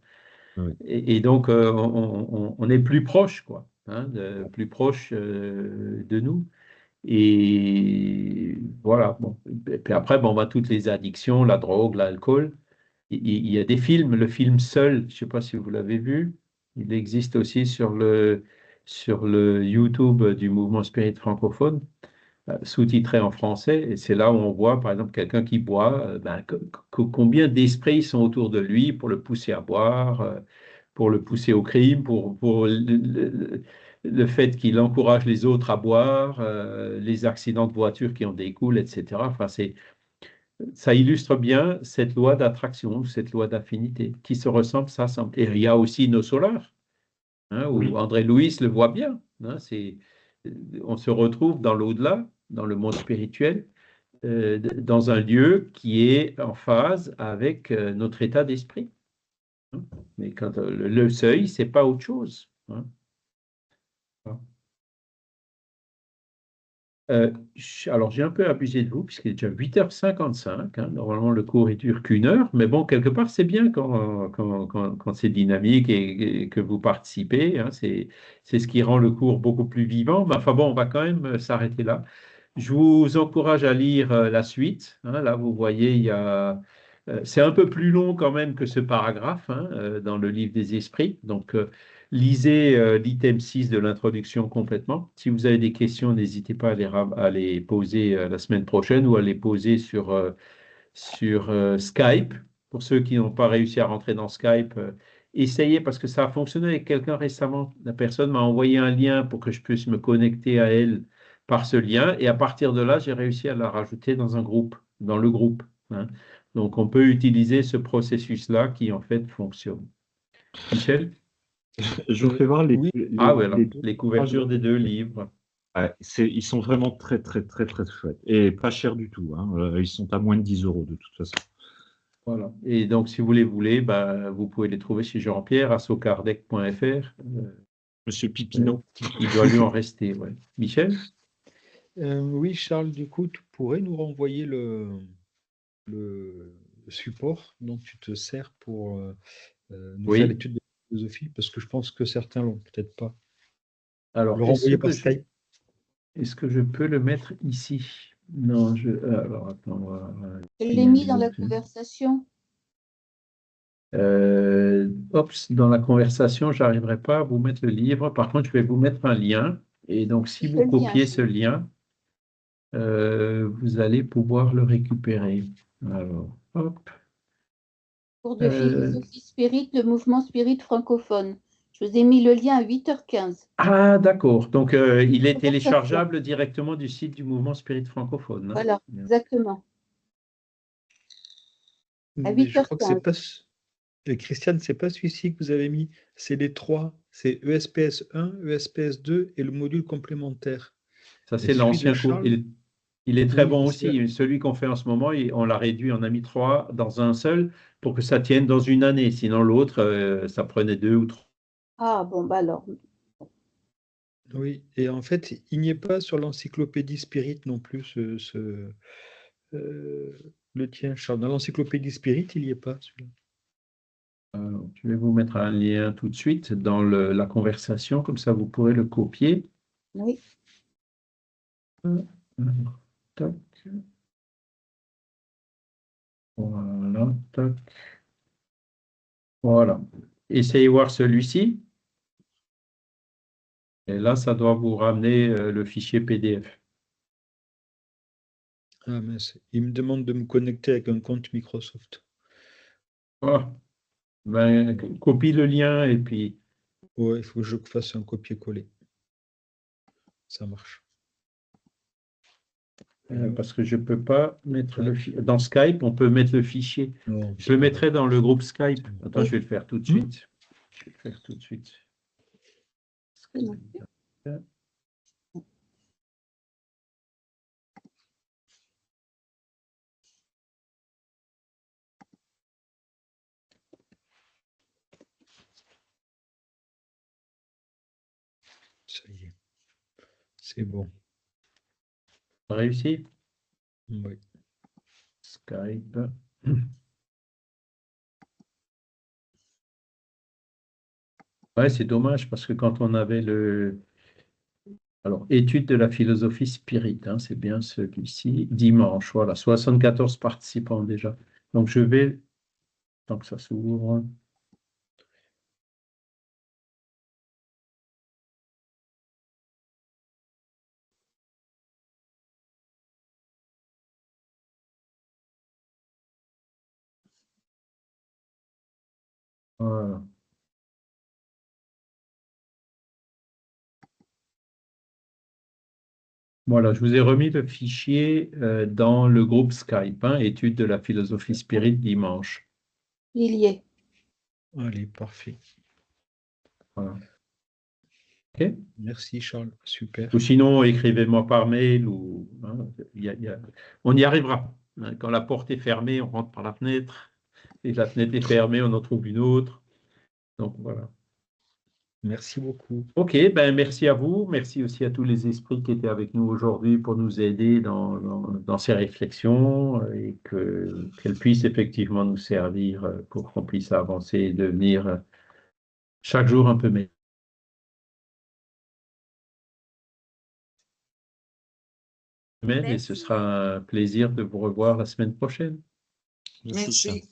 ouais. Et donc, on est plus proche, quoi. Hein, plus proche de nous. Et voilà. Bon. Et puis après, bon, on va toutes les addictions, la drogue, l'alcool. Il y a des films. Le film Seul, je ne sais pas si vous l'avez vu. Il existe aussi sur le YouTube du mouvement spirit francophone sous-titré en français, et c'est là où on voit, par exemple, quelqu'un qui boit, combien d'esprits sont autour de lui pour le pousser à boire, pour le pousser au crime, pour le fait qu'il encourage les autres à boire, les accidents de voiture qui en découlent, etc. Enfin, ça illustre bien cette loi d'attraction, cette loi d'affinité, qui se ressemble, ça semble. Et il y a aussi nos solaires, hein, où Oui, André Louis le voit bien. Hein, on se retrouve dans l'au-delà, dans le monde spirituel, dans un lieu qui est en phase avec notre état d'esprit. Hein. Mais quand le seuil, c'est pas autre chose. Hein. Alors, j'ai un peu abusé de vous, puisqu'il est déjà 8h55. Normalement, le cours il dure qu'une heure, mais bon, quelque part, c'est bien quand c'est dynamique et que vous participez. C'est ce qui rend le cours beaucoup plus vivant. Mais enfin bon, on va quand même s'arrêter là. Je vous encourage à lire la suite. Là, vous voyez, c'est un peu plus long quand même que ce paragraphe dans le livre des esprits. Donc, lisez l'item 6 de l'introduction complètement. Si vous avez des questions, n'hésitez pas à les poser la semaine prochaine ou à les poser sur Skype. Pour ceux qui n'ont pas réussi à rentrer dans Skype, essayez parce que ça a fonctionné avec quelqu'un récemment. La personne m'a envoyé un lien pour que je puisse me connecter à elle par ce lien et à partir de là, j'ai réussi à la rajouter dans un groupe, dans le groupe. Donc, on peut utiliser ce processus-là qui en fait fonctionne. Michel? Je vous fais voir oui. Voilà, les deux les couvertures pages. des deux livres. Ouais, ils sont vraiment très, très, très, très chouettes. Et pas chers du tout. Ils sont à moins de 10 € de toute façon. Voilà. Et donc, si vous les voulez, vous pouvez les trouver chez Jean-Pierre à socardec.fr. Monsieur Pipineau. Il doit lui en rester. Ouais. Michel? Oui, Charles, du coup, tu pourrais nous renvoyer le support dont tu te sers pour nous faire Oui. l'étude de la philosophie, parce que je pense que certains l'ont peut-être pas. Alors, Le renvoyer par Skype. Est-ce que je peux le mettre ici? Non, alors, attends. Je l'ai mis dans la conversation. Dans la conversation, je n'arriverai pas à vous mettre le livre. Par contre, je vais vous mettre un lien. Et donc, si vous copiez ce lien, vous allez pouvoir le récupérer. Alors, hop. Cours de philosophie spirit, le mouvement spirit francophone. Je vous ai mis le lien à 8h15. Ah, d'accord. Donc, il est téléchargeable directement du site du mouvement spirit francophone. Voilà, exactement. À Mais je crois que 8h15. c'est pas. Christiane, c'est pas celui-ci que vous avez mis. C'est les trois. C'est ESPS 1, ESPS 2 et le module complémentaire. Ça, c'est l'ancien cours. Il est très bon c'est aussi. Celui qu'on fait en ce moment, on l'a réduit, on a mis 3 dans un seul pour que ça tienne dans une année. Sinon, l'autre, ça prenait 2 ou 3. Ah, bon, bah alors. Oui, et en fait, il n'y est pas sur l'encyclopédie Spirit non plus, le tien, Charles. Dans l'encyclopédie Spirit, il n'y est pas, celui-là. Alors, je vais vous mettre un lien tout de suite dans la conversation, comme ça vous pourrez le copier. Oui. Alors, tac. Voilà, tac. Voilà. Essayez voir celui-ci. Et là, ça doit vous ramener le fichier PDF. Ah mince, il me demande de me connecter avec un compte Microsoft. Copie le lien et puis... Ouais, il faut que je fasse un copier-coller. Ça marche. Parce que je ne peux pas mettre le fichier. Dans Skype, on peut mettre le fichier. Non, Je le mettrai dans le groupe Skype. Attends, je vais le faire tout de suite. Je vais le faire tout de suite. Ça y est. C'est bon. Réussi? Oui. Skype. Ouais, c'est dommage parce que quand on avait Alors, étude de la philosophie spirit, c'est bien celui-ci, dimanche, voilà, 74 participants déjà. Donc, je vais, tant que ça s'ouvre. Voilà. Voilà, je vous ai remis le fichier dans le groupe Skype, étude de la philosophie spirit dimanche. Il y est. Allez, parfait. Voilà. OK. Merci Charles, super. Ou sinon, écrivez-moi par mail. On y arrivera. Quand la porte est fermée, on rentre par la fenêtre. Et la fenêtre est fermée, on en trouve une autre. Donc voilà. Merci beaucoup. Ok, ben merci à vous. Merci aussi à tous les esprits qui étaient avec nous aujourd'hui pour nous aider dans ces réflexions et qu'elles puissent effectivement nous servir pour qu'on puisse avancer et devenir chaque jour un peu meilleur. Et ce sera un plaisir de vous revoir la semaine prochaine. Merci.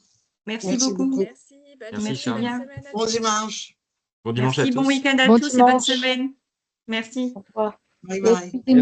Merci beaucoup. Merci. Merci, Charles. Bonne semaine à Bon tous. dimanche. Bon dimanche à Merci, tous. bon week-end à Bon tous et bonne dimanche. semaine. Merci. Au revoir. Bye bye. Excusez-moi.